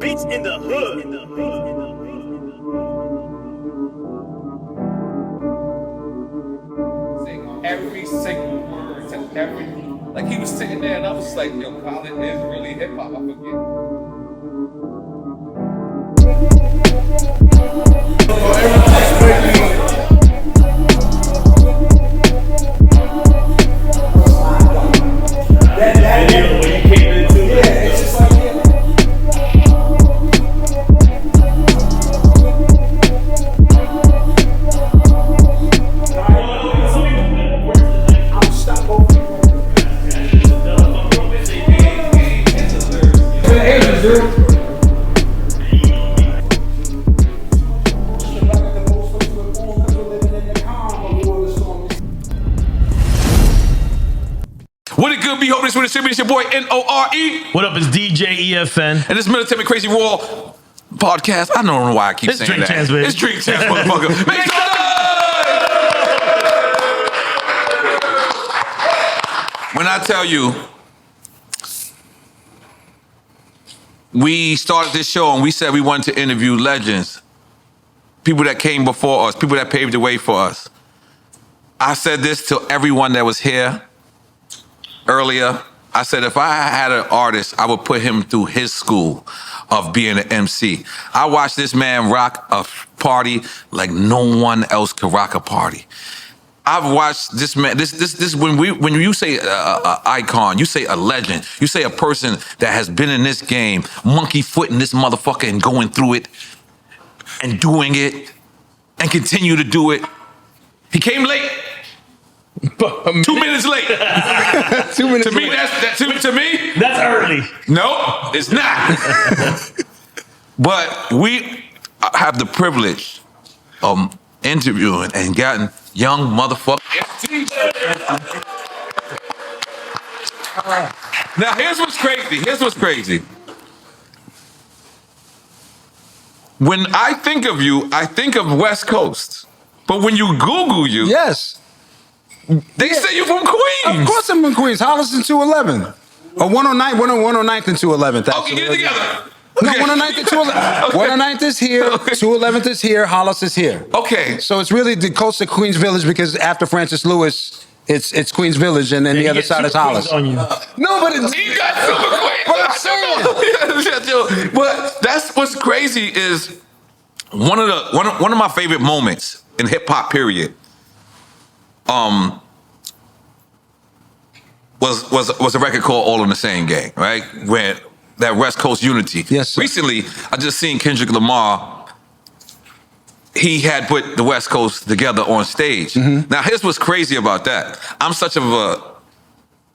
beats in the hood. Sing every single word to every. Like he was sitting there, and I was like, "Yo, Collab is really hip hop." I forget. What it good be? Hope this with it's your boy N-O-R-E. What up, it's DJ EFN. And this Military Crazy Raw podcast. I don't know why I keep It's saying Drink that. Chance, baby. It's Drink Chance, motherfucker. Make some noise! When I tell you, we started this show and we said we wanted to interview legends, people that came before us, people that paved the way for us. I said this to everyone that was here earlier. I said if I had an artist, I would put him through his school of being an MC. I watched this man rock a party like no one else could rock a party. I've watched this man. This when you say a icon, you say a legend, you say a person that has been in this game, monkey footing this motherfucker and going through it and doing it and continue to do it. He came late. 2 minutes late. 2 minutes to me, late. To me, That's early. no, it's not. But we have the privilege of interviewing and getting young motherfuckers. Now, here's what's crazy. When I think of you, I think of West Coast. But when you Google you, Yes. they say you're from Queens. Of course I'm from Queens. Hollis and 211. Or 109th, 109th and 211th. Okay, get it together. No, Okay. 109th and 211th. 109th is here, Okay. 211th is here, Hollis is here. Okay. So it's really the coast of Queens Village because after Francis Lewis, it's Queens Village and then the other side is Hollis. On you. No, but it's... You got super Queens. But I'm saying. But that's what's crazy is one of my favorite moments in hip hop period. Was a record called All in the Same Gang, right? Where that West Coast unity. Yes, sir. Recently, I just seen Kendrick Lamar. He had put the West Coast together on stage. Mm-hmm. Now, here's what's crazy about that. I'm such to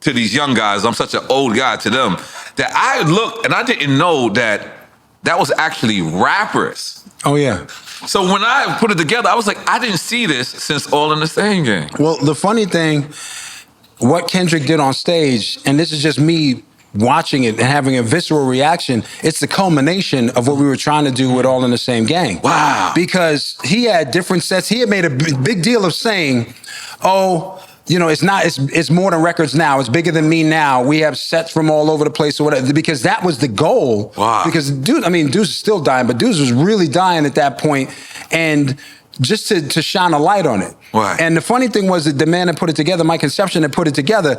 these young guys, I'm such an old guy to them, that I looked and I didn't know that was actually rappers. Oh, yeah. So when I put it together, I was like, I didn't see this since All in the Same Gang. Well, the funny thing, what Kendrick did on stage, and this is just me watching it and having a visceral reaction, it's the culmination of what we were trying to do with All in the Same Gang. Wow. Because he had different sets. He had made a big deal of saying, oh, you know, it's more than records now. It's bigger than me now. We have sets from all over the place or whatever, because that was the goal. Wow. Because Deuce is still dying, but Deuce was really dying at that point. And just to shine a light on it. Right. And the funny thing was that the man that put it together, Mike Conception, that put it together,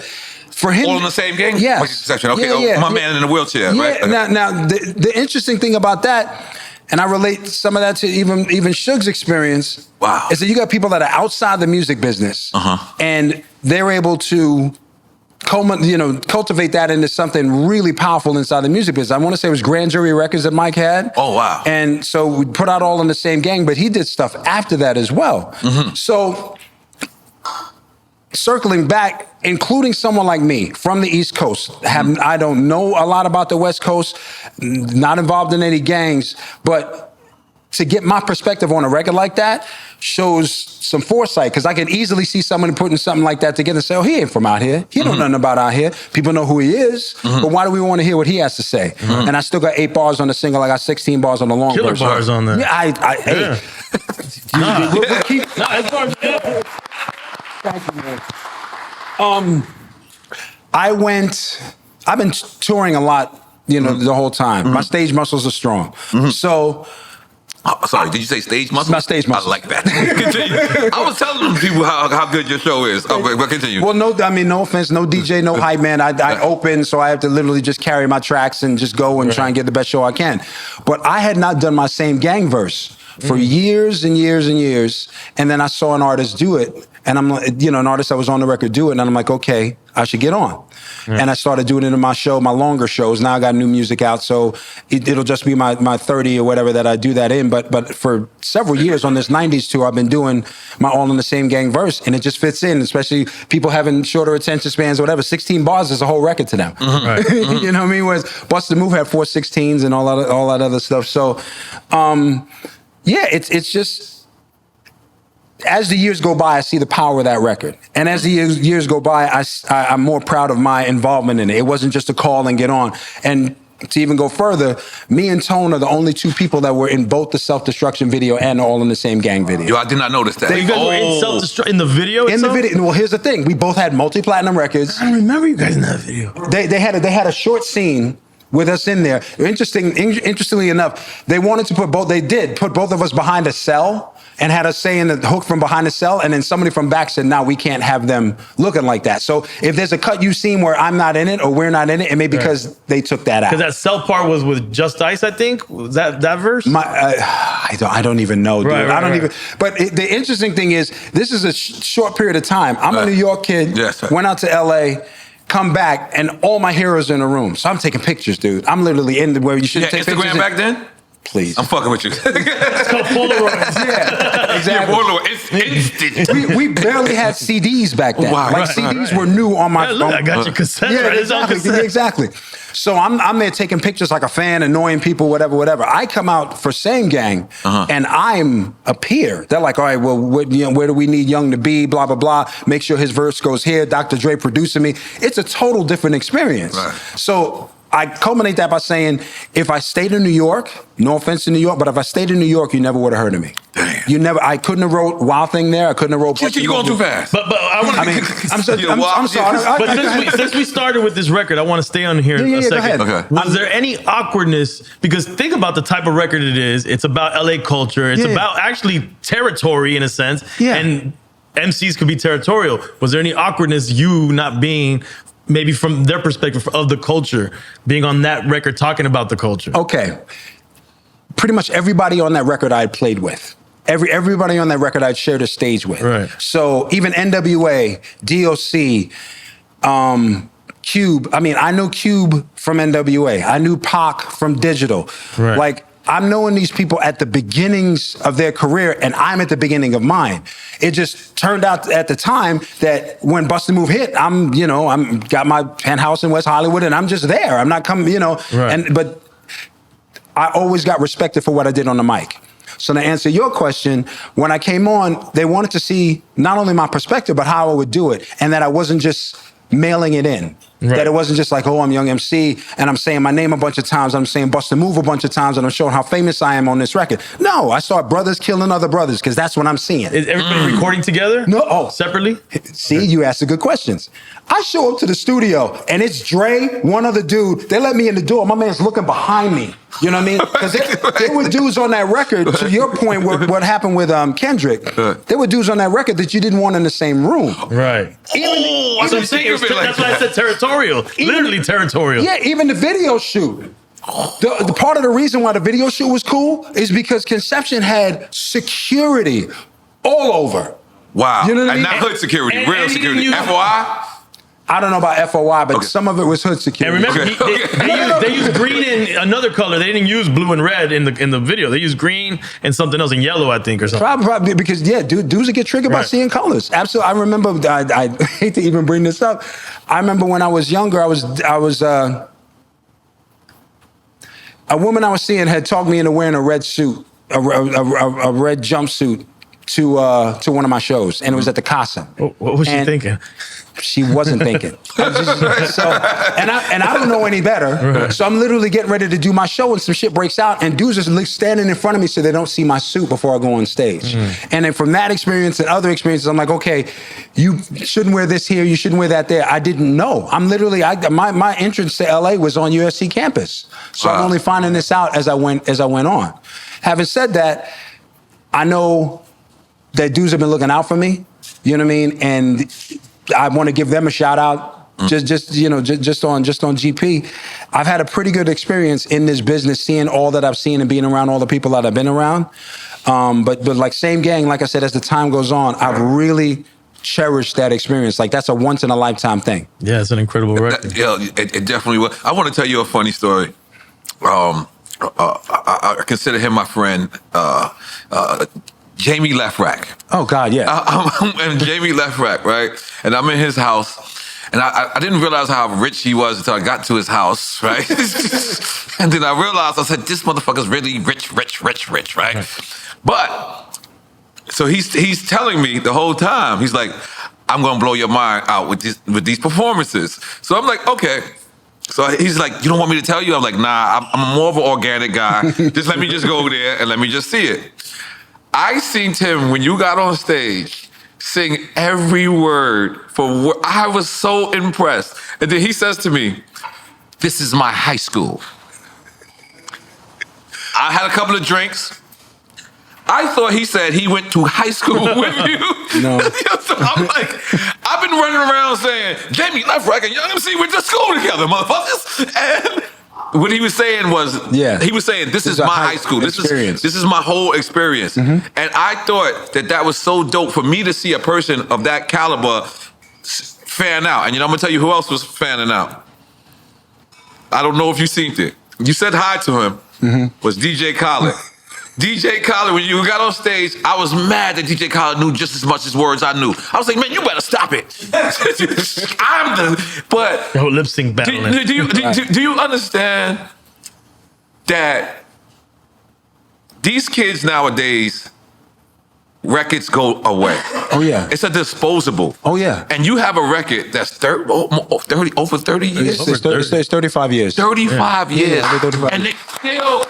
for him... All in the Same Gang? Yes. Mike Conception, okay. Yeah, My man in the wheelchair, yeah. right? Okay. Now the interesting thing about that, and I relate some of that to even Suge's experience, Wow. is that you got people that are outside the music business, and they're able to cultivate that into something really powerful inside the music business. I want to say it was Grand Jury Records that Mike had. Oh, wow. And so we put out All in the Same Gang, but he did stuff after that as well. So circling back, including someone like me from the East Coast, I don't know a lot about the West Coast, not involved in any gangs, but to get my perspective on a record like that shows some foresight, because I can easily see someone putting something like that together and say, oh, he ain't from out here. He don't know nothing about out here. People know who he is, but why do we want to hear what he has to say? And I still got 8 bars on the single. I got 16 bars on the long Killer verse. bars on there. Yeah, hey. It's bars. Thank you, man. I've been touring a lot you know, the whole time. My stage muscles are strong. So. Oh, sorry, did you say stage muscle? My stage muscle. I like that. Continue. I was telling people how good your show is. Oh, but continue. Well, no offense, no DJ, no hype man. I open, so I have to literally just carry my tracks and just go and try and get the best show I can. But I had not done my same gang verse for years and years and years. And then I saw an artist do it. And I'm like, you know, an artist that was on the record do it. And I'm like, okay, I should get on. And I started doing it in my show, my longer shows. Now I got new music out. So it'll just be my 30 or whatever that I do that in. But for several years on this 90s tour, I've been doing my All in the Same Gang verse. And it just fits in, especially people having shorter attention spans or whatever. 16 bars is a whole record to them. You know what I mean? Whereas Bust the Move had 4 16s and all that other stuff. So, yeah, it's just... As the years go by, I see the power of that record. And as the years go by, I'm more proud of my involvement in it. It wasn't just a call and get on. And to even go further, me and Tone are the only 2 people that were in both the Self-Destruction video and All in the Same Gang video. Yo, I did not notice that. You guys were in Self-Destruction in the video In itself? the video. Well, here's the thing. We both had multi-platinum records. I don't remember you guys in that video. They had a short scene with us in there. Interestingly enough, they wanted to put both of us behind a cell and had us saying the hook from behind the cell, and then somebody from back said, "No, we can't have them looking like that." So if there's a cut you've seen where I'm not in it or we're not in it, it may be because they took that out. Because that cell part was with Just Ice, I think. Was that verse? I don't even know, dude. I don't even. But the interesting thing is, this is a short period of time. I'm a New York kid. Yes, right. Went out to LA. Come back, and all my heroes are in the room. So I'm taking pictures, dude. I'm literally in where you should take Instagram pictures. back then? Please. I'm fucking with you. It's called Polaroids. Yeah, exactly. It's instant. We barely had CDs back then. Wow, like CDs were new on my Yeah, look, phone. I got your cassette. Yeah, right? It's on exactly. cassette. Exactly. So I'm there taking pictures like a fan, annoying people, whatever. I come out for Same Gang, and I'm a peer. They're like, all right, well, where do we need Young to be? Blah, blah, blah. Make sure his verse goes here. Dr. Dre producing me. It's a total different experience. Right. So I culminate that by saying, if I stayed in New York, no offense to New York, but if I stayed in New York, you never would have heard of me. Damn. I couldn't have wrote Wild Thing there. I couldn't have wrote. You're going too fast. But I want to. I mean, I'm sorry. But since we started with this record, I want to stay on here Yeah, a go second. ahead. Okay. Was there any awkwardness? Because think about the type of record it is. It's about LA culture. It's about actually territory in a sense. Yeah. And MCs could be territorial. Was there any awkwardness you not being, maybe from their perspective of the culture, being on that record talking about the culture? Okay. Pretty much everybody on that record I had played with. Everybody on that record I'd shared a stage with. Right. So even NWA, DOC, Cube. I mean, I knew Cube from NWA. I knew Pac from Digital. Right. Like, I'm knowing these people at the beginnings of their career, and I'm at the beginning of mine. It just turned out at the time that when Bust the Move hit, I'm got my penthouse in West Hollywood, and I'm just there. I'm not coming, Right. But I always got respected for what I did on the mic. So to answer your question, when I came on, they wanted to see not only my perspective, but how I would do it, and that I wasn't just mailing it in. Right. That it wasn't just like, oh, I'm Young MC, and I'm saying my name a bunch of times, I'm saying Bust the Move a bunch of times, and I'm showing how famous I am on this record. No, I saw brothers killing other brothers, because that's what I'm seeing. Is everybody recording together? No. Oh. Separately? See, you asked the good questions. I show up to the studio, and it's Dre, one other dude. They let me in the door. My man's looking behind me. You know what I mean? Because there were dudes on that record, to your point, what happened with Kendrick, there were dudes on that record that you didn't want in the same room. Right. That's what I'm saying. That's why I said territorial. Literally territorial. Yeah, even the video shoot. The part of the reason why the video shoot was cool is because Conception had security all over. Wow. You know what I and mean? not hood security, and real he security. didn't use- FOI? I don't know about FOI, but Okay. some of it was hood security. And remember, Okay. they used green and another color. They didn't use blue and red in the video. They used green and something else, and yellow, I think, or something. Probably because, dudes would get triggered by Right. seeing colors. Absolutely. I remember, I hate to even bring this up. I remember when I was younger, a woman I was seeing had talked me into wearing a red suit, a red jumpsuit to one of my shows, and it was at the Casa. What was she And thinking? she wasn't thinking. And I don't know any better. So I'm literally getting ready to do my show and some shit breaks out and dudes are standing in front of me so they don't see my suit before I go on stage. And then from that experience and other experiences, I'm like, okay, you shouldn't wear this here, you shouldn't wear that there. I didn't know. I'm literally, my entrance to LA was on USC campus. So I'm only finding this out as I went on. Having said that, I know that dudes have been looking out for me, you know what I mean? And I want to give them a shout out. Just on GP. I've had a pretty good experience in this business, seeing all that I've seen and being around all the people that I've been around. But like same gang, like I said, as the time goes on, I've really cherished that experience. Like that's a once in a lifetime thing. Yeah, it's an incredible record. It definitely was. I want to tell you a funny story. I consider him my friend, Jamie Lefrak. Oh God, yeah. And Jamie Lefrak, right? And I'm in his house, and I didn't realize how rich he was until I got to his house, right? And then I realized, I said, this motherfucker's really rich, right? But so he's telling me the whole time, he's like, I'm gonna blow your mind out with these performances. So I'm like, okay. So he's like, you don't want me to tell you? I'm like, nah, I'm more of an organic guy. Just let me just go there and let me just see it. I seen Tim, when you got on stage, sing every word I was so impressed. And then he says to me, this is my high school. I had a couple of drinks. I thought he said he went to high school with you. No. So I'm like, I've been running around saying, Jamie Lefrak and Young MC went to school together, motherfuckers. And what he was saying was, he was saying, this is my high school. This is my whole experience. And I thought that was so dope for me to see a person of that caliber fan out. And I'm gonna tell you who else was fanning out. I don't know if you seen it. You said hi to him, was DJ Khaled. DJ Khaled, when you got on stage, I was mad that DJ Khaled knew just as much as words I knew. I was like, man, you better stop it. But the whole lip sync battle. Do you understand that these kids nowadays, records go away? Oh yeah. It's a disposable. Oh yeah. And you have a record that's over 30 years? It's 35 years. 35 years. Yeah, 35. And they still...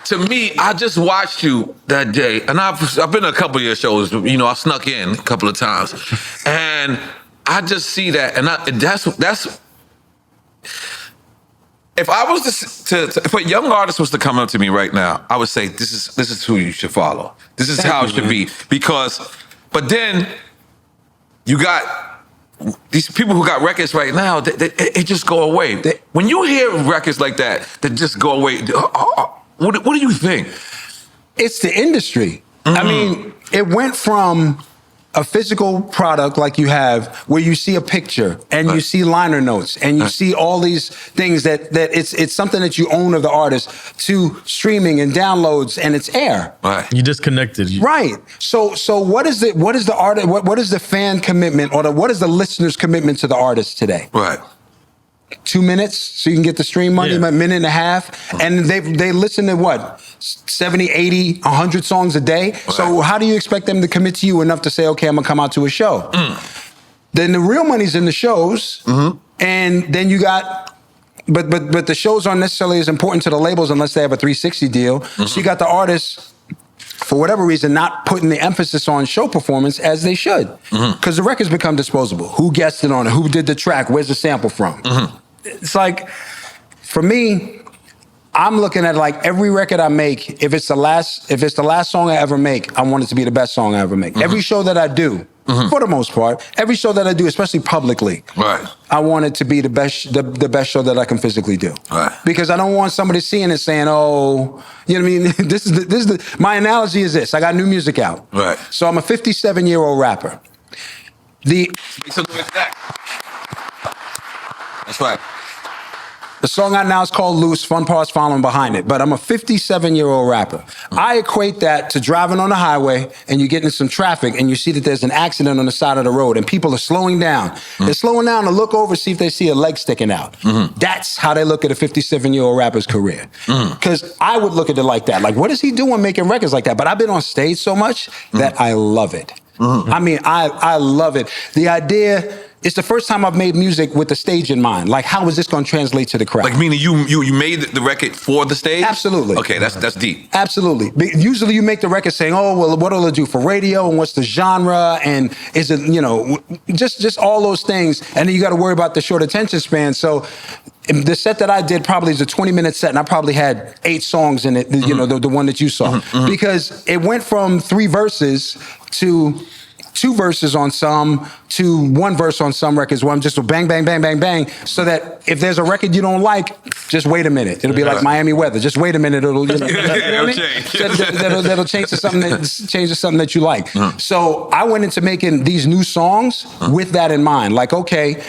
To me, I just watched you that day, and I've been to a couple of your shows. I snuck in a couple of times, and I just see that, and that's. If I was if a young artist was to come up to me right now, I would say this is who you should follow. This is how it should be, but then you got these people who got records right now. They just go away. When you hear records like that just go away. What do you think? It's the industry. I mean, it went from a physical product like you have, where you see a picture and you see liner notes and you see all these things that it's something that you own of the artist, to streaming and downloads and it's air. Right. You disconnected. Right. So what is the artist? What is the fan commitment, or what is the listener's commitment to the artist today? Right. 2 minutes so you can get the stream money, a minute and a half. And they listen to what? 70, 80, 100 songs a day. Right. So how do you expect them to commit to you enough to say, okay, I'm gonna come out to a show? Then the real money's in the shows. And then you got, but the shows aren't necessarily as important to the labels unless they have a 360 deal. So you got the artists, for whatever reason, not putting the emphasis on show performance as they should. Because the records become disposable. Who guested on it? Who did the track? Where's the sample from? It's like, for me, I'm looking at like every record I make, if it's the last song I ever make, I want it to be the best song I ever make. Every show that I do, for the most part, every show that I do, especially publicly, I want it to be the best show that I can physically do. Because I don't want somebody seeing it saying, oh, you know what I mean? My analogy is this: I got new music out. So I'm a 57-year-old rapper. That's right. The song out now is called Loose, fun parts following behind it. But I'm a 57-year-old rapper. I equate that to driving on the highway and you get into some traffic and you see that there's an accident on the side of the road and people are slowing down. They're slowing down to look over, see if they see a leg sticking out. That's how they look at a 57-year-old rapper's career. Because I would look at it like that. Like, what is he doing making records like that? But I've been on stage so much that I love it. I mean, I love it. The idea, it's the first time I've made music with the stage in mind. Like, how is this going to translate to the crowd? Like, meaning you made the record for the stage? Absolutely. Okay, that's deep. Absolutely. But usually you make the record saying, oh, well, what'll it do for radio, and what's the genre, and is it, you know, just all those things. And then you got to worry about the short attention span. So the set that I did probably is a 20-minute set, and I probably had 8 songs in it, you know, the one that you saw. Because it went from 3 verses to 2 verses on some, to 1 verse on some records where I'm just bang, bang, bang, bang, bang, so that if there's a record you don't like, just wait a minute. It'll be like Miami weather. Just wait a minute. It'll, you know, It'll change. That'll change to something that you like. So I went into making these new songs with that in mind. Like, okay,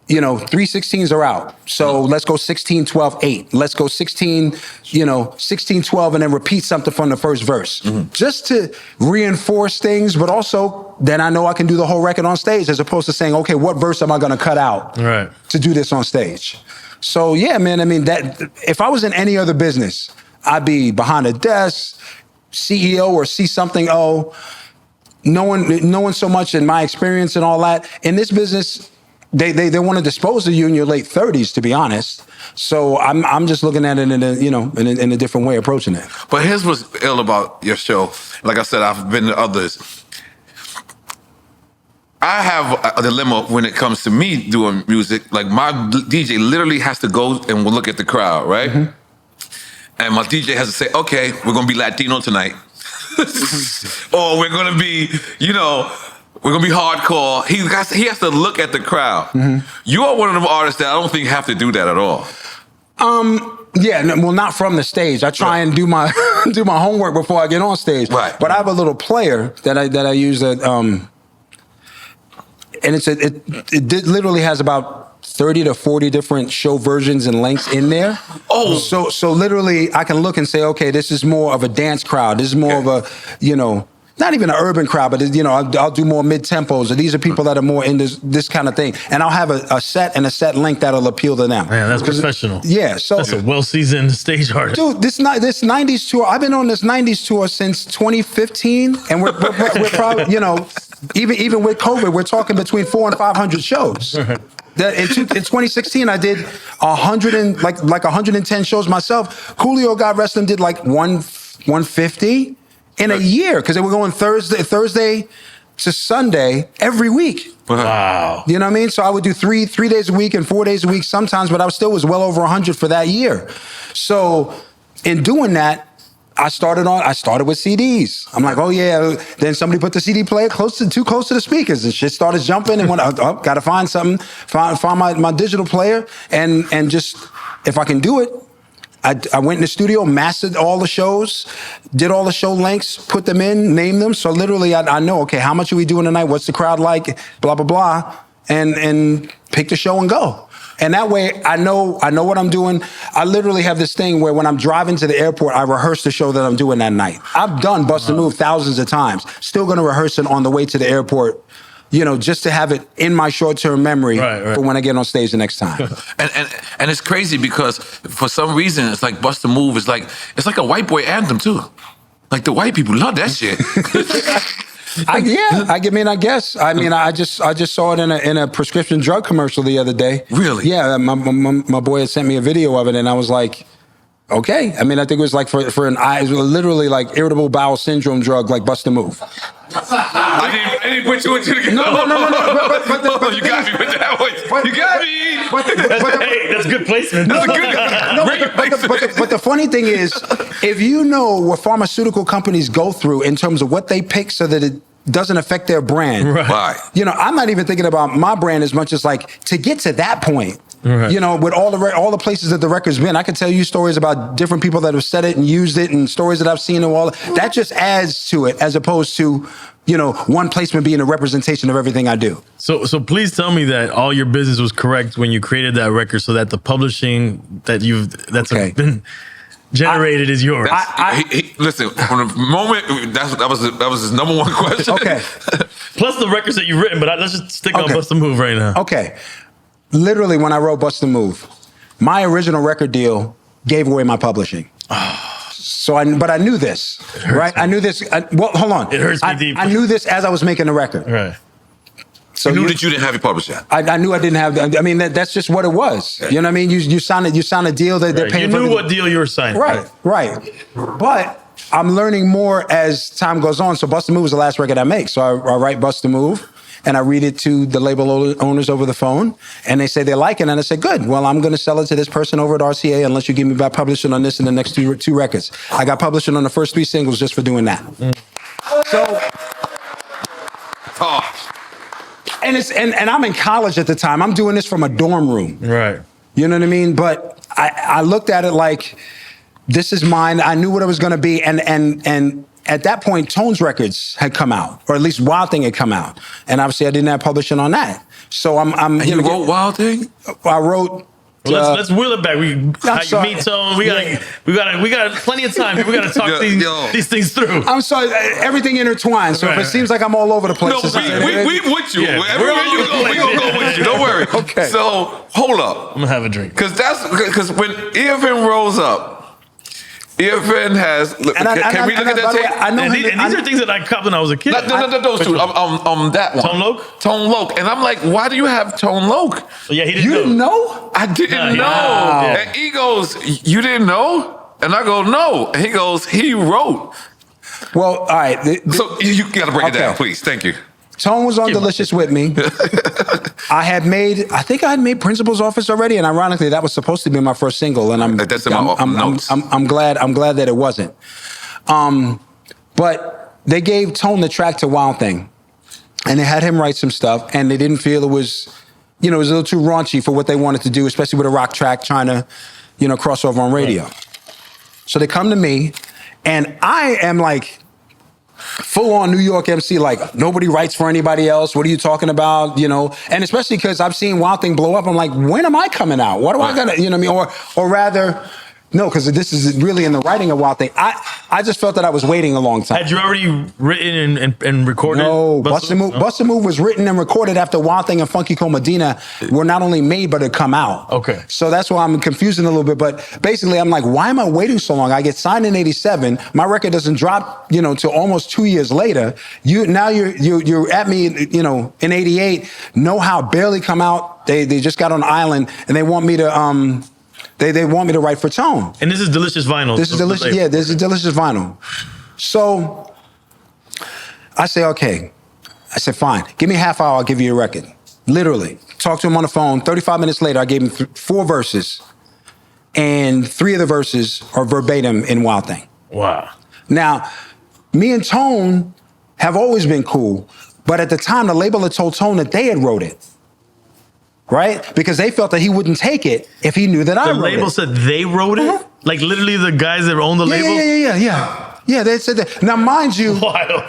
you know, 3/16s are out. So let's go 16, 12, 8. Let's go 16, you know, 16, 12, and then repeat something from the first verse. Just to reinforce things, but also then I know I can do the whole record on stage, as opposed to saying, okay, what verse am I going to cut out to do this on stage? So yeah, man, I mean, that if I was in any other business, I'd be behind a desk, CEO or C something O, knowing so much in my experience and all that. In this business, they want to dispose of you in your late 30s, to be honest. So I'm just looking at it in a different way, approaching it. But here's what's ill about your show. Like I said, I've been to others. I have a dilemma when it comes to me doing music. Like, my DJ literally has to go and look at the crowd, right? And my DJ has to say, okay, we're gonna be Latino tonight. Or we're gonna be, you know, we're gonna be hardcore. He has to look at the crowd. You are one of them artists that I don't think have to do that at all. Yeah, well, not from the stage. I try and do my do my homework before I get on stage. Right. But I have a little player that I use that, and it literally has about 30 to 40 different show versions and lengths in there. Oh, so literally I can look and say, okay, this is more of a dance crowd. This is more of a, you know, not even an urban crowd, but, you know, I'll do more mid-tempos. Or these are people that are more in this kind of thing. And I'll have a set and a set length that'll appeal to them. Man, that's professional. Yeah. So that's a well-seasoned stage artist. Dude, this 90s tour, I've been on this 90s tour since 2015. And we're probably, you know, even with COVID, we're talking between 400 and 500 shows. In 2016, I did 110 shows myself. Coolio, God rest him, did like 150 in a year, because they were going Thursday to Sunday every week. Wow. You know what I mean? So I would do three days a week and 4 days a week sometimes, but I still was well over 100 for that year. So in doing that, I started with CDs. I'm like, oh yeah. Then somebody put the CD player too close to the speakers, and shit started jumping. And went, oh, gotta find something. Find my digital player, and just, if I can do it, I went in the studio, mastered all the shows, did all the show lengths, put them in, named them. So literally I know, okay, how much are we doing tonight? What's the crowd like? Blah, blah, blah. And pick the show and go. And that way I know what I'm doing. I literally have this thing where when I'm driving to the airport, I rehearse the show that I'm doing that night. I've done Bust a Move thousands of times. Still gonna rehearse it on the way to the airport, you know, just to have it in my short-term memory for when I get on stage the next time. and it's crazy because for some reason it's like Bust a Move is like, it's like a white boy anthem too. Like, the white people love that shit. I guess. I just saw it in a prescription drug commercial the other day. Really? Yeah, my boy had sent me a video of it, and I was like, okay. I mean, I think it was like for an eye, it was literally like irritable bowel syndrome drug, like Bust a Move. I didn't put you into the game. No. You got me with that one. You got me. Hey, that's good placement. That's a good. But the funny thing is, if you know what pharmaceutical companies go through in terms of what they pick so that it doesn't affect their brand. Right. You know, I'm not even thinking about my brand as much as like to get to that point. Right. You know, with all the places that the record's been, I could tell you stories about different people that have said it and used it, and stories that I've seen, and all that just adds to it, as opposed to, you know, one placement being a representation of everything I do. So please tell me that all your business was correct when you created that record, so that the publishing that's been generated is yours. Listen, from the moment that was his number one question. Okay. Plus the records that you've written, but let's just stick on Bust a Move right now. Okay. Literally, when I wrote Bust a Move, my original record deal gave away my publishing. But I knew this, right? I knew this. Well, hold on. It hurts me deeply. I knew this as I was making the record. Right. So You knew that you didn't have your publisher. I knew I didn't have. I mean, that's just what it was. You know what I mean? You sign a deal that they're Right. paying. You for knew what deal you were signing. Right. But I'm learning more as time goes on. So Bust a Move was the last record I make. So I write Bust a Move and I read it to the label owners over the phone, and they say they like it, and I say, good. Well, I'm going to sell it to this person over at RCA unless you give me back publishing on this in the next two records. I got publishing on the first 3 singles just for doing that. So. And I'm in college at the time. I'm doing this from a dorm room. Right. You know what I mean? But I looked at it like, this is mine. I knew what it was going to be. And at that point, Tone's records had come out, or at least Wild Thing had come out. And obviously I didn't have publishing on that. So I'm You wrote Wild Thing? I wrote. Well, let's wheel it back. How you sorry. meet Tone? We got plenty of time. We got to talk these things through. I'm sorry, everything intertwined. So if it seems like I'm all over the place, No, we with you. Yeah, Everywhere you go, we're going to go with you. Don't worry. Okay. So, hold up. I'm going to have a drink. Because when EFN rolls up, EFN has. Can we look at that tape? I know And these are things that I copped when I was a kid. No, those two. That one. Tone Loc? Tone Loc. And I'm like, why do you have Tone Loc? Yeah, he didn't You know. didn't know? I didn't know. Wow. And he goes, you didn't know? And I go, no. And he goes, he wrote. Well, all right. So you got to break it Okay. down, please. Thank you. Tone was on Delicious with me. I think I had made Principal's Office already, and ironically, that was supposed to be my first single. And That's in my notes. I'm glad that it wasn't. But they gave Tone the track to Wild Thing, and they had him write some stuff, and they didn't feel it was a little too raunchy for what they wanted to do, especially with a rock track trying to, cross over on radio. Right. So they come to me, and I am like, full-on New York MC, like, nobody writes for anybody else. What are you talking about? And especially because I've seen Wild Thing blow up. I'm like, when am I coming out? What do I gotta, you know what I mean? Or rather, no, because this is really in the writing of Wild Thing. I just felt that I was waiting a long time. Had you already written and recorded? No, Bust a Move was written and recorded after Wild Thing and Funky Cold Medina were not only made, but had come out. Okay. So that's why I'm confusing a little bit. But basically, I'm like, why am I waiting so long? I get signed in '87. My record doesn't drop, till almost 2 years later. You're at me, in '88. Know How barely come out. They just got on Island, and they want me to They want me to write for Tone. And this is Delicious Vinyl. This is Delicious. Yeah, this is Delicious Vinyl. So I say, okay. I said, fine. Give me a half hour. I'll give you a record. Literally. Talked to him on the phone. 35 minutes later, I gave him 4 verses. And 3 of the verses are verbatim in Wild Thing. Wow. Now, me and Tone have always been cool. But at the time, the label had told Tone that they had wrote it. Right? Because they felt that he wouldn't take it if he knew that I wrote it. The label said they wrote it? Uh-huh. Like literally the guys that own the label? Yeah. Yeah, they said that. Now, mind you, Wild.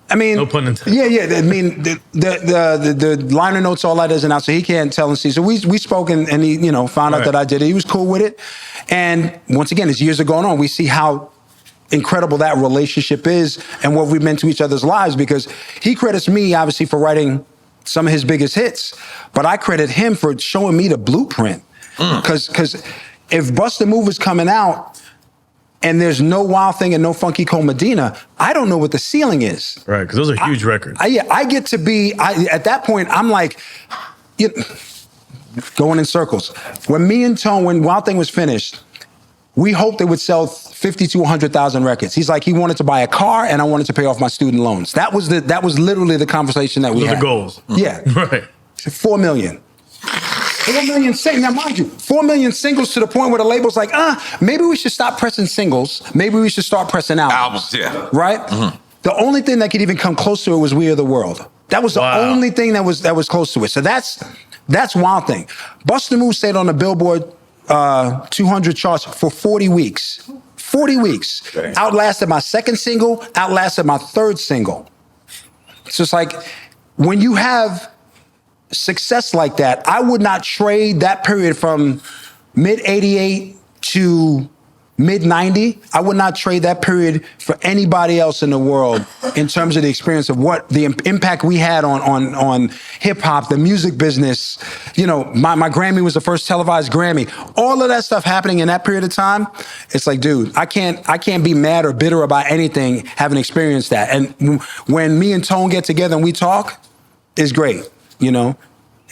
I mean, No pun intended. Yeah. I mean, the liner notes, all that isn't out, so he can't tell and see. So we spoke, and he, found out that I did it. He was cool with it. And once again, as years are going on, we see how incredible that relationship is and what we've meant to each other's lives, because he credits me, obviously, for writing some of his biggest hits, but I credit him for showing me the blueprint. Because if Bust a Move is coming out and there's no Wild Thing and no Funky Cold Medina, I don't know what the ceiling is. Right, because those are huge records. I get to be, at that point, I'm like, going in circles. When Wild Thing was finished, we hoped it would sell 50 to 100,000 records. He's like, he wanted to buy a car, and I wanted to pay off my student loans. That was literally the conversation that we Those are had. the goals. Yeah. Right. 4 million. 4 million singles. Now, mind you, 4 million singles to the point where the label's like, maybe we should stop pressing singles. Maybe we should start pressing albums. Yeah. Right? Mm-hmm. The only thing that could even come close to it was We Are the World. That was the only thing that was close to it. So that's Wild Thing. Bust a Move stayed on the Billboard 200 charts for 40 weeks. 40 weeks. Okay. Outlasted my second single, outlasted my third single. So it's like, when you have success like that, I would not trade that period from mid-'88 to mid-90, I would not trade that period for anybody else in the world in terms of the experience of what the impact we had on hip-hop, the music business. You know, my Grammy was the first televised Grammy. All of that stuff happening in that period of time, it's like, dude, I can't be mad or bitter about anything having experienced that. And when me and Tone get together and we talk, it's great, you know?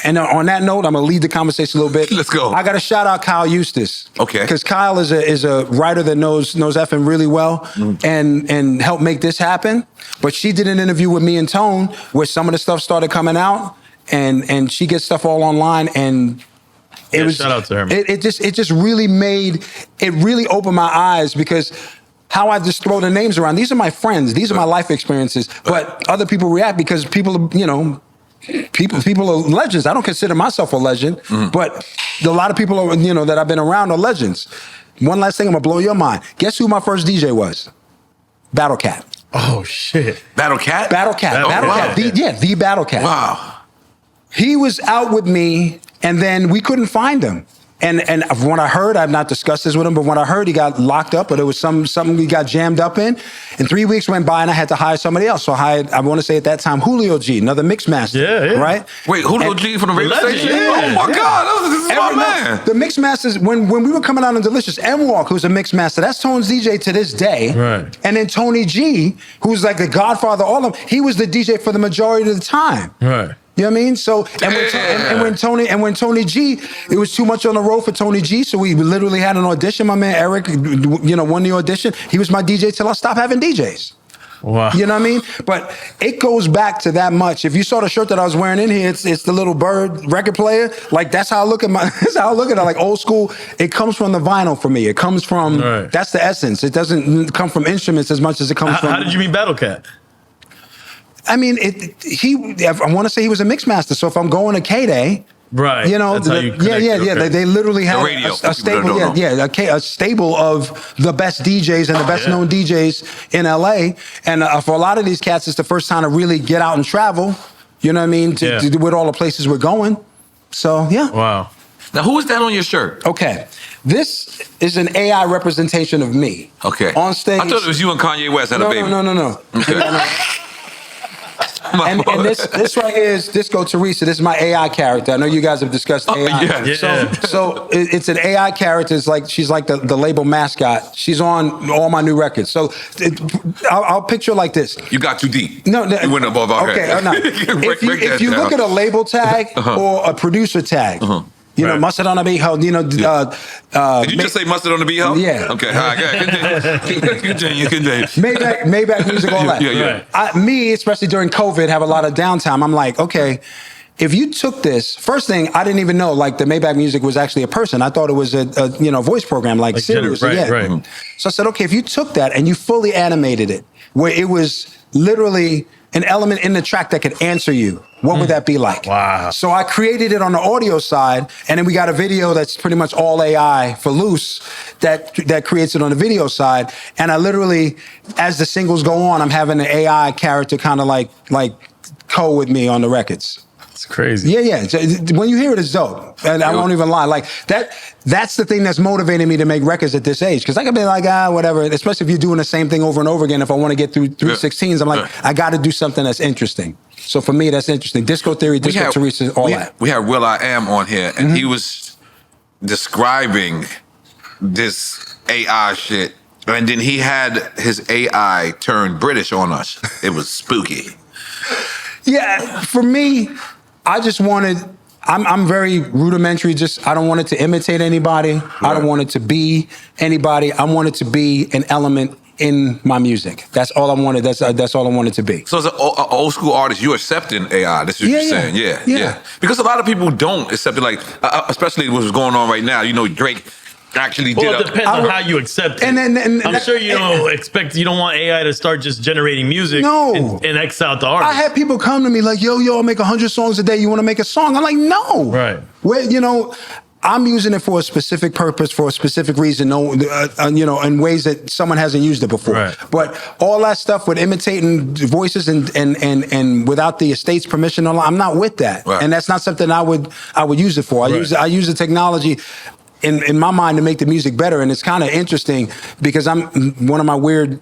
And on that note, I'm gonna lead the conversation a little bit. Let's go. I gotta shout out Kyle Eustace. Okay. Because Kyle is a writer that knows effing really well and helped make this happen. But she did an interview with me and Tone where some of the stuff started coming out, and she gets stuff all online, and it was, shout out to her, man. It just really opened my eyes, because how I just throw the names around. These are my friends. These are my life experiences. But other people react because people, you know, people are legends. I don't consider myself a legend, but a lot of people are, you know, that I've been around are legends. One last thing, I'm gonna blow your mind. Guess who my first DJ was? Battle Cat. Oh shit. Battle Cat? Battle Cat. Oh, Battle wow. Cat. The Battle Cat. Wow. He was out with me, and then we couldn't find him. And from what I heard, I've not discussed this with him, but when I heard he got locked up, or there was something he got jammed up in, and 3 weeks went by and I had to hire somebody else. So I hired, I want to say at that time, Julio G, another mix master. Yeah. Right? Wait, Julio G from the radio Legend, station? yeah. Oh my God, this is my man. The mix masters, when we were coming out on Delicious, M-Walk, who's a mix master, that's Tone's DJ to this day. Right. And then Tony G, who's like the godfather of all of them, he was the DJ for the majority of the time. Right. You know what I mean? So, when Tony G, it was too much on the road for Tony G, so we literally had an audition. My man Eric, you know, won the audition. He was my DJ till I stopped having DJs. Wow. You know what I mean? But it goes back to that much. If you saw the shirt that I was wearing in here, it's the little bird record player. Like, that's how I look at that's how I look at it. Like, old school, it comes from the vinyl for me. It comes from, that's the essence. It doesn't come from instruments as much as it comes from. How did you meet Battle Cat? I mean, I want to say he was a mix master. So if I'm going to K-Day, right? You know, that's how you connect. Okay. They literally had a stable, a stable of the best DJs and the best known DJs in LA. And for a lot of these cats, it's the first time to really get out and travel. You know what I mean? To with all the places we're going. So yeah. Wow. Now, who is that on your shirt? Okay. This is an AI representation of me. Okay. On stage. I thought it was you and Kanye West had a baby. No. Okay. And this right here is Disco Teresa. This is my AI character. I know you guys have discussed AI. Yeah. So it's an AI character. It's like she's like the label mascot. She's on all my new records. So I'll picture like this. You got too deep. No, you went above our head. No. If you look at a label tag or a producer tag. You know, mustard on a beat hoe. You know, did you just say mustard on the beat hoe? Yeah. Okay. All right. Continue. Maybach music, all that. Yeah. Me, especially during COVID, have a lot of downtime. I'm like, okay, if you took this, first thing, I didn't even know like the Maybach music was actually a person. I thought it was a voice program like Sirius. Right. So I said, okay, if you took that and you fully animated it, where it was literally an element in the track that could answer you, what would that be like? Wow. So I created it on the audio side, and then we got a video that's pretty much all AI for Loose that creates it on the video side. And I literally, as the singles go on, I'm having an AI character kind of like co with me on the records. It's crazy. Yeah. When you hear it, it's dope. And I won't even lie. Like that's the thing that's motivating me to make records at this age. Because I can be like, whatever. Especially if you're doing the same thing over and over again. If I want to get through 316s, I'm like, I got to do something that's interesting. So for me, that's interesting. Disco Theory, Disco Teresa, all that. We had Will I Am on here, and he was describing this AI shit. And then he had his AI turn British on us. It was spooky. Yeah, for me, I just wanted, I'm very rudimentary, I don't want it to imitate anybody. Right. I don't want it to be anybody. I want it to be an element in my music. That's all I wanted. That's all I wanted to be. So as an old school artist, you're accepting AI. That's what you're saying. Yeah. Because a lot of people don't accept it, like, especially what's going on right now. You know, Drake actually did. Well, it depends on how you accept it. And I'm sure you don't want AI to start just generating music and X out the artist. I had people come to me like, yo, I make 100 songs a day. You want to make a song? I'm like, no. Right. Well, I'm using it for a specific purpose, for a specific reason, in ways that someone hasn't used it before. Right. But all that stuff with imitating voices and without the estate's permission, I'm not with that. Right. And that's not something I would use it for. I use the technology. in my mind to make the music better. And it's kind of interesting because one of my weird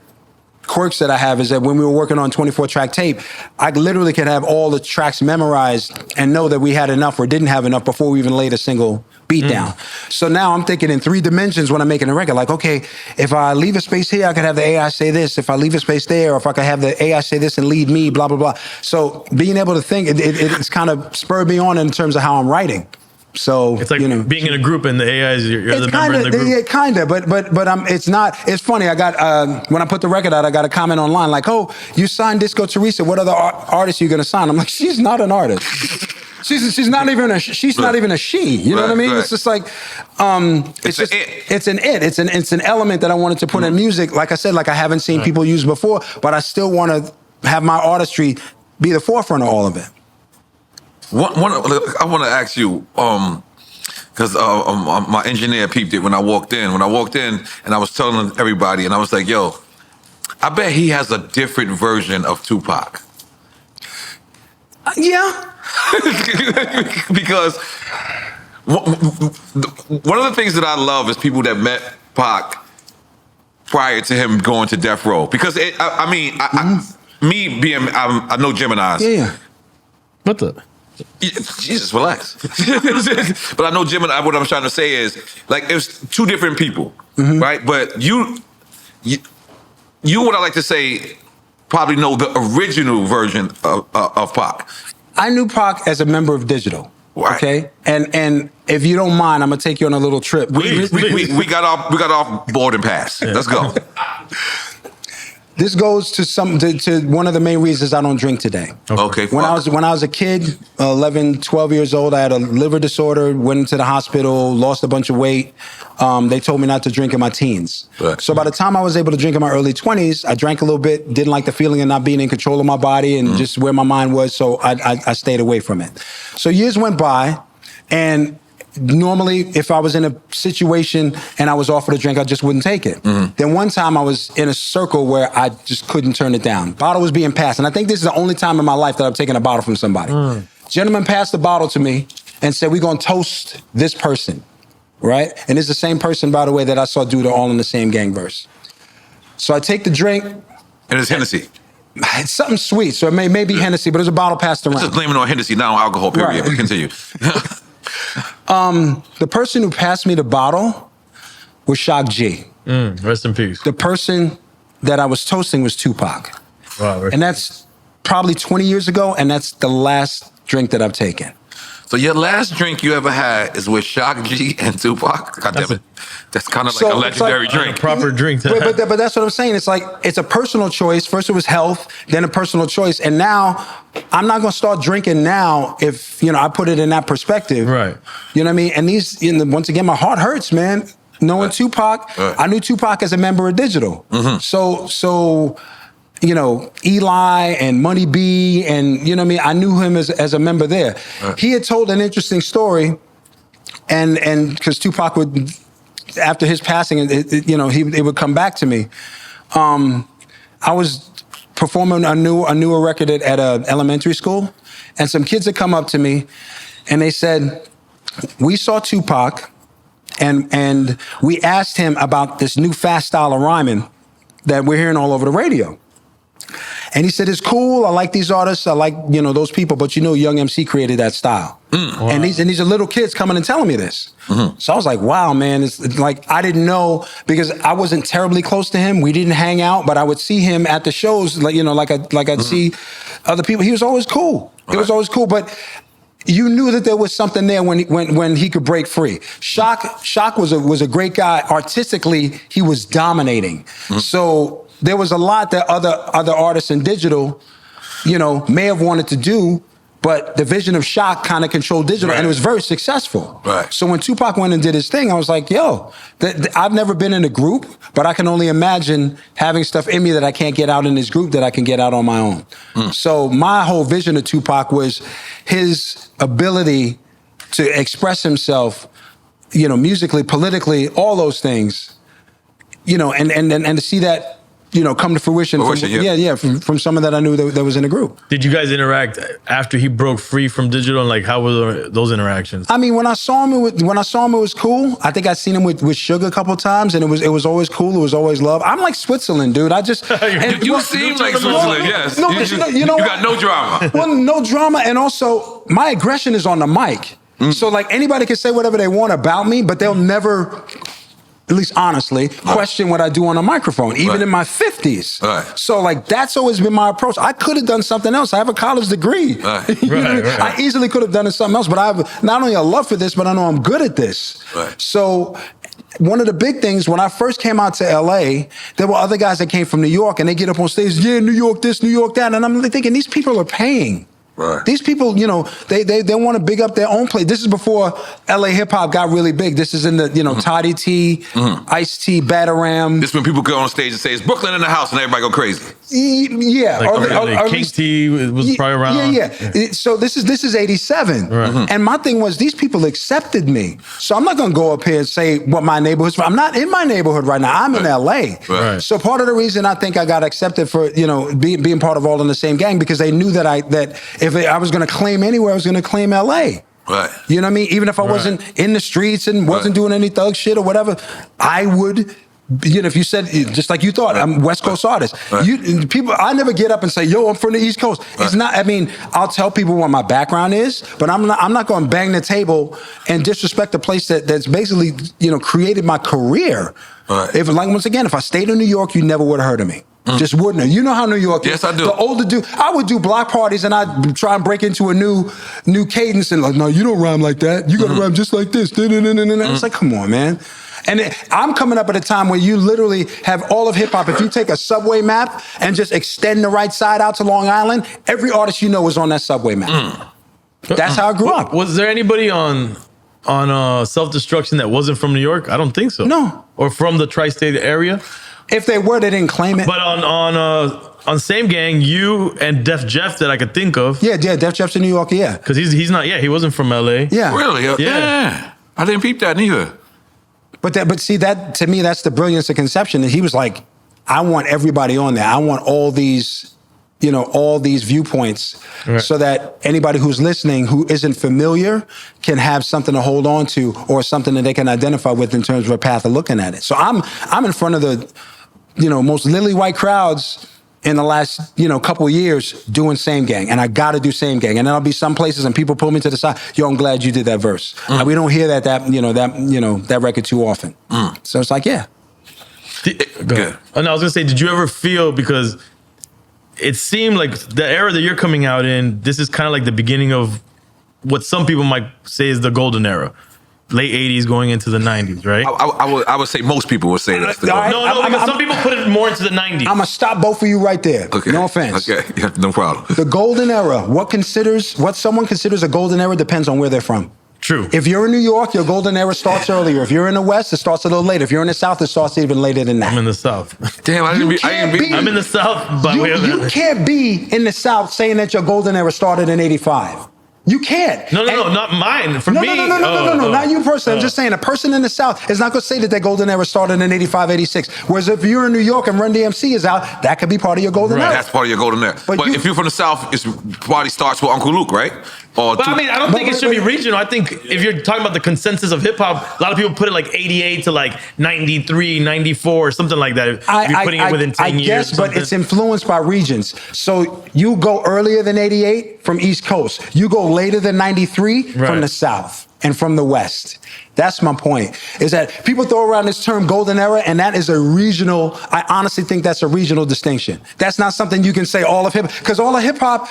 quirks that I have is that when we were working on 24-track tape, I literally could have all the tracks memorized and know that we had enough or didn't have enough before we even laid a single beat down. So now I'm thinking in 3 dimensions when I'm making a record, like, okay, if I leave a space here, I could have the AI say this. If I leave a space there, or if I could have the AI say this and lead me, blah, blah, blah. So being able to think, it's kind of spurred me on in terms of how I'm writing. So it's like, being in a group and the AI is you're the kinda, member in the group. Yeah, kind of, but it's not. It's funny. I got when I put the record out, I got a comment online like, "Oh, you signed Disco Teresa. What other artists are you going to sign?" I'm like, "She's not an artist. She's not even a she. You know what I mean? It's just like it's an element that I wanted to put in music. Like I said, like I haven't seen people use before, but I still want to have my artistry be the forefront of all of it. I want to ask you, because my engineer peeped it when I walked in. When I walked in, and I was telling everybody, and I was like, "Yo, I bet he has a different version of Tupac." Yeah, because one of the things that I love is people that met Pac prior to him going to death row. Because I know Gemini's. Yeah. What the? Jesus, relax. But I know Gemini, what I'm trying to say is, like, it's 2 different people, right? But you, what I like to say, probably know the original version of Pac. I knew Pac as a member of Digital. Right. Okay, and if you don't mind, I'm gonna take you on a little trip. We got off boarding pass. Let's go. This goes to one of the main reasons I don't drink today. Okay. When I was a kid, 11, 12 years old, I had a liver disorder, went into the hospital, lost a bunch of weight. They told me not to drink in my teens. Right. So by the time I was able to drink in my early 20s, I drank a little bit, didn't like the feeling of not being in control of my body and just where my mind was, so I stayed away from it. So years went by, and normally, if I was in a situation and I was offered a drink, I just wouldn't take it. Then one time I was in a circle where I just couldn't turn it down. Bottle was being passed. And I think this is the only time in my life that I've taken a bottle from somebody. Gentleman passed the bottle to me and said, "We're going to toast this person." Right? And it's the same person, by the way, that I saw do the All in the Same Gang verse. So I take the drink. And it's Hennessy. It's something sweet. So it may be Hennessy, but there's a bottle passed around. Just blaming on Hennessy, not on alcohol, period. Right. Continue. The person who passed me the bottle was Shock G. Rest in peace. The person that I was toasting was Tupac. Wow. And that's probably 20 years ago, and that's the last drink that I've taken. So your last drink you ever had is with Shock G and Tupac? God damn it. That's kind of like a legendary drink. A proper drink. But that's what I'm saying. It's like, it's a personal choice. First it was health, then a personal choice. And now I'm not going to start drinking now if, I put it in that perspective. Right. You know what I mean? And these, once again, my heart hurts, man. Knowing Tupac, I knew Tupac as a member of Digital. So Eli and Money B and, I knew him as a member there. He had told an interesting story, and because Tupac would, after his passing, it would come back to me. I was performing a newer record at an elementary school, and some kids had come up to me, and they said, "We saw Tupac, and we asked him about this new fast style of rhyming that we're hearing all over the radio." And he said, "It's cool. I like these artists. I like, those people. But Young MC created that style." Wow. And these are little kids coming and telling me this. So I was like, wow, man. It's like, I didn't know, because I wasn't terribly close to him. We didn't hang out, but I would see him at the shows, like I'd see other people. He was always cool. It was always cool. But you knew that there was something there when he could break free. Shock was a great guy. Artistically, he was dominating. So there was a lot that other artists in Digital, may have wanted to do, but the vision of Shock kind of controlled Digital, and it was very successful. Right. So when Tupac went and did his thing, I was like, yo, I've never been in a group, but I can only imagine having stuff in me that I can't get out in this group that I can get out on my own. So my whole vision of Tupac was his ability to express himself, musically, politically, all those things, and to see that come to fruition. From someone that I knew that was in the group. Did you guys interact after he broke free from digital? And like, how were those interactions? I mean, when I saw him, it was cool. I think I'd seen him with Sugar a couple of times, and it was always cool. It was always love. I'm like Switzerland, dude. I just you seem like Switzerland. Yes, no, you got no drama. Well, no drama, and also my aggression is on the mic. So like anybody can say whatever they want about me, but they'll never, at least honestly, question what I do on a microphone, even in my 50s. Right. So like that's always been my approach. I could have done something else. I have a college degree. Right. I easily could have done something else, but I have not only a love for this, but I know I'm good at this. Right. So one of the big things, when I first came out to LA, there were other guys that came from New York and they get up on stage, New York this, New York that. And I'm thinking, these people are paying. Right. These people, they want to big up their own place. This is before LA hip hop got really big. This is in the, Toddy T, Ice-T, Bataram. This is when people go on stage and say, it's Brooklyn in the house, and everybody go crazy. Yeah. Like King T was probably around. Yeah. So this is 87. Right. And my thing was, these people accepted me. So I'm not going to go up here and say what my neighborhood's from. I'm not in my neighborhood right now. I'm in LA. Right. So part of the reason I think I got accepted for, being part of All in the Same Gang, because they knew that if I was going to claim anywhere, I was going to claim LA. Right. You know what I mean? Even if I wasn't in the streets and wasn't doing any thug shit or whatever, I would. If you said, just like you thought, I'm West Coast artist. People, I never get up and say, yo, I'm from the East Coast. It's not, I'll tell people what my background is, but I'm not going to bang the table and disrespect the place that's basically, created my career. Right. If I stayed in New York, you never would have heard of me. Just wouldn't have. You know how New York is. Yes, I do. The older dude, I would do block parties and I'd try and break into a new cadence and like, no, you don't rhyme like that. You got to rhyme just like this. It's like, come on, man. And I'm coming up at a time where you literally have all of hip hop. If you take a subway map and just extend the right side out to Long Island, every artist you know is on that subway map. That's how I grew up. Was there anybody on Self-Destruction that wasn't from New York? I don't think so. No. Or from the tri-state area? If they were, they didn't claim it. But on Same Gang, you and Def Jeff that I could think of. Yeah, Def Jeff's in New York, yeah. Because he's not, he wasn't from LA. Yeah. Really? Yeah. I didn't peep that neither. But see, that to me, that's the brilliance of conception. And he was like, I want everybody on there. I want all these viewpoints, so that anybody who's listening who isn't familiar can have something to hold on to or something that they can identify with in terms of a path of looking at it. So I'm in front of the, most lily white crowds in the last, couple of years doing Same Gang, and I got to do Same Gang. And then I'll be some places and people pull me to the side. Yo, I'm glad you did that verse. We don't hear that record too often. So it's like, yeah. Good. And I was gonna say, did you ever feel, because it seemed like the era that you're coming out in, this is kind of like the beginning of what some people might say is the golden era. Late 80s going into the 90s, right? I would say most people would say that's the All right. No, because some people put it more into the 90s. I'm going to stop both of you right there. Okay. No offense. Okay, yeah, no problem. The golden era, what someone considers a golden era depends on where they're from. True. If you're in New York, your golden era starts earlier. If you're in the West, it starts a little later. If you're in the South, it starts even later than that. I'm in the South. Damn, I didn't be. I'm in the South, but you can't be in the South saying that your golden era started in 85. You can't. No, not mine. For no, me. No, not you personally. I'm just saying a person in the South is not going to say that their golden era started in 85, 86. Whereas if you're in New York and Run DMC is out, that could be part of your golden era. That's part of your golden era. But if you're from the South, it's probably starts with Uncle Luke, right? But I don't think it should be regional. I think if you're talking about the consensus of hip hop, a lot of people put it like 88 to like 93, 94, or something like that. If you're putting it within 10 years. I guess, but it's influenced by regions. So you go earlier than 88 from East Coast. You go later than 93 from the South and from the West. That's my point, is that people throw around this term golden era, and that is a regional, I honestly think that's a regional distinction. That's not something you can say all of hip-hop, because all of hip-hop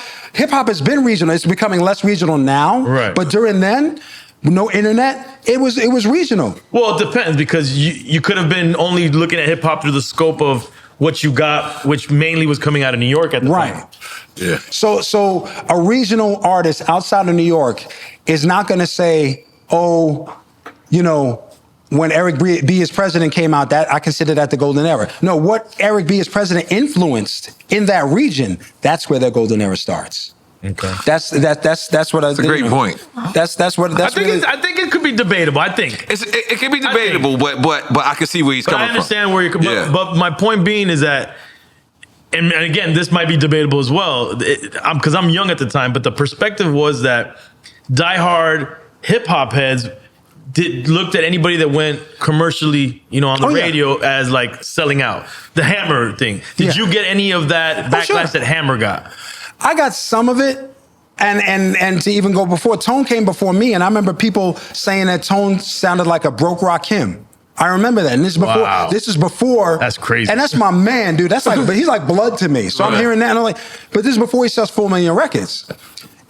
has been regional. It's becoming less regional now, but during then, no internet, it was regional. Well, it depends, because you could have been only looking at hip-hop through the scope of what you got, which mainly was coming out of New York at the time. Yeah. So a regional artist outside of New York is not going to say, when Eric B. as president came out, that I consider that the golden era. No, what Eric B. as president influenced in that region, that's where their golden era starts. Okay. That's what I think. That's a great point. I think it could be debatable. I think it can be debatable, but I can see where he's coming from. I understand where you're coming from. But my point being is that and again, this might be debatable as well, because I'm young at the time, but the perspective was that diehard hip hop heads looked at anybody that went commercially, on the radio as like selling out. The Hammer thing. Did you get any of that backlash that Hammer got? I got some of it. And to even go before, Tone came before me, and I remember people saying that Tone sounded like a broke Rakim. I remember that, and this is before. Wow. This is before. That's crazy. And that's my man, dude. That's like, but he's like blood to me. So I'm hearing that, and I'm like, but this is before he sells 4 million records.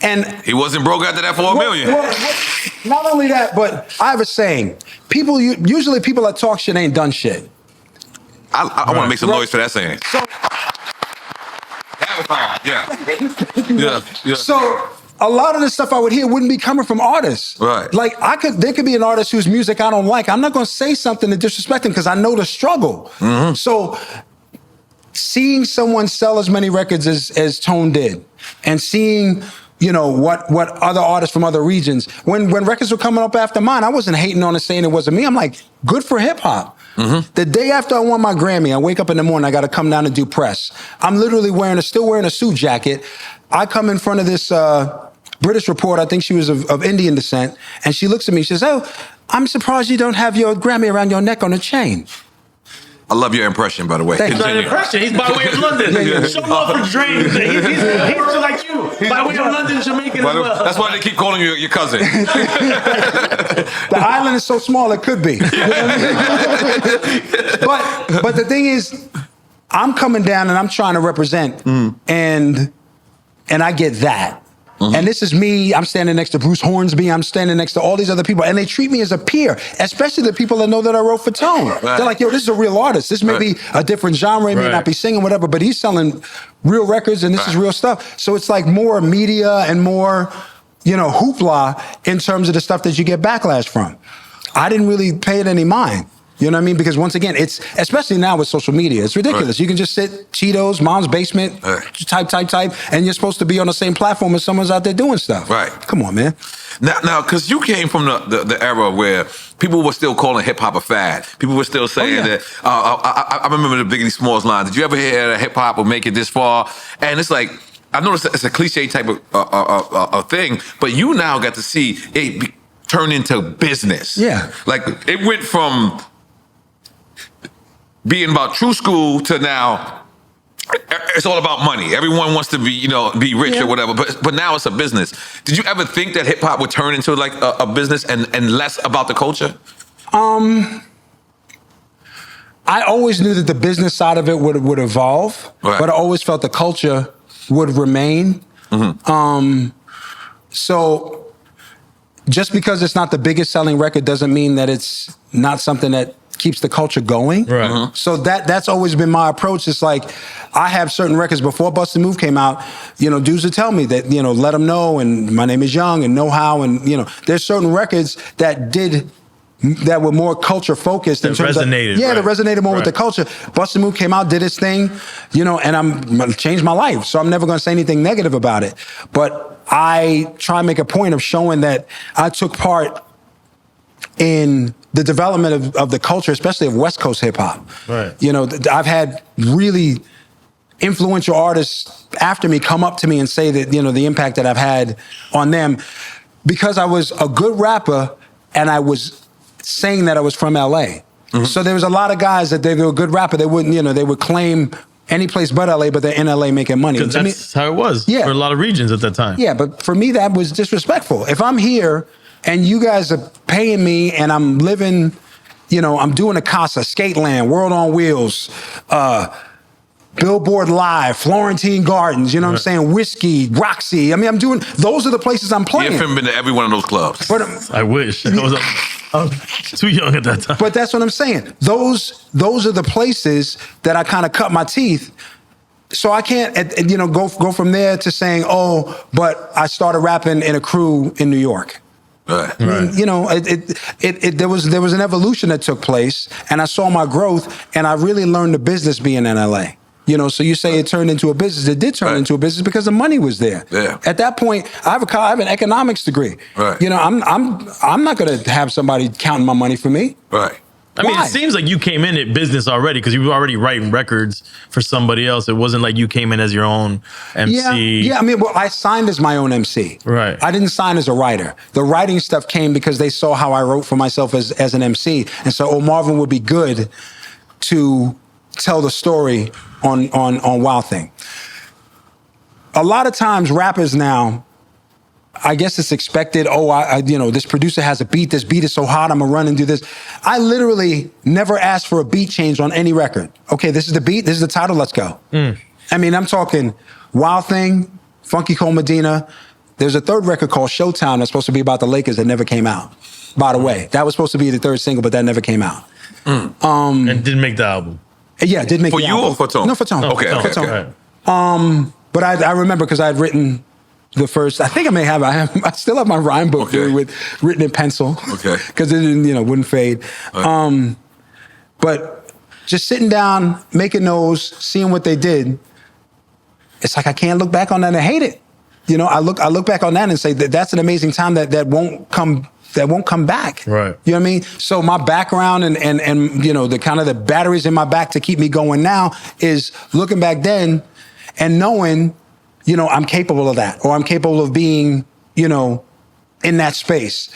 And he wasn't broke after that 4 million. Not only that, but I have a saying: usually people that talk shit ain't done shit. I want to make some noise for that saying. So, yeah. So a lot of the stuff I would hear wouldn't be coming from artists. Right. Like there could be an artist whose music I don't like. I'm not going to say something to disrespect him because I know the struggle. Mm-hmm. So seeing someone sell as many records as Tone did, and seeing what other artists from other regions, when records were coming up after mine, I wasn't hating on it saying it wasn't me. I'm like, good for hip hop. Mm-hmm. The day after I won my Grammy, I wake up in the morning, I got to come down and do press. I'm literally still wearing a suit jacket. I come in front of this British reporter, I think she was of Indian descent, and she looks at me, she says, "Oh, I'm surprised you don't have your Grammy around your neck on a chain." I love your impression, by the way. Thank He's not an impression. He's by way of London. Show off for Dre. He's like you. By way of London, Jamaican as well. That's why they keep calling you your cousin. The island is so small, it could be. You know what I mean? But the thing is, I'm coming down and I'm trying to represent, and I get that. Mm-hmm. And this is me. I'm standing next to Bruce Hornsby. I'm standing next to all these other people. And they treat me as a peer, especially the people that know that I wrote for Tone. Right. They're like, yo, this is a real artist. This may be a different genre. He may not be singing, whatever, but he's selling real records and this is real stuff. So it's like more media and more, hoopla in terms of the stuff that you get backlash from. I didn't really pay it any mind. You know what I mean? Because once again, it's, especially now with social media, it's ridiculous. Right. You can just sit Cheetos, mom's basement, type, and you're supposed to be on the same platform as someone's out there doing stuff. Right. Come on, man. Now, because you came from the era where people were still calling hip hop a fad. People were still saying that. I remember the Biggie Smalls line. Did you ever hear that hip hop will make it this far? And it's like, I noticed it's a cliche type of thing, but you now got to see it turn into business. Yeah. Like it went from being about true school to now it's all about money. Everyone wants to be, be rich or whatever, but now it's a business. Did you ever think that hip hop would turn into like a business and less about the culture? I always knew that the business side of it would evolve, but I always felt the culture would remain. Mm-hmm. So just because it's not the biggest selling record doesn't mean that it's not something that keeps the culture going. Right. Mm-hmm. So that's always been my approach. It's like, I have certain records before Bust a Move came out, dudes would tell me that, Let Them Know and My Name Is Young and Know How, and, there's certain records that were more culture focused. That resonated. That resonated more with the culture. Bust a Move came out, did its thing, and I'm changed my life. So I'm never going to say anything negative about it. But I try and make a point of showing that I took part in the development of the culture, especially of West Coast hip hop. Right. I've had really influential artists after me come up to me and say that, the impact that I've had on them because I was a good rapper and I was saying that I was from LA. Mm-hmm. So there was a lot of guys that they were a good rapper. They wouldn't, they would claim any place but LA, but they're in LA making money. Because that's how it was for a lot of regions at that time. Yeah, but for me, that was disrespectful. If I'm here and you guys are paying me and I'm living, I'm doing a Casa, Skateland, World on Wheels, Billboard Live, Florentine Gardens, you know what I'm saying? Whiskey, Roxy. I mean, those are the places I'm playing. You haven't been to every one of those clubs. But, I wish. I was too young at that time. But that's what I'm saying. Those are the places that I kind of cut my teeth. So I can't, go from there to saying, oh, but I started rapping in a crew in New York. Right. I mean, there was an evolution that took place, and I saw my growth, and I really learned the business being in LA. So you say it turned into a business. It did turn into a business because the money was there. Yeah. At that point, I have an economics degree. Right. I'm not going to have somebody counting my money for me. Right. I mean, Why? it seems like you came in at business already because you were already writing records for somebody else. It wasn't like you came in as your own MC. Yeah. I mean, well, I signed as my own MC. Right. I didn't sign as a writer. The writing stuff came because they saw how I wrote for myself as an MC, and so Marvin would be good to tell the story on Wild Thing. A lot of times, rappers now, I guess it's expected. Oh, this producer has a beat. This beat is so hot. I'm gonna run and do this. I literally never asked for a beat change on any record. Okay, this is the beat. This is the title. Let's go. I mean, I'm talking Wild Thing, Funky Cole Medina. There's a third record called Showtime that's supposed to be about the Lakers that never came out. By the way, that was supposed to be the third single, but that never came out. And didn't make the album. Yeah, it did make For the you album. or for Tone? No, for Tone. Okay, Oh, okay, For Tone. okay. Right. But I remember because I had written the first. I think I may have. I still have my rhyme book Okay. with written in pencil. Okay. Because it didn't, wouldn't fade. But just sitting down, making those, seeing what they did, it's like I can't look back on that and hate it. I look back on that and say that's an amazing time that won't come back. Right. You know what I mean? So my background and the kind of the batteries in my back to keep me going now is looking back then and knowing, I'm capable of that, or I'm capable of being, in that space.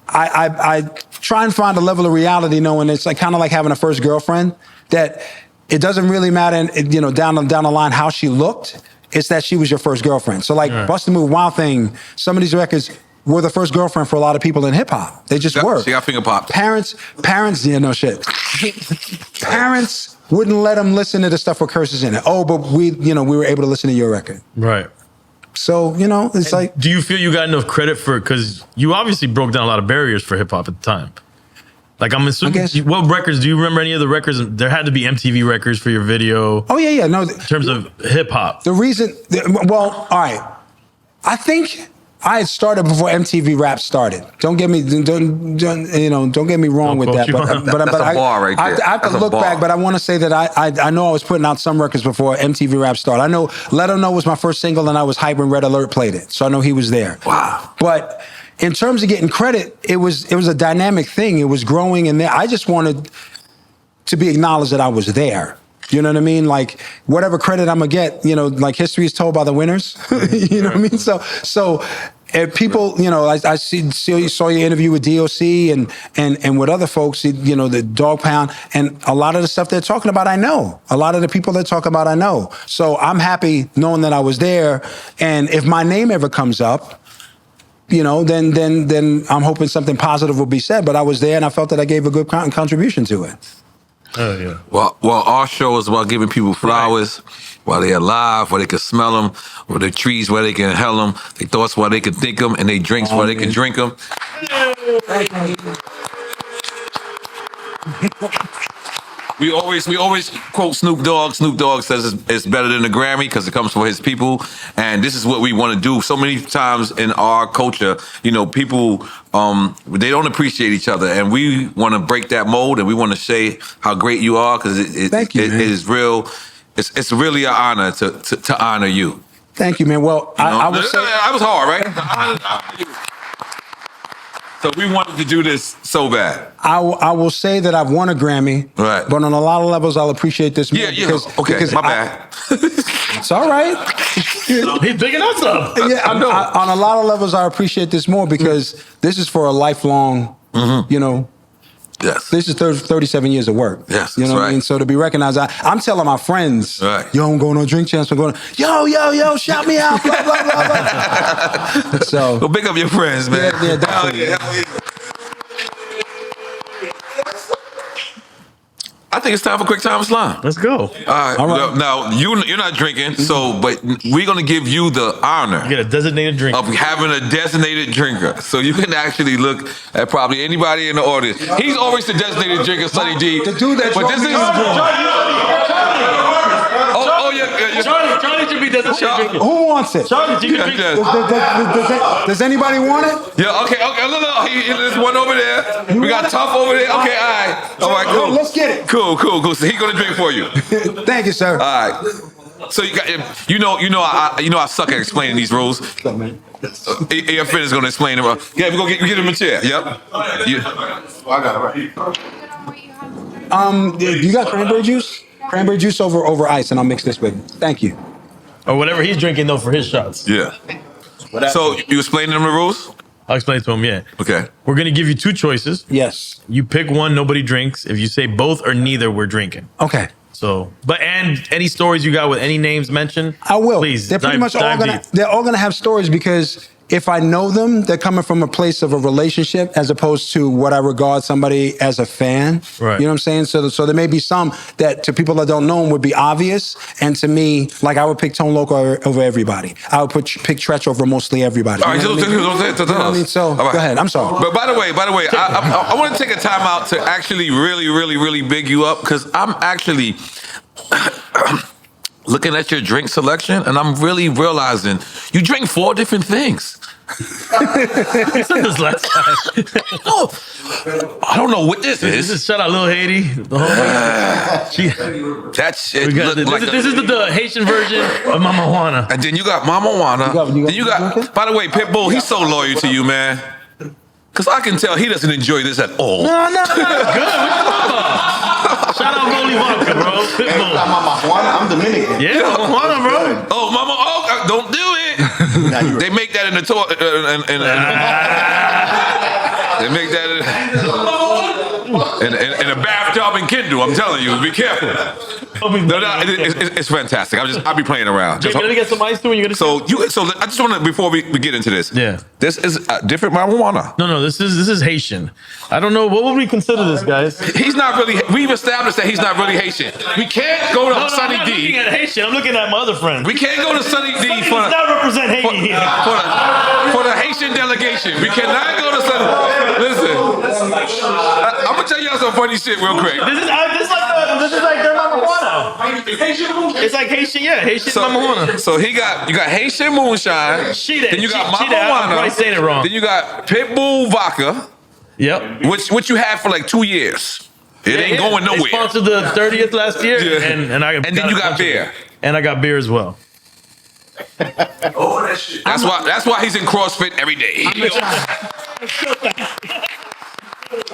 I try and find a level of reality knowing it's like kind of like having a first girlfriend, that it doesn't really matter, down the line how she looked. It's that she was your first girlfriend. So like Bust the Move, Wild Thing, some of these records were the first girlfriend for a lot of people in hip hop. They just were. She got finger popped. Parents, yeah, no shit. Parents wouldn't let them listen to the stuff with curses in it. Oh, but we were able to listen to your record. Right. So, it's like. Do you feel you got enough credit for, because you obviously broke down a lot of barriers for hip hop at the time. Like, I'm assuming, what records, do you remember any of the records? There had to be MTV records for your video. Oh, yeah. No. In terms of hip hop. The reason, all right. I think I had started before MTV Rap started. Don't get me wrong with that. But That's a bar right there. I have to That's a look bar. back, but I want to say that I know I was putting out some records before MTV Rap started. I know Let 'Em Know was my first single, and I was hype when Red Alert played it. So I know he was there. Wow. But in terms of getting credit, it was a dynamic thing. It was growing, and I just wanted to be acknowledged that I was there. You know what I mean? Like, whatever credit I'm gonna get, like history is told by the winners. You know what I mean? So and people, I saw your interview with DOC and with other folks, the Dog Pound, and a lot of the stuff they're talking about, I know. A lot of the people they're talking about, I know. So I'm happy knowing that I was there. And if my name ever comes up, then I'm hoping something positive will be said. But I was there, and I felt that I gave a good contribution to it. Oh, yeah. Well, our show is about giving people flowers while they're alive, while they can smell them, or their trees where they can inhale them, their thoughts while they can think them, and their drinks while they can drink them. We always quote Snoop Dogg. Snoop Dogg says it's better than the Grammy because it comes from his people, and this is what we want to do. So many times in our culture, people they don't appreciate each other, and we want to break that mold, and we want to say how great you are because Thank you, it is real. It's really an honor to honor you. Thank you, man. Well, I would say I was hard, right? To honor you. So we wanted to do this so bad. I will say that I've won a Grammy, Right. But on a lot of levels, I'll appreciate this more. Yeah. Okay, my bad. It's all right. He's picking us up. Yeah, on a lot of levels, I appreciate this more because this is for a lifelong, Yes. This is 37 years of work. Yes, You know that's what I mean? right. So to be recognized, I'm telling my friends, Right. yo, I'm going on Drink Champs. I'm going, yo, shout me out, blah, blah, blah, blah. So, Well, big up your friends, man. Yeah, definitely. Hell yeah. I think it's time for Quick Time Slime. Let's go. All right. Now, you're not drinking, but we're going to give you the honor Get a designated drink. of having a designated drinker. So you can actually look at probably anybody in the audience. He's always the designated drinker, Sonny D. The dude that But this is... Charlie should be designated drinker. who wants it? Charlie, you can drink. Does anybody want it? Yeah, okay. No. There's one over there. We got Tough over there. Okay, all right, cool. Let's get it. Cool. So he's gonna drink for you. Thank you, sir. All right. So I suck at explaining these rules. Your friend is gonna explain them. Yeah, we go get him a chair. Yep. I got it right. You got cranberry juice? Cranberry juice over ice, and I'll mix this with it. Thank you. Or whatever he's drinking though for his shots. Yeah. So you explaining them the rules? I'll explain it to him. Yeah. Okay. We're gonna give you two choices. Yes. You pick one. Nobody drinks. If you say both or neither, we're drinking. Okay. So, and any stories you got with any names mentioned, I will. Please, They're pretty much all dive gonna. deep. They're all gonna have stories because if I know them, they're coming from a place of a relationship as opposed to what I regard somebody as a fan. Right. You know what I'm saying? So there may be some that to people that don't know them would be obvious, and to me, like I would pick Tone Loc over everybody. I would pick Tretch over mostly everybody. All right, You know what I mean? You know what I mean? So All right. go ahead. I'm sorry. But by the way, I want to take a time out to actually really big you up because I'm actually looking at your drink selection and I'm really realizing you drink 4 different things. He said this last time. Oh, I don't know what this This is. is shout out Lil Haiti. The whole she, That shit we got look like this is the Haitian version of Mama Juana. and then you got Mama Juana. Then you got, by the way, Pitbull, he's so loyal to you, man. Because I can tell he doesn't enjoy this at all. No, good. What you talking about? Shout out Rolly Vodka, bro. Pitbull. Mama Juana, I'm Dominican. Yeah, Mama Juana, bro. Oh, Mama, don't do it. They make that in the toilet. They make that in a bathtub in Kindle. I'm telling you, be careful. No, it's fantastic. I'll be playing around. Jake, you gonna get some ice too when you get So I just want to, before we get into this. Yeah. This is different marijuana. No, this is Haitian. I don't know what would we consider this, guys. He's not really. We've established that he's not really Haitian. We can't go to No, Sunny I'm not looking D. at Haitian. I'm looking at my other friend. We can't go to Sunny D Does for not represent Haiti here. the Haitian delegation. We cannot go to Sunny. Listen, I'm gonna tell y'all some funny shit real quick. This is like their Mama Juana. It's like Haitian, yeah, Haitian Mama Juana. So you got Haitian moonshine. Then you got Mama I'm Juana. probably saying it wrong. Then you got Pitbull vodka, Yep. which you had for like 2 years. It ain't going They nowhere. sponsored the 30th last year, Yeah. and then you got beer. And I got beer as well. That's why he's in CrossFit every day.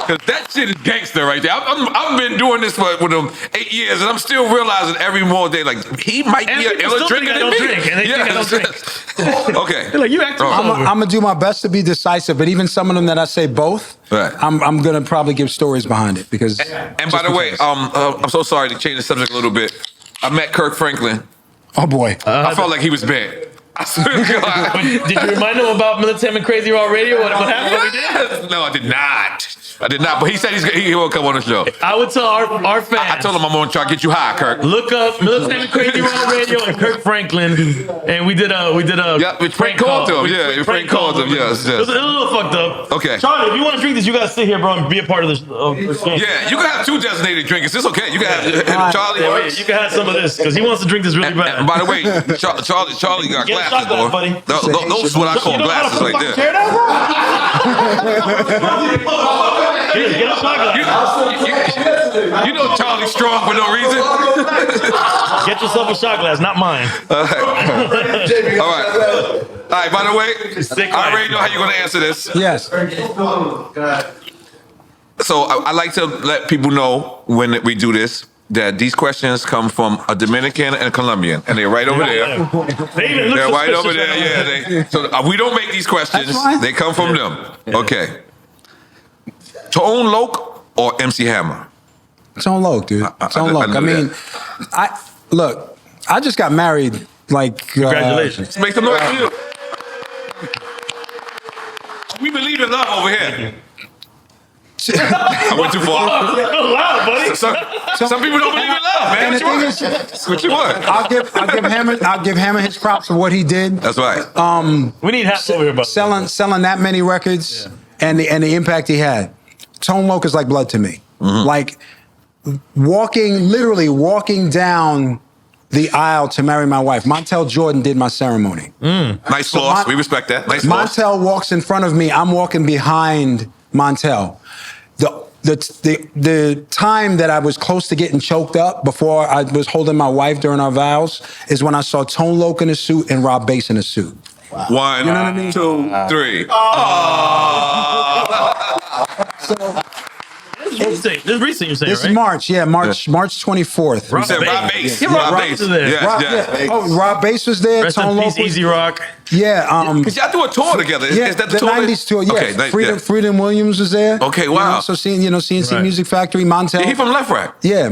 Cause that shit is gangster right there. I've been doing this with him 8 years, and I'm still realizing every more day, like he might And be a people iller still drinker think I than don't me. drink, and they think I don't drink. Okay. They're like, you acting All right. sober. I'm gonna do my best to be decisive, but even some of them that I say both, Right. I'm gonna probably give stories behind it because. And by the way, I'm so sorry to change the subject a little bit. I met Kirk Franklin. Oh boy. I felt like he was bad. I swear to God. Did you remind him about Militant and Crazy Raw Radio? What happened? What we did? Yes. No, I did not. But he said he will come on the show. I would tell our fans. I told him I'm gonna try to get you high, Kirk. Look up Militant and Crazy Raw Radio and Kirk Franklin, and we did a Yeah, we prank called him. Yeah, we prank called him. Yes, It was yes. a little fucked up. Okay. Charlie, if you want to drink this, you gotta sit here, bro, and be a part of this. Game. Yeah, you can have 2 designated drinkers. It's okay. You can have Charlie. Yeah, you can have some of this because he wants to drink this really bad. And by the way, Charlie got Get a glasses, shot glass, boy. buddy. Those are what I call You know how to glasses right fucking there. tear that, bro? Get a shot glass. You know Charlie's strong for no reason. Get yourself a shot glass, not mine. All right. By the way, Sick I already life. know how you're gonna answer this. Yes. So I like to let people know when we do this that these questions come from a Dominican and a Colombian, and they're right over there. They even look They're right suspicious over there. right now. Yeah. So we don't make these questions. That's fine. They come from them. Okay. Tone Loc or MC Hammer? Tone Loc, dude. Tone Loc. I mean, I just got married like. Congratulations. Make some noise for you. We believe in love over here. I went too far. Loud, buddy. Some people don't believe in love, man. And the thing is, What you want? I'll give Hammer his props for what he did. That's right. We need half over here, buddy. Selling that many records and the impact he had. Tone Loc is like blood to me. Like literally walking down the aisle to marry my wife. Montel Jordan did my ceremony. Nice floss. We respect that. Nice floss. Montel walks in front of me. I'm walking behind Montel. The time that I was close to getting choked up before I was holding my wife during our vows is when I saw Tone Loc in a suit and Rob Bass in a suit. One, You know what I mean? 2, 3. This is recent, you're saying, This right? is March, March 24th. You said Rob Bass. Yeah, Rob Bass is there. Oh, Rob Bass was there. Rest Tone in Loc peace, was- Easy Rock. Yeah. Because y'all do a tour together. Is that the tour? 90s tour. Yeah. Okay, Freedom Williams was there. Okay, wow. So seeing CNC Right. Music Factory, Montel. He from Left Rack. Yeah,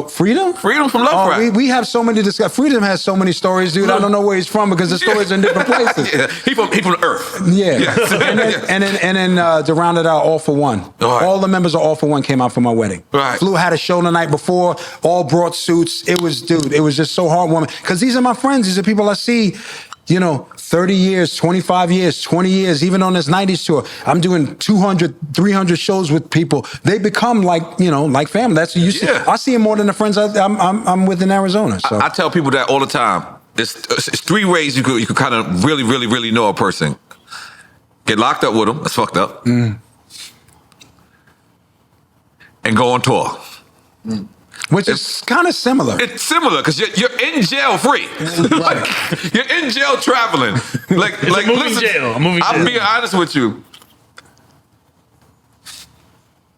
Freedom? Freedom from Left Rack. We have so many discuss. Freedom has so many stories, dude. I don't know where he's from because the stories are in different places. Yeah, he from Earth. Yeah. Yes. and then to round it out, All for One. Right. All the members of All for One came out for my wedding. Right. Flew had a show the night before, all brought suits. It was just so heartwarming. Because these are my friends. These are people I see, 30 years, 25 years, 20 years, even on this 90s tour. I'm doing 200, 300 shows with people. They become like family. That's what you see. Yeah. I see them more than the friends I'm with in Arizona. So. I tell people that all the time. It's 3 ways you could kind of really, really, really know a person. Get locked up with them. That's fucked up. And go on tour. Which is kind of similar. It's similar because you're in jail free. Like, you're in jail traveling. Like, a moving jail. A moving I'm jail. being honest with you.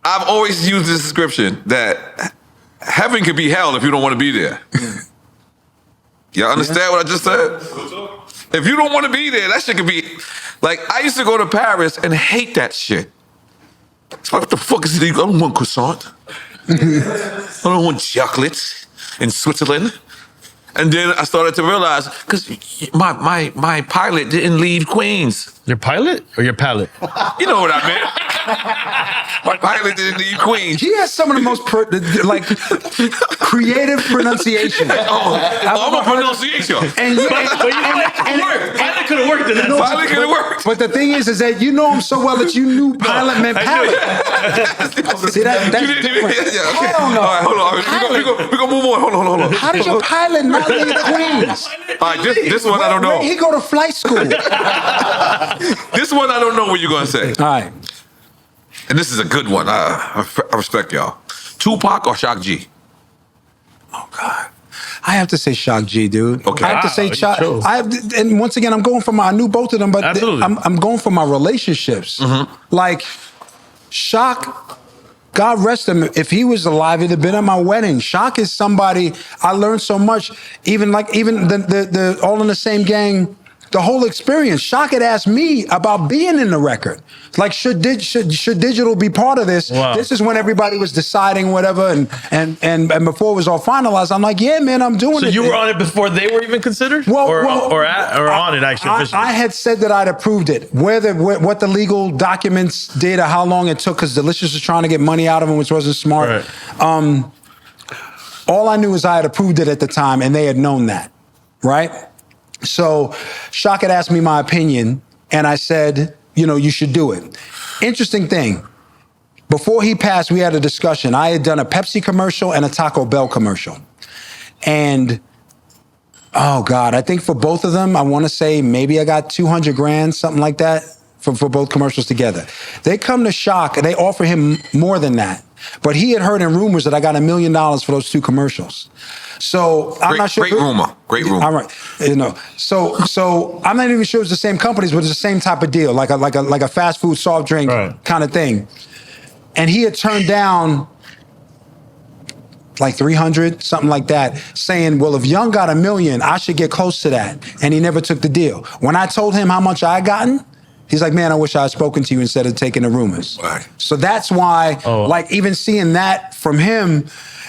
I've always used this description that heaven could be hell if you don't want to be there. Y'all understand what I just said? If you don't want to be there, that shit could be... Like, I used to go to Paris and hate that shit. It's like, what the fuck is it? I don't want croissant. I don't want chocolate in Switzerland. And then I started to realize, because my pilot didn't leave Queens. Your pilot or your palate? You know what I meant. My pilot didn't leave Queens. He has some of the most creative pronunciation. I'm a pronunciation. And Pilot could have worked in that. Pilot could have worked. But the thing is that you know him so well that you knew pilot meant palate. See, that's different. Yeah, okay. Hell no. All right, hold on. We're gonna move on. Hold on. How did your pilot not leave Queens? All right, this one I don't know. Where he go to flight school? This one I don't know what you're gonna say. All right. And this is a good one. I respect y'all. Tupac or Shock G? Oh God. I have to say Shock G, dude. Okay. I have to say Wow, Shock. you chose. And once again, I'm going for I knew both of them, but Absolutely. I'm going for my relationships. Like Shock, God rest him. If he was alive, he'd have been at my wedding. Shock is somebody I learned so much. Even the All in the Same Gang. The whole experience. Shock had asked me about being in the record. Like, should digital be part of this? Wow. This is when everybody was deciding whatever, and before it was all finalized, I'm like, yeah, man, I'm doing it. So you were on it before they were even considered? or on it actually officially? I had said that I'd approved it. What the legal documents did or how long it took, because Delicious was trying to get money out of him, which wasn't smart. Right. All I knew is I had approved it at the time, and they had known that, right? So Shock had asked me my opinion, and I said, you should do it. Interesting thing. Before he passed, we had a discussion. I had done a Pepsi commercial and a Taco Bell commercial. And, oh God, I think for both of them, I want to say maybe I got 200 grand, something like that, for both commercials together. They come to Shock, and they offer him more than that. But he had heard in rumors that I got $1 million for those 2 commercials. So I'm not sure. Great rumor. All right. So I'm not even sure it's the same companies, but it's the same type of deal, like a fast food soft drink kind of thing. And he had turned down like 300, something like that, saying, well, if Young got $1 million, I should get close to that. And he never took the deal. When I told him how much I had gotten, he's like, man, I wish I had spoken to you instead of taking the rumors. Right. So that's why, even seeing that from him,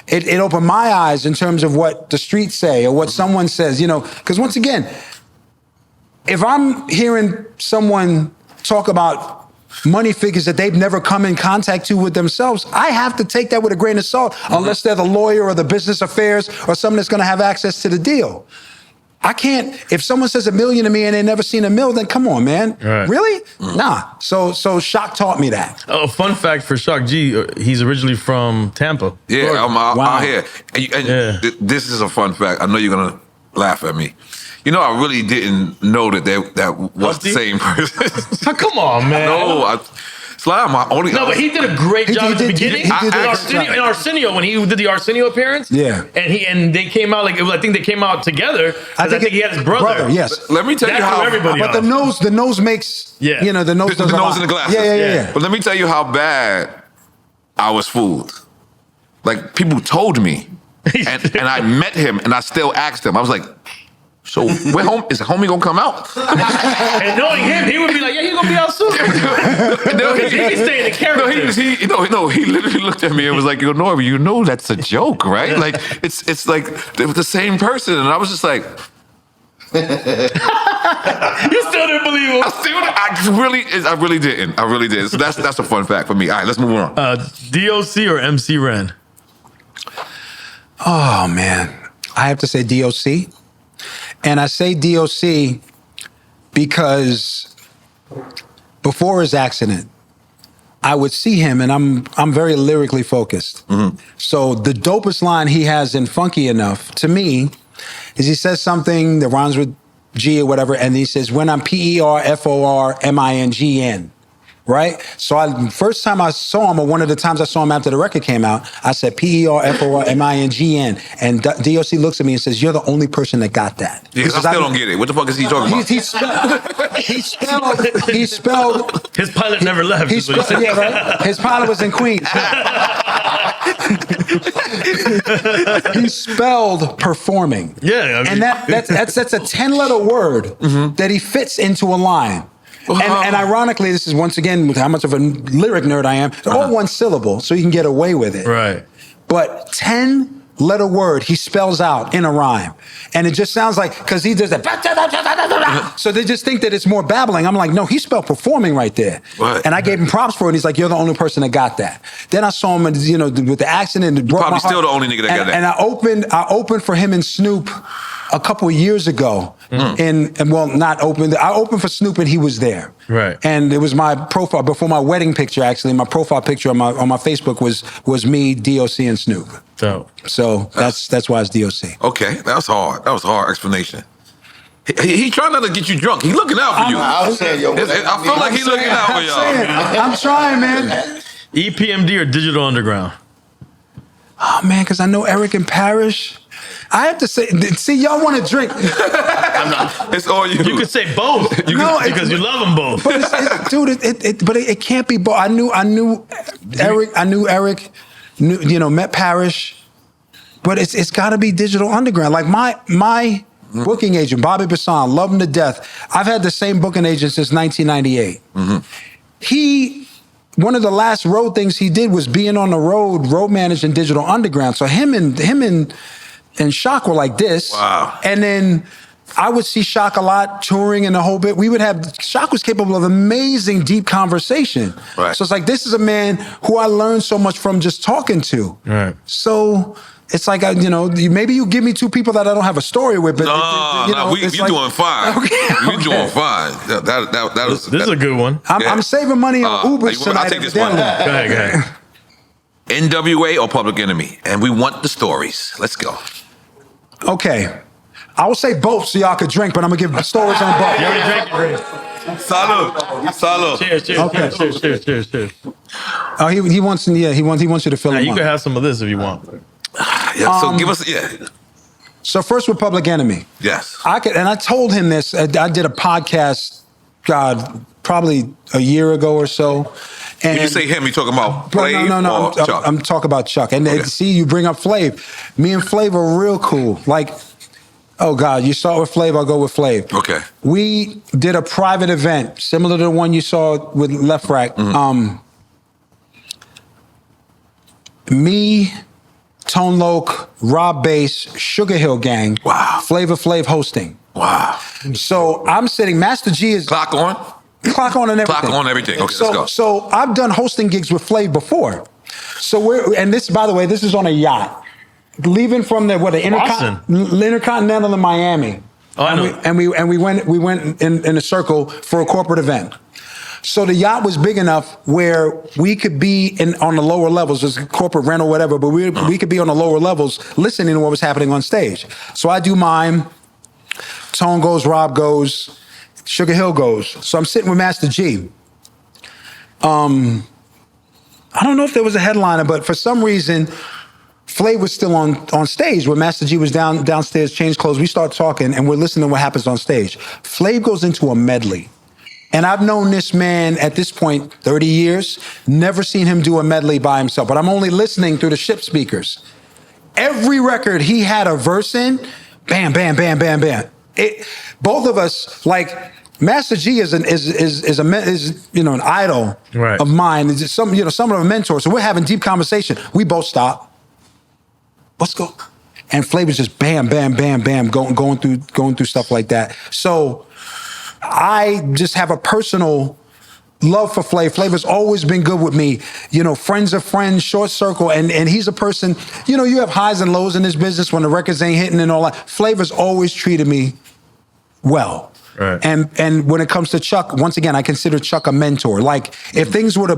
it opened my eyes in terms of what the streets say or what someone says, because once again, if I'm hearing someone talk about money figures that they've never come in contact with themselves, I have to take that with a grain of salt, unless they're the lawyer or the business affairs or someone that's going to have access to the deal. I can't, if someone says $1 million to me and they never seen $1 million, then come on, man. Right. Really? Nah. So Shock taught me that. Oh, fun fact for Shock G, he's originally from Tampa. Yeah, I'm out here. And Yeah. this is a fun fact. I know you're going to laugh at me. I really didn't know that was the same person. Oh, come on, man. No, Slime, No, but he did a great job at the beginning. In Arsenio, when he did the Arsenio appearance. Yeah. And they came out I think they came out together. I think he had his brother. Yes. Let me tell you how everybody. But the nose makes, Yeah. the nose the does a nose lot. and the glasses. Yeah. But let me tell you how bad I was fooled. Like, people told me. And I met him, and I still asked him. I was like, so where is homie gonna come out? And knowing him, he would be like, yeah, he's gonna be out soon. No, He's staying in character. He literally looked at me and was like, yo, Norby, you know that's a joke, right? Like, it's like the same person. And I was just like, You still didn't believe him. I really didn't. So that's a fun fact for me. All right, let's move on. DOC or MC Ren? Oh, man. I have to say DOC. And I say DOC because before his accident, I would see him, and I'm very lyrically focused. Mm-hmm. So the dopest line he has in Funky Enough, to me, is he says something that rhymes with G or whatever, and he says, when I'm PERFORMINGN. Right? So first time I saw him, or one of the times I saw him after the record came out, I said PERFORMINGN. And DOC looks at me and says, you're the only person that got that. Yeah, I still don't get it. What the fuck is he talking about? He spelled. His pilot never left. Yeah, right? His pilot was in Queens. He spelled performing. Yeah. I mean, and that's a 10-letter word that he fits into a line. And ironically, this is once again with how much of a lyric nerd I am. It's all one syllable, so you can get away with it. Right. But 10-letter word he spells out in a rhyme, and it just sounds like, because he does that. So they just think that it's more babbling. I'm like, no, he spelled performing right there. Right. And I gave him props for it. And he's like, you're the only person that got that. Then I saw him, with the accident. It broke probably my heart. still the only nigga that got that. And I opened for him and Snoop a couple of years ago. I opened for Snoop and he was there. Right. And it was my profile before my wedding picture. Actually, my profile picture on my Facebook was me, DOC, and Snoop. So that's why it's DOC. Okay, that was hard. That was a hard explanation. He trying not to get you drunk. He looking out for you. I was saying, yo, I feel like he looking out for y'all. I'm trying, man. EPMD or Digital Underground? Oh man, because I know Eric and Parrish. I have to say, see, y'all want to drink. It's all you. You could say both. Because you love them both. But it can't be both. I knew Eric. Met Parrish. But it's got to be Digital Underground. Like my booking agent, Bobby Bassan, love him to death. I've had the same booking agent since 1998. One of the last road things he did was being on the road managing Digital Underground. So him and Shock were like this. Wow. And then I would see Shock a lot touring and the whole bit. Shock was capable of amazing deep conversation. Right. So it's like, this is a man who I learned so much from just talking to. Right. So it's like, maybe you give me two people that I don't have a story with, but you're doing fine. Okay. You're doing fine. This is a good one. I'm saving money on Uber tonight. I'll take this one. Go ahead. NWA or Public Enemy? And we want the stories. Let's go. Okay. I will say both so y'all could drink, but I'm going to give stories on both. You already drank your drink. Salud. Cheers. Okay. Cheers. Oh, he wants you to fill him You up. can have some of this if you want. Yeah, so give us, So first with Public Enemy. Yes. And I told him this. I did a podcast, probably a year ago or so. And When you say him, you talking about Flav No. or Chuck? I'm talking about Chuck. And see, you bring up Flav. Me and Flav are real cool. Like, oh God, you start with Flav, I'll go with Flav. Okay. We did a private event similar to the one you saw with Left Rack. Me, Tone Loc, Rob Bass, Sugar Hill Gang. Wow. Flavor Flav hosting. Wow. So I'm sitting, Master G is... Clock on? Clock on and everything. Clock on everything. Okay, let's go. So I've done hosting gigs with Flav before. So by the way, this is on a yacht. Leaving from the Intercontinental in Miami. Oh, I know. And we went in a circle for a corporate event. So the yacht was big enough where we could be on the lower levels, just corporate rental, whatever, but we could be on the lower levels listening to what was happening on stage. So I do mine, Tone goes, Rob goes, Sugar Hill goes. So I'm sitting with Master G. I don't know if there was a headliner, but for some reason, Flav was still on stage where Master G was downstairs, changed clothes. We start talking and we're listening to what happens on stage. Flav goes into a medley And I've known this man at this point 30 years, never seen him do a medley by himself, but I'm only listening through the ship speakers. Every record he had a verse in, bam, bam, bam, bam, bam. Both of us, like Master G is an idol of mine. It's some of a mentor. So we're having deep conversation. We both stop. Let's go. And Flavor's just bam, bam, bam, bam, going through stuff like that. So I just have a personal love for Flav. Flavor's always been good with me. Friends of friends, short circle. And he's a person, you have highs and lows in this business when the records ain't hitting and all that. Flavor's always treated me well. Right. And when it comes to Chuck, once again, I consider Chuck a mentor. Like if things were to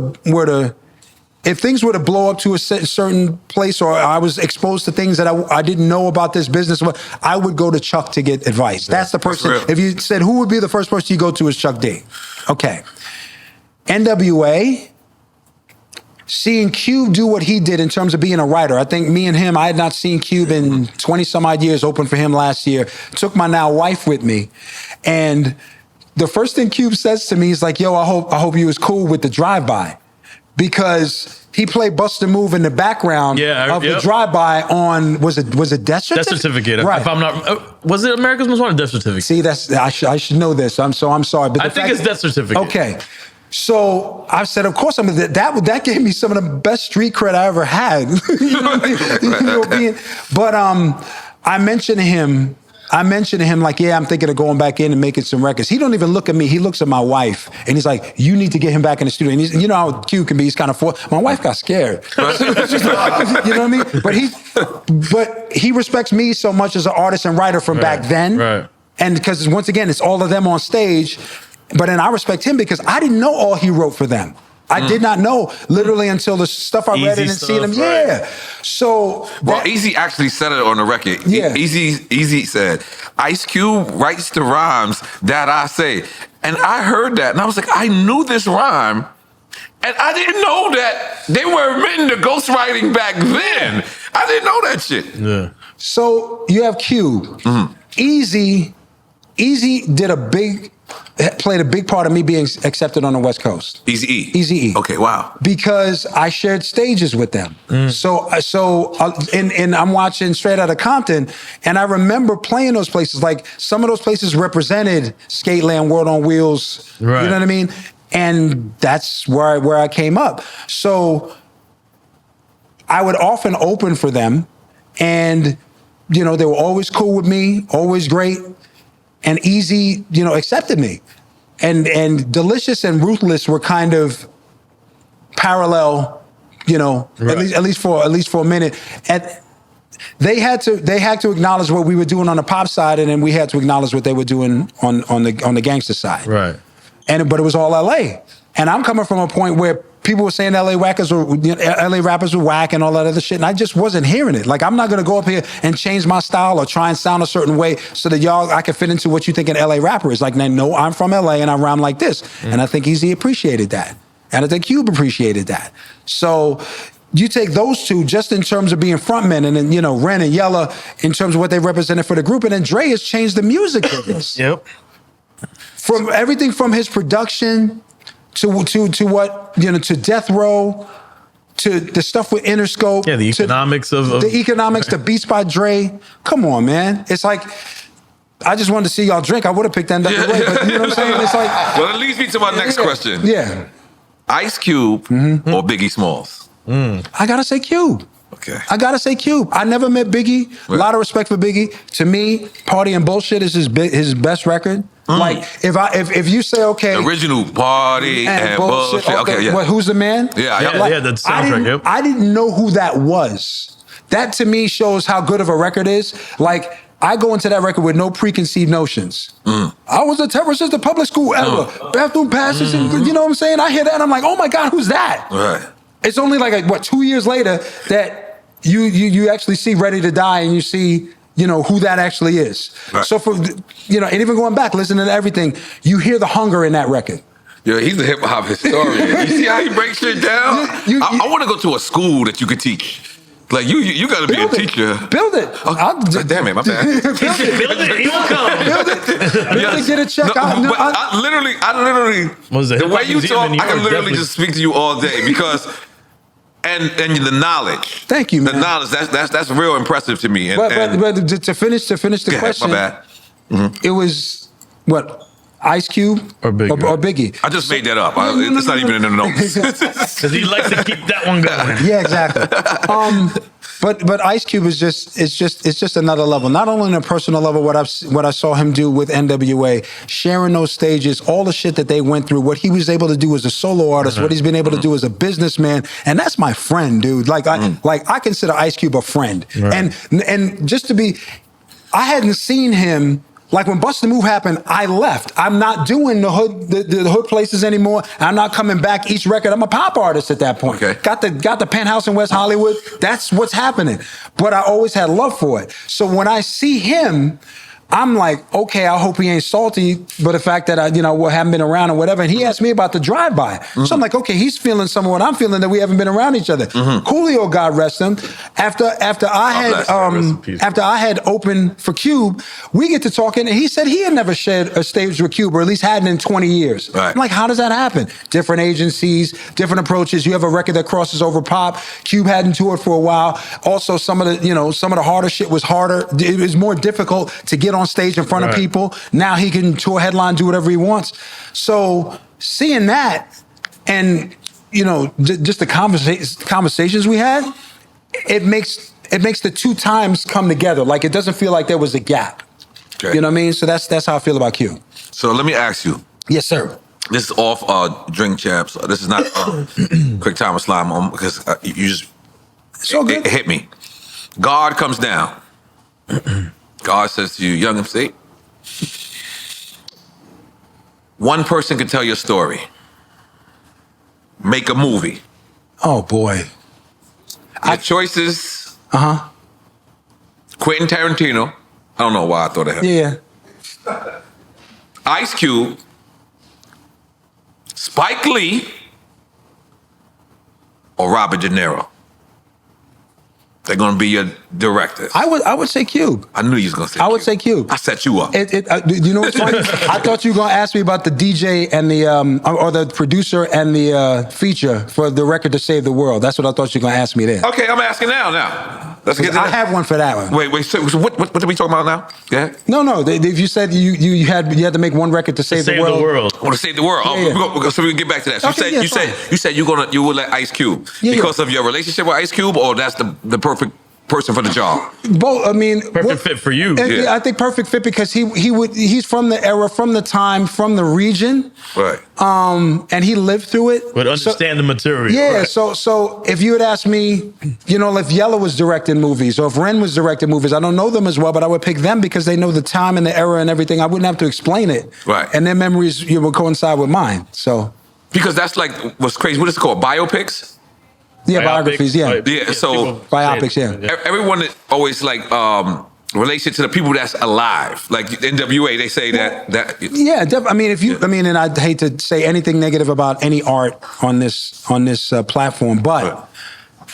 blow up to a certain place, or I was exposed to things that I didn't know about this business, I would go to Chuck to get advice. That's the person. If you said who would be the first person you go to, is Chuck D. Okay. NWA, seeing Cube do what he did in terms of being a writer. I think me and him, I had not seen Cube in 20 some odd years, opened for him last year. Took my now wife with me. And the first thing Cube says to me is like, yo, I hope you was cool with the drive-by. Because he played Bust a Move in the background of the drive-by on, was it Death Certificate? Death Certificate. Right. If I'm not, was it America's Most Wanted? Death Certificate. See, I should know this. I'm sorry. But I think it's Death Certificate. Okay. So I said, of course, that gave me some of the best street cred I ever had. But I mentioned to him like, yeah, I'm thinking of going back in and making some records. He don't even look at me. He looks at my wife and he's like, you need to get him back in the studio. And he's, you know how Q can be. He's kind of my wife got scared. You know what I mean? But he respects me so much as an artist and writer from back then. Right. And because once again, it's all of them on stage. But then I respect him because I didn't know all he wrote for them. I did not know literally until the stuff I read and seen him. Yeah. So Easy actually said it on the record. Yeah. Easy said, Ice Cube writes the rhymes that I say. And I heard that and I was like, I knew this rhyme. And I didn't know that they were written to ghostwriting back then. I didn't know that shit. Yeah. So you have Cube. Easy played a big part of me being accepted on the West Coast. Eazy-E. Okay, wow. Because I shared stages with them. So I'm watching Straight Outta Compton, and I remember playing those places. Like some of those places represented Skateland, World on Wheels. Right. You know what I mean? And that's where I came up. So I would often open for them, and they were always cool with me, always great. And Easy, accepted me. And Delicious and Ruthless were kind of parallel, at least for a minute. And they had to acknowledge what we were doing on the pop side, and then we had to acknowledge what they were doing on the gangster side. Right. But it was all LA. And I'm coming from a point where people were saying LA rappers were whack and all that other shit, and I just wasn't hearing it. Like, I'm not gonna go up here and change my style or try and sound a certain way so that I can fit into what you think an LA rapper is. Like, no, I'm from LA and I rhyme like this. And I think Easy appreciated that. And I think Cube appreciated that. So you take those two just in terms of being frontmen, and then, Ren and Yella in terms of what they represented for the group, and then Dre has changed the music of this. Yep. From everything from his production to what, to Death Row, to the stuff with Interscope. Yeah, the economics of the economics, the Beats by Dre. Come on, man. It's like, I just wanted to see y'all drink. I would have picked NWA, but you know what I'm saying? It's like. Well, it leads me to my next question. Yeah. Ice Cube or Biggie Smalls? I gotta say Cube. Okay. I gotta say Cube. I never met Biggie. A lot of respect for Biggie. To me, Party and Bullshit is his best record. Like if you say okay, the original Party and Bullshit. Okay, yeah. Who's the man? Yeah, the soundtrack. I didn't know who that was. That to me shows how good of a record is. Like, I go into that record with no preconceived notions. I was a terrorist since the public school era. Bathroom passes, and, you know what I'm saying? I hear that and I'm like, oh my God, who's that? Right. It's only like 2 years later that you actually see Ready to Die and you see, who that actually is. Right. So and even going back, listening to everything, you hear the hunger in that record. Yeah, he's a hip hop historian. You see how he breaks shit down? I want to go to a school that you could teach. Like you got to be a teacher. Build it. Damn it, my bad. Build it, he will come. Build it, get a check. I literally, Was it the way you Museum talk, in New I can York, literally definitely. just speak to you all day because, and the knowledge. Thank you, man. The knowledge, that's real impressive to me. And, But to finish the question, my bad. it was what? Ice Cube Or Biggie. I just made that up. It's not even in the notes. Because he likes to keep that one going. Yeah, exactly. But Ice Cube is just another level. Not only on a personal level, what I saw him do with NWA, sharing those stages, all the shit that they went through, what he was able to do as a solo artist, what he's been able to do as a businessman, and that's my friend, dude. Like I consider Ice Cube a friend, Right. and just to be, I hadn't seen him. Like when Bust the Move happened, I left. I'm not doing the hood places anymore. I'm not coming back each record. I'm a pop artist at that point. Okay. Got the penthouse in West Hollywood. That's what's happening. But I always had love for it. So when I see him, I'm like, okay, I hope he ain't salty, but the fact that I haven't been around or whatever. And he asked me about the drive-by. So I'm like, okay, he's feeling some of what I'm feeling, that we haven't been around each other. Coolio, God rest him. After I had opened for Cube, we get to talking, and he said he had never shared a stage with Cube, or at least hadn't in 20 years. Right. I'm like, how does that happen? Different agencies, different approaches. You have a record that crosses over pop. Cube hadn't toured for a while. Also, some of the harder shit was harder. It was more difficult to get on stage in front of people. Now he can tour, headline, do whatever he wants. So seeing that, and just the conversations we had, it makes the two times come together. Like it doesn't feel like there was a gap. Okay. You know what I mean? So that's how I feel about Q. So let me ask you. Yes, sir. This is off Drink Champs. This is not Quick Time with Slime because you just it hit me. God comes down. God says to you, young MC, one person can tell your story. Make a movie. Oh boy. Your choices. Quentin Tarantino. I don't know why I thought of him. Yeah. Ice Cube. Spike Lee. Or Robert De Niro. They're gonna be your directors. I would say Cube. I knew you was gonna say. I would say Cube. I set you up. You know what's funny? I thought you were gonna ask me about the DJ and the or the producer and the feature for the record to save the world. That's what I thought you were gonna ask me there. Okay, I'm asking now. Let's get to I that. have one for that one. Wait. So what did we talk about now? Yeah. No. If you said you had to make one record to save the world. I want to save the world. Yeah. So we can get back to that. So Okay, you said you would let Ice Cube because of your relationship with Ice Cube, or that's the perfect person for the job. Both. I mean, Perfect fit for you. I think perfect fit because he's from the era, from the time, from the region, Right. and he lived through it. But understand the material. Yeah, Right. so if you had asked me, if Yella was directing movies or if Ren was directing movies, I don't know them as well, but I would pick them because they know the time and the era and everything. I wouldn't have to explain it. Right. And their memories would coincide with mine. So Because that's like what's crazy. What is it called? Biopics? yeah, Biopics, biographies, yeah. Yeah, so biopics, yeah. Everyone always like relates it to the people that's alive. Like NWA, they say that Yeah, I mean, and I'd hate to say anything negative about any art on this platform, but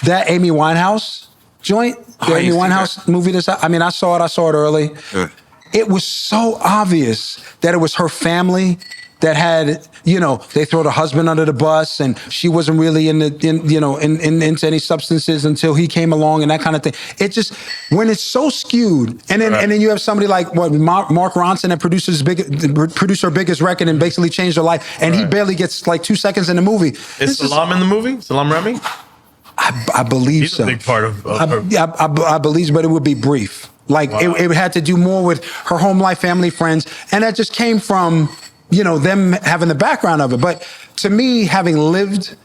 that Amy Winehouse joint, the Amy Winehouse movie, I saw it early. Good. It was so obvious that it was her family that had, they throw the husband under the bus, and she wasn't really into any substances until he came along and that kind of thing. It just, when it's so skewed, and then you have somebody like Mark Ronson that produced her biggest record and basically changed her life, and he barely gets like 2 seconds in the movie. Is Salam in the movie? Salam Remy? I believe He's so. a big part of her. I believe, but it would be brief. Like it had to do more with her home life, family, friends, and that just came from them having the background of it. But to me, having lived,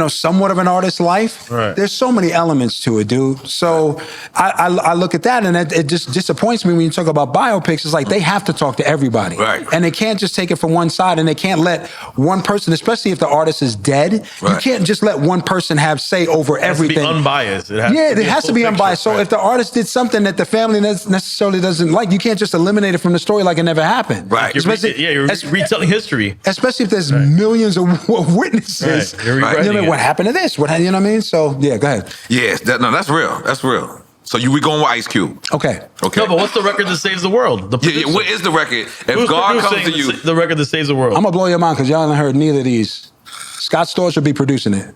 somewhat of an artist's life, there's so many elements to it, dude. So I look at that, and it just disappoints me when you talk about biopics. It's like they have to talk to everybody. Right. And they can't just take it from one side, and they can't let one person, especially if the artist is dead, you can't just let one person have say over everything. It has to be unbiased. It has to be unbiased. So if the artist did something that the family necessarily doesn't like, you can't just eliminate it from the story like it never happened. Right. You're retelling history. Especially if there's millions of witnesses. Right. You're meaning what happened to this? What, you know what I mean? So yeah, go ahead. Yes, that's real. That's real. So we going with Ice Cube. Okay. Okay. No, but what's the record that saves the world? The Yeah, what is the record? If Who's God comes to producing you, the record that saves the world? I'm gonna blow your mind because y'all haven't heard neither of these. Scott Storch will be producing it.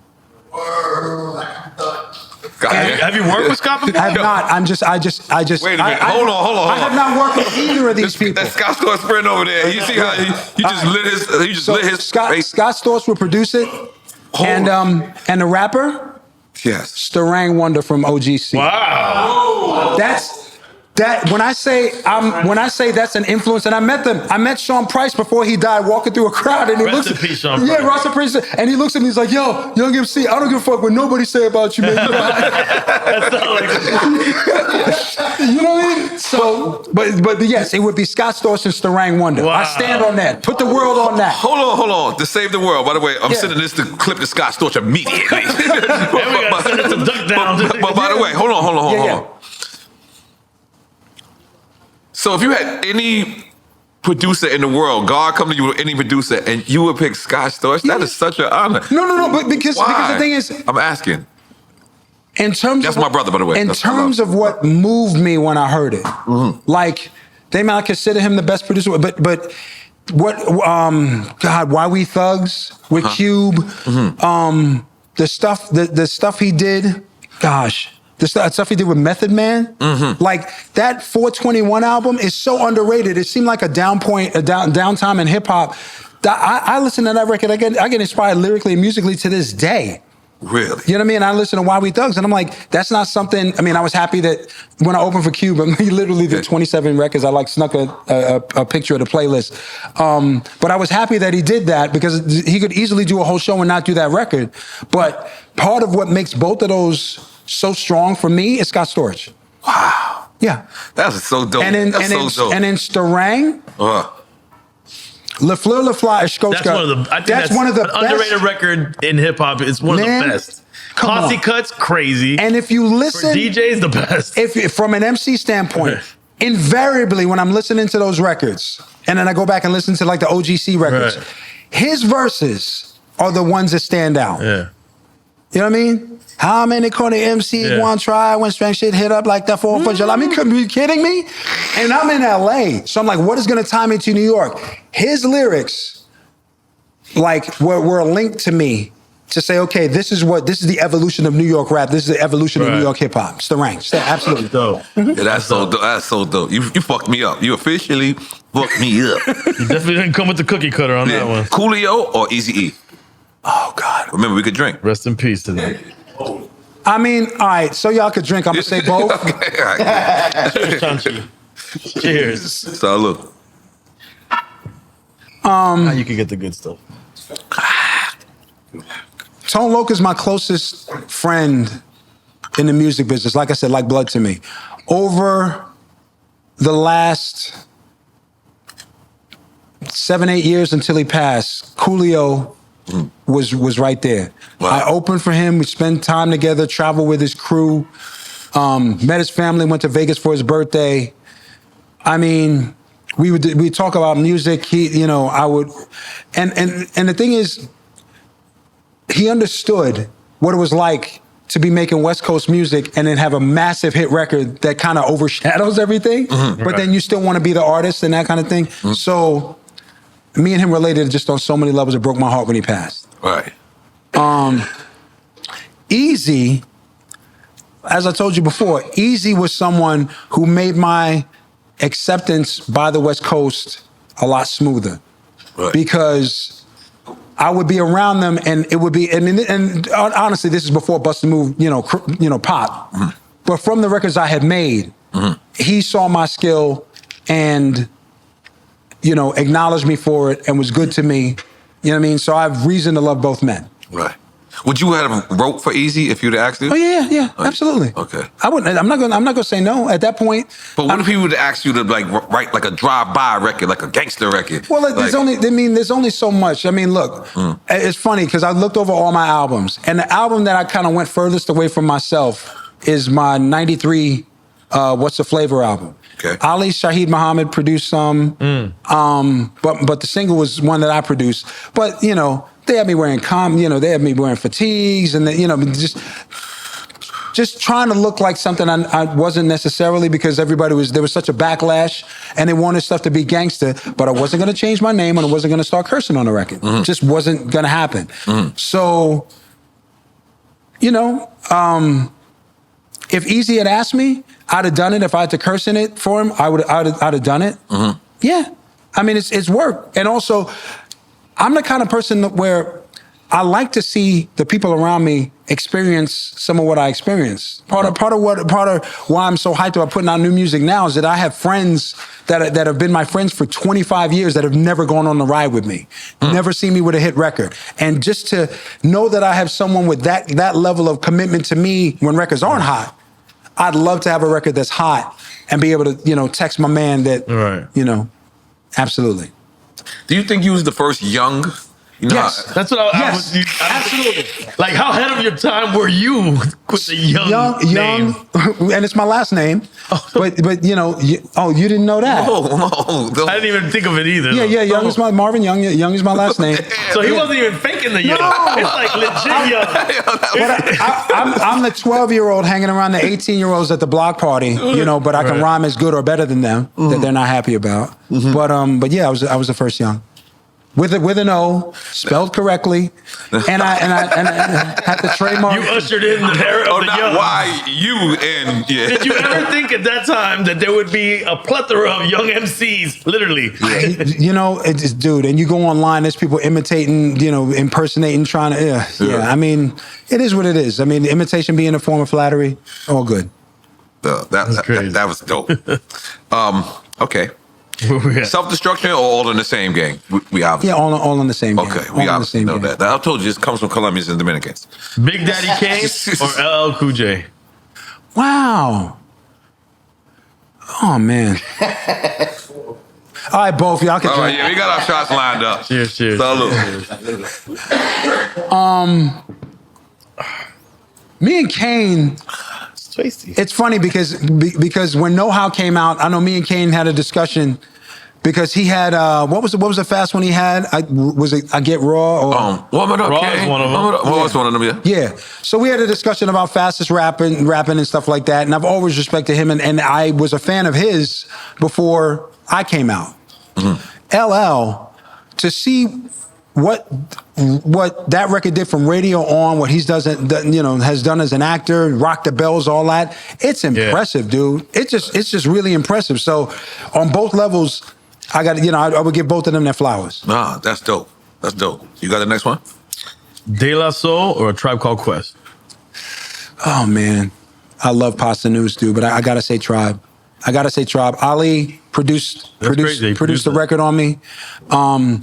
Have you worked with Scott before? I have not. I just. Wait a minute. Hold on. I have not worked with either of these people. That Scott Storch friend over there. You see how he just lit his Scott Storch will produce it, and the rapper, yes, Starang Wonder from OGC. Wow. When I say that's an influence, and I met Sean Price before he died, walking through a crowd, and he Rest looks in at peace, Sean yeah, Price. Rest in peace, and he looks at me, he's like, "Yo, Young MC, I don't give a fuck what nobody say about you, man." That's not like You know what I mean? So, but yes, it would be Scott Storch and Starang Wonder. Wow. I stand on that. Put the world on that. Hold on. To save the world. By the way, I'm sending this to clip to Scott Storch immediately. but by the way, hold on. So if you had any producer in the world, God come to you with any producer, and you would pick Scott Storch, that is such an honor. No, but because the thing is, I'm asking. in terms That's of my brother, by the way. In That's my terms of what moved me when I heard it, like they might not consider him the best producer, but what God, Why We Thugs with Cube, the stuff he did, gosh. The stuff he did with Method Man, like that 421 album is so underrated. It seemed like a downtime in hip hop. I listen to that record. I get inspired lyrically and musically to this day. Really? You know what I mean? I listen to Why We Thugs, and I'm like, that's not something. I mean, I was happy that when I opened for Cube, he literally did 27 records. I snuck a picture of the playlist. But I was happy that he did that because he could easily do a whole show and not do that record. But part of what makes both of those so strong for me is Scott Storch. Wow. Yeah. That's so dope. And in Starang, Le Fleur Le Fly Ishkoska. That's one of the best. Underrated record in hip hop. It's one of the best. Posse Cuts, crazy. And if you listen, for DJs, the best. If from an MC standpoint, invariably when I'm listening to those records, and then I go back and listen to like the OGC records, his verses are the ones that stand out. Yeah. You know what I mean? How many corny MCs want to try when strange shit hit up like that 4th of July? I mean, could you be kidding me? And I'm in LA. So I'm like, what is going to tie me to New York? His lyrics, like, were linked to me to say, okay, this is the evolution of New York rap. This is the evolution of New York hip hop. It's the ranks. Absolutely. Dope. Yeah, that's so dope. That's so dope. You fucked me up. You officially fucked me up. You definitely didn't come with the cookie cutter on that one. Coolio or Eazy-E? Oh, God. Remember, we could drink. Rest in peace to them. I mean, all right, so y'all could drink. I'm going to say both. Okay, all right. Cheers, Chanchi. Cheers. Salud. Now you can get the good stuff. Tone Loc is my closest friend in the music business. Like I said, like blood to me. Over the last 7-8 years until he passed, Coolio was right there. Wow. I opened for him. We spent time together, traveled with his crew, met his family, went to Vegas for his birthday. I mean, we talk about music. And the thing is, he understood what it was like to be making West Coast music and then have a massive hit record that kind of overshadows everything, but then you still want to be the artist and that kind of thing. So me and him related just on so many levels. It broke my heart when he passed. Right. Easy, as I told you before, Easy was someone who made my acceptance by the West Coast a lot smoother. Right. Because I would be around them, and it would be, and honestly, this is before Bust a Move, pop. But from the records I had made, he saw my skill and, acknowledged me for it and was good to me. You know what I mean? So I have reason to love both men. Right. Would you have wrote for Easy if you'd asked him? Oh yeah, absolutely. Okay. I wouldn't. I'm not gonna say no at that point. But what if he would ask you to write like a drive-by record, like a gangster record? Well, there's only so much. I mean, look, it's funny because I looked over all my albums, and the album that I kind of went furthest away from myself is my '93 What's the Flavor album. Okay. Ali Shaheed Muhammad produced some, but the single was one that I produced. But they had me wearing they had me wearing fatigues and just trying to look like something I wasn't necessarily, because there was such a backlash and they wanted stuff to be gangster, but I wasn't going to change my name and I wasn't going to start cursing on the record. Just wasn't going to happen. So, if Easy had asked me, I'd have done it. If I had to curse in it for him, I'd have done it. Yeah. I mean, it's work. And also, I'm the kind of person where I like to see the people around me experience some of what I experienced. Part of why I'm so hyped about putting out new music now is that I have friends that have been my friends for 25 years that have never gone on the ride with me, never seen me with a hit record. And just to know that I have someone with that level of commitment to me when records aren't hot, I'd love to have a record that's hot and be able to, text my man that, absolutely. Do you think you was the first young? Yes, that's what I was. Absolutely. Like, how ahead of your time were you with the young name? And it's my last name. But you didn't know that? No. I didn't even think of it either. Yeah. Young is my Marvin Young. Young is my last name. So he wasn't even faking the young. No. It's like legit young. But I'm the 12-year-old hanging around the 18-year-olds at the block party. But I can rhyme as good or better than them that they're not happy about. But yeah, I was the first young. With an O, spelled correctly, and I had the trademark. You ushered in the era of the young. Why you in? Yeah. Did you ever think at that time that there would be a plethora of young MCs, literally? Dude, and you go online, there's people imitating, impersonating, trying to, yeah. I mean, it is what it is. I mean, imitation being a form of flattery, all good. That was dope. Okay. Self-destruction or all in the same gang? We obviously. Yeah, all in the same gang. Okay, we obviously know that. I told you this comes from Colombians and Dominicans. Big Daddy Kane or LL Cool J? Wow. Oh, man. All right, both. Y'all can drink. Yeah, we got our shots lined up. Cheers. Salud. Me and Kane... It's funny because when Know How came out, I know me and Kane had a discussion because he had what was the fast one he had? I Get Raw or Warm It Up. Raw is one of them. Raw is one of them. Yeah. So we had a discussion about fastest rapping and stuff like that, and I've always respected him, and I was a fan of his before I came out. LL, to see what that record did from radio on, what has done as an actor, Rock the Bells, all that. It's impressive, dude. It's just really impressive. So on both levels, I would give both of them their flowers. Ah, that's dope. You got the next one? De La Soul or A Tribe Called Quest? Oh man, I love Pasta News, dude, but I gotta say Tribe. Ali produced the record on me.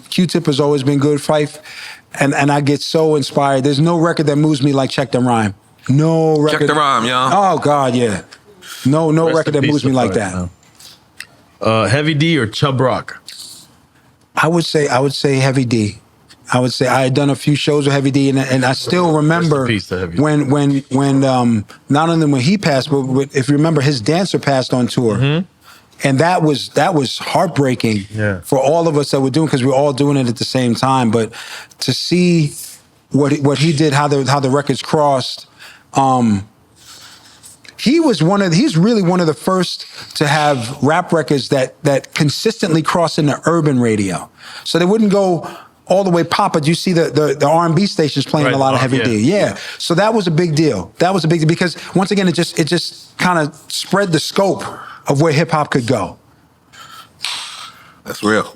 Q-Tip has always been good. Fife, and I get so inspired. There's no record that moves me like Check the Rhyme. No record. Check the Rhyme, yeah. Oh God, yeah. No record that moves me like that. Heavy D or Chubb Rock? I would say Heavy D. I would say I had done a few shows with Heavy D, and I still remember when not only when he passed, but if you remember, his dancer passed on tour. And that was heartbreaking for all of us that were doing, because we were all doing it at the same time. But to see what he did, how the records crossed, he's really one of the first to have rap records that consistently cross into urban radio. So they wouldn't go all the way pop, but you see the R&B stations playing a lot of Heavy D. Yeah. So that was a big deal. Because once again, it just kind of spread the scope of where hip hop could go. That's real.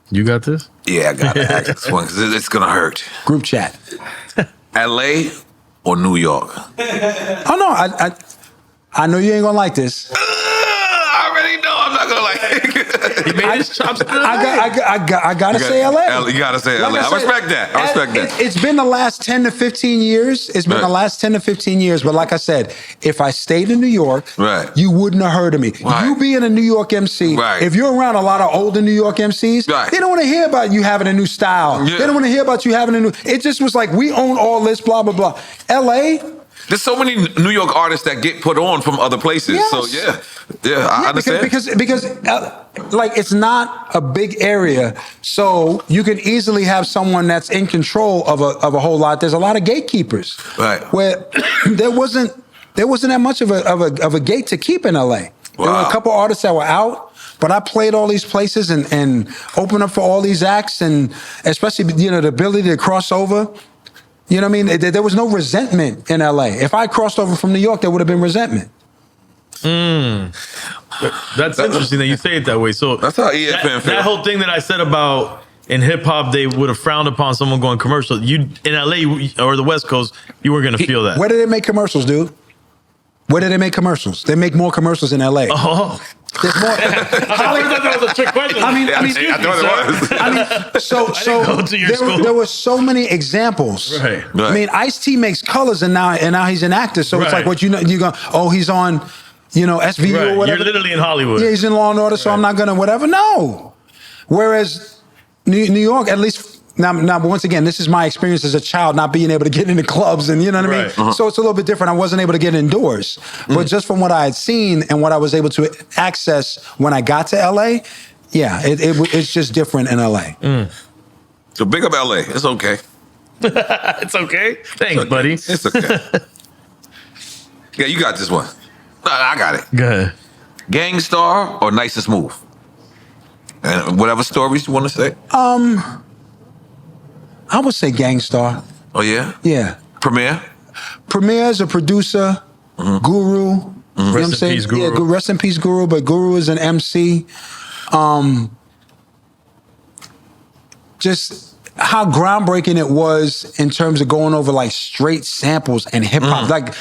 You got this? Yeah, I got to ask this one because it's gonna hurt. Group chat. LA or New York? Oh no, I know you ain't gonna like this. I already know I'm not gonna like it. He made his chops. I gotta say LA. You gotta say LA. I respect that. It's been the last 10 to 15 years. But like I said, if I stayed in New York, you wouldn't have heard of me. Right. You being a New York MC, if you're around a lot of older New York MCs, they don't want to hear about you having a new style. Yeah. They don't want to hear about you having a new. It just was like, we own all this, blah, blah, blah. LA, There's so many New York artists that get put on from other places. Yes. So I understand. Because like it's not a big area, so you can easily have someone that's in control of a whole lot. There's a lot of gatekeepers, Right. Where there wasn't that much of a gate to keep in LA. There were a couple artists that were out, but I played all these places and opened up for all these acts, and especially the ability to cross over. You know what I mean? There was no resentment in LA. If I crossed over from New York, there would have been resentment. That's interesting that you say it that way. So that's how EFN feels. That whole thing that I said about in hip hop, they would have frowned upon someone going commercial. You in LA or the West Coast, you weren't going to feel that. Where did they make commercials, dude? Where did they make commercials? They make more commercials in LA. Oh. There's more. I thought that was a trick question. I mean, I thought it was. so go to your school. there were so many examples. Right. I mean, Ice-T makes colors, and now he's an actor. So it's Right. like what you go. Oh, he's on, SVU Right. or whatever. You're literally in Hollywood. Yeah, he's in Law and Order, so I'm not gonna whatever. No. Whereas New York, at least. Now, once again, this is my experience as a child, not being able to get into clubs, and you know what I mean? Right. So it's a little bit different. I wasn't able to get indoors. But just from what I had seen and what I was able to access when I got to LA, yeah, it's just different in LA. So big up LA. It's okay. It's okay. Thanks, buddy. It's okay. Yeah, you got this one. I got it. Go ahead. Gangstar or Nice and Smooth? And whatever stories you want to say. I would say Gangstar. Oh, yeah? Yeah. Premier? Premier is a producer, Guru. You know what I'm Rest in saying? peace, Guru. Yeah, rest in peace, Guru. But Guru is an MC. Just how groundbreaking it was in terms of going over like straight samples and hip hop. Like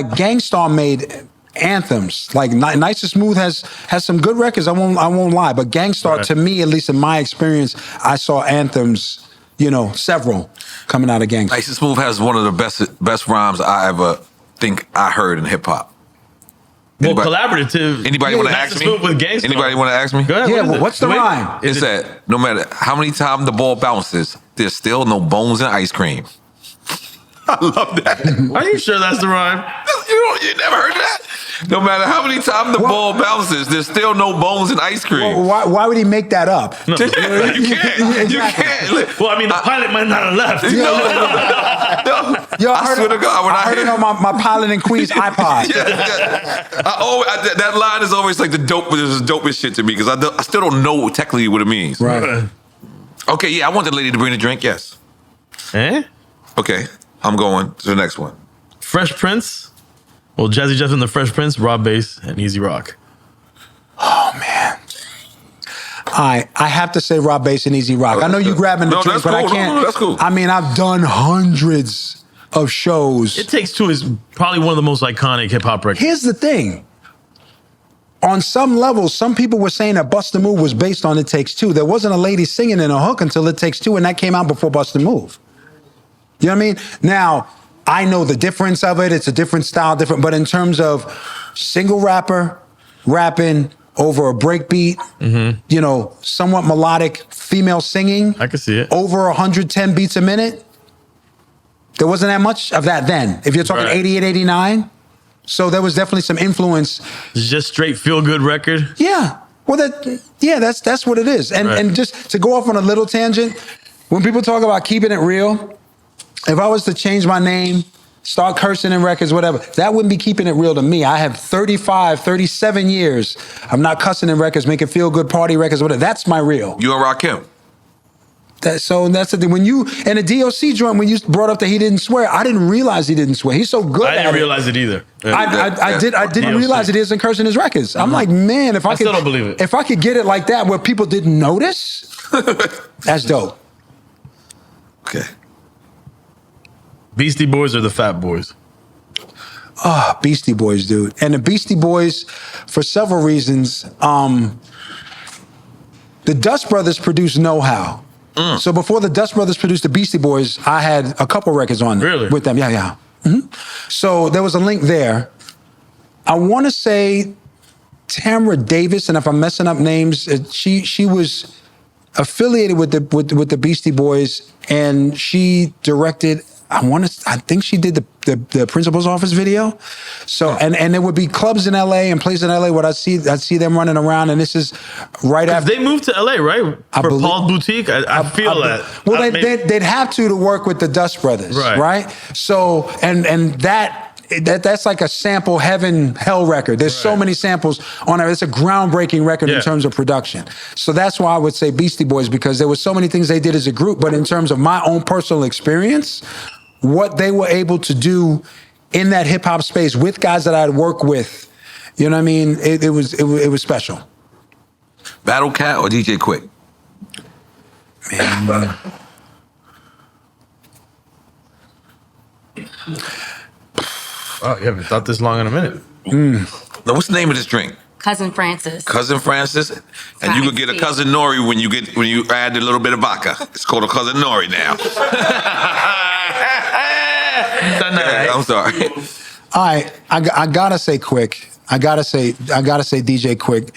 Gangstar made anthems. Like Nice and Smooth has some good records. I won't lie. But Gangstar, to me, at least in my experience, I saw anthems. Several coming out of Gangstar. Nice and Smooth has one of the best rhymes I ever think I heard in hip hop. Well, collaborative. Anybody want to Nice ask and me? Smooth with Gangstar. Anybody want to ask me? Go ahead. Yeah, what is what's it? the rhyme? It's that no matter how many times the ball bounces, there's still no bones in ice cream. I love that. Are you sure that's the rhyme? You never heard that? No matter how many times the ball bounces, there's still no bones in ice cream. Well, why would he make that up? You can't. You can't. Well, I mean, the pilot might not have left. No. Yo, I swear to God, when I heard it on my Pilot and Queen's iPod. That line is always like the dopest shit to me because I still don't know technically what it means. Right. Okay, yeah, I want the lady to bring the drink, yes. Eh? Okay, I'm going to the next one. Fresh Prince. Well, Jazzy Jeff and the Fresh Prince, Rob Bass, and Easy Rock. Oh, man. I have to say Rob Bass and Easy Rock. I know you grabbing the drink, but I can't. No, that's cool. I mean, I've done hundreds of shows. It Takes Two is probably one of the most iconic hip hop records. Here's the thing. On some levels, some people were saying that Bust a Move was based on It Takes Two. There wasn't a lady singing in a hook until It Takes Two, and that came out before Bust a Move. You know what I mean? Now, I know the difference of it. It's a different style, but in terms of single rapper, rapping over a breakbeat, somewhat melodic female singing. I can see it. Over 110 beats a minute. There wasn't that much of that then. If you're talking 88, 89. So there was definitely some influence. It's just straight feel-good record. Yeah. Well, that's what it is. And just to go off on a little tangent, when people talk about keeping it real, if I was to change my name, start cursing in records, whatever, that wouldn't be keeping it real to me. I have 37 years. I'm not cussing in records, making feel-good party records, whatever. That's my real. You and Rakim. So that's the thing. When you, in a DOC joint, when you brought up that he didn't swear, I didn't realize he didn't swear. He's so good at it. I didn't realize it either. I didn't DOC. realize it isn't cursing his records. I'm like, man, if I could, still don't believe it. If I could get it like that where people didn't notice, that's dope. Okay. Beastie Boys or the Fat Boys? Beastie Boys, dude. And the Beastie Boys, for several reasons, the Dust Brothers produced Know How. So before the Dust Brothers produced the Beastie Boys, I had a couple records on with them. Yeah. So there was a link there. I want to say Tamara Davis, and if I'm messing up names, she was affiliated with the Beastie Boys, and she directed I think she did the principal's office video. So and there would be clubs in LA and places in LA where I'd see them running around, and this is right after they moved to LA, right? For Paul's Boutique. I feel that. Well, they'd have to work with the Dust Brothers, right? So and that's like a sample heaven hell record. There's so many samples on it. It's a groundbreaking record in terms of production. So that's why I would say Beastie Boys, because there were so many things they did as a group, but in terms of my own personal experience, what they were able to do in that hip hop space with guys that I'd work with, you know what I mean? It was special. Battle Cat or DJ Quick? Man. Oh, you haven't thought this long in a minute. Now, what's the name of this drink? Cousin Francis. Cousin Francis, and you could get a Cousin Nori when you add a little bit of vodka. It's called a Cousin Nori now. I'm sorry. All right, I gotta say Quick. I gotta say DJ Quick.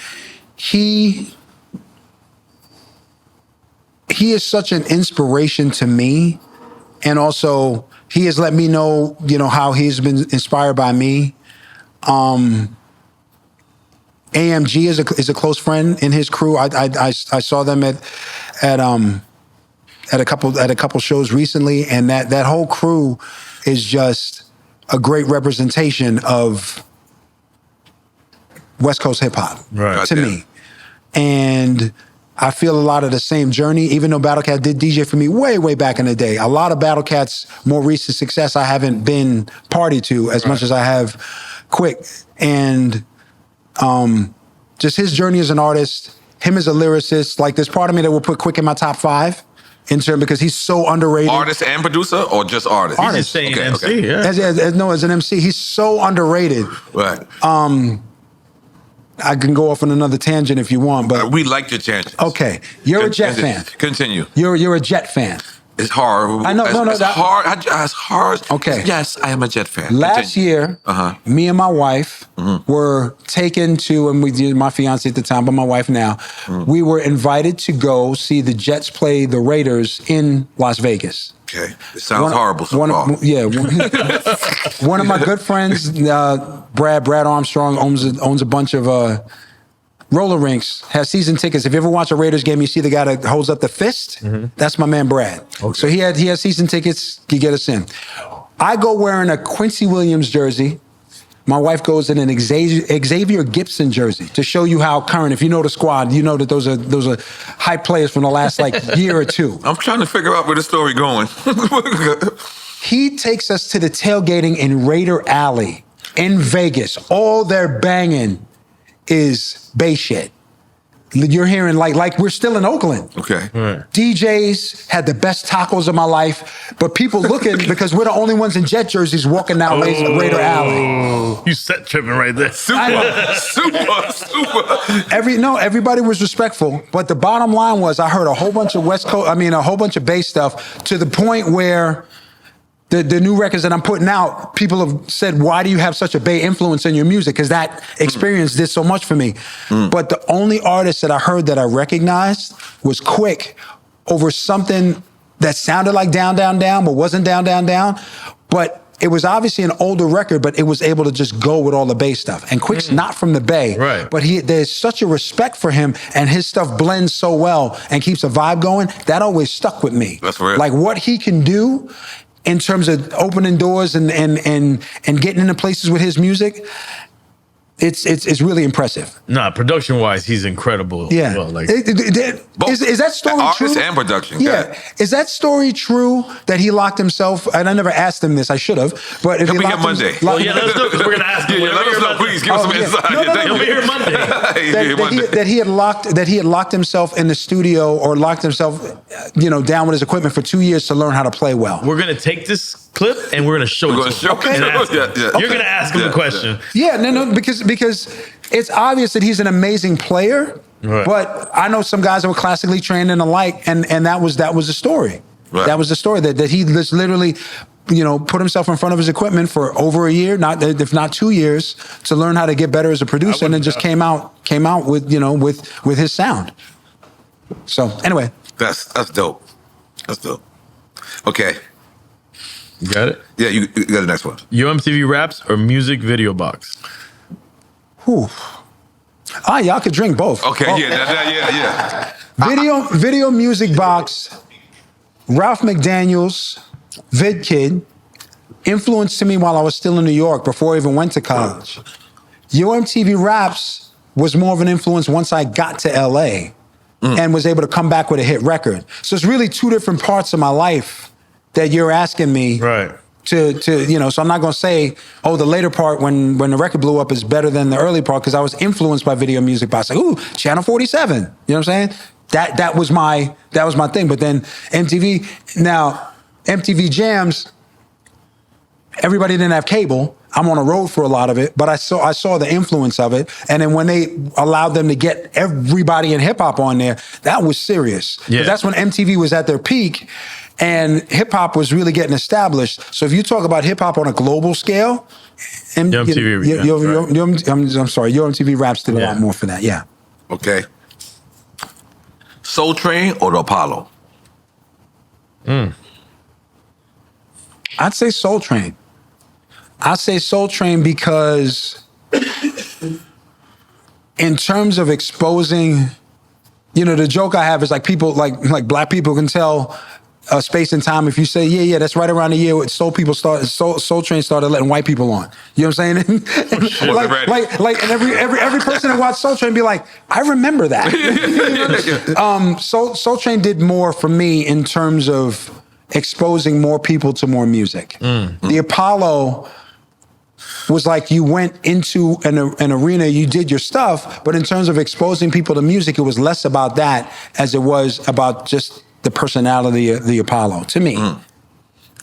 He is such an inspiration to me, and also he has let me know, how he's been inspired by me. AMG is a close friend in his crew. I saw them at a couple shows recently, and that whole crew is just a great representation of West Coast hip hop to me. And I feel a lot of the same journey, even though Battle Cat did DJ for me way back in the day. A lot of Battle Cat's more recent success I haven't been party to as much as I have Quick. And just his journey as an artist, him as a lyricist, like there's part of me that will put Quick in my top 5 in terms because he's so underrated. Artist and producer, or just artist? He's just saying MC, yeah. As an MC, he's so underrated. Right. I can go off on another tangent if you want, but we like your tangents. Okay, you're a Jet fan. Continue. You're a Jet fan. It's hard. I know. It's hard. It's hard. Okay. Yes, I am a Jet fan. Last year, me and my wife were taken to, and we did, my fiance at the time, but my wife now, we were invited to go see the Jets play the Raiders in Las Vegas. Okay. It sounds horrible so far. One of my good friends, Brad Armstrong, owns a bunch of roller rinks, has season tickets. If you ever watch a Raiders game, you see the guy that holds up the fist. That's my man Brad. Okay. So he had season tickets. He get us in. I go wearing a Quincy Williams jersey. My wife goes in an Xavier Gibson jersey to show you how current. If you know the squad, you know that those are hype players from the last year or two. I'm trying to figure out where the story going. He takes us to the tailgating in Raider Alley in Vegas. All they're banging is bass shit. You're hearing like we're still in Oakland. Okay. Right. DJs had the best tacos of my life, but people looking because we're the only ones in Jet jerseys walking down Raider Alley. You set tripping right there. Super. Everybody was respectful, but the bottom line was I heard a whole bunch of a whole bunch of bass stuff to the point where the new records that I'm putting out, people have said, why do you have such a Bay influence in your music? Because that experience did so much for me. But the only artist that I heard that I recognized was Quick over something that sounded like Down, Down, Down, but wasn't Down, Down, Down. But it was obviously an older record, but it was able to just go with all the Bay stuff. And Quick's not from the Bay, but there's such a respect for him, and his stuff blends so well and keeps a vibe going. That always stuck with me. That's real. Like what he can do in terms of opening doors and getting into places with his music, it's really impressive. Nah, production wise, he's incredible. Yeah. Well, is that story artist true? Artist and production. Yeah. Is that story true that he locked himself? And I never asked him this. I should have. But if He'll be here Monday. Well, yeah, let's do it because we're gonna ask him. Let us know, please. Give us some insight. He'll be here Monday. That he had locked himself in the studio or locked himself, down with his equipment for 2 years to learn how to play well. We're gonna take this clip and we're gonna show it to him. You're gonna ask him a question. Yeah, no, because it's obvious that he's an amazing player. Right. But I know some guys that were classically trained and alike, and that was the story. Right. That was the story that he just literally, put himself in front of his equipment for over a year, if not 2 years, to learn how to get better as a producer, and then just came out with with his sound. So anyway, that's dope. That's dope. Okay. You got it? Yeah, you got the next one. Yo MTV Raps or Music Video Box? Whew. Y'all could drink both. Okay, Oh. yeah. Video Music Box, Ralph McDaniels, Vid Kid, influenced to me while I was still in New York before I even went to college. Yo MTV Raps was more of an influence once I got to LA and was able to come back with a hit record. So it's really two different parts of my life that you're asking me Right. to so I'm not gonna say, oh, the later part when the record blew up is better than the early part, because I was influenced by Video Music Box. Like, ooh, Channel 47. You know what I'm saying? That was my thing. But then MTV Jams, everybody didn't have cable. I'm on the road for a lot of it, but I saw the influence of it. And then when they allowed them to get everybody in hip hop on there, that was serious. Yeah. That's when MTV was at their peak and hip hop was really getting established. So if you talk about hip hop on a global scale, I'm sorry, Yo MTV Raps did a lot more for that. Yeah. Okay. Soul Train or the Apollo? I'd say Soul Train. I'd say Soul Train because in terms of exposing, the joke I have is like people, like black people can tell space and time if you say, yeah, that's right around the year Soul Train started letting white people on. You know what I'm saying? And every person that watched Soul Train be like, I remember that. Soul Train did more for me in terms of exposing more people to more music. The Apollo was like you went into an arena, you did your stuff, but in terms of exposing people to music, it was less about that as it was about just the personality of the Apollo, to me.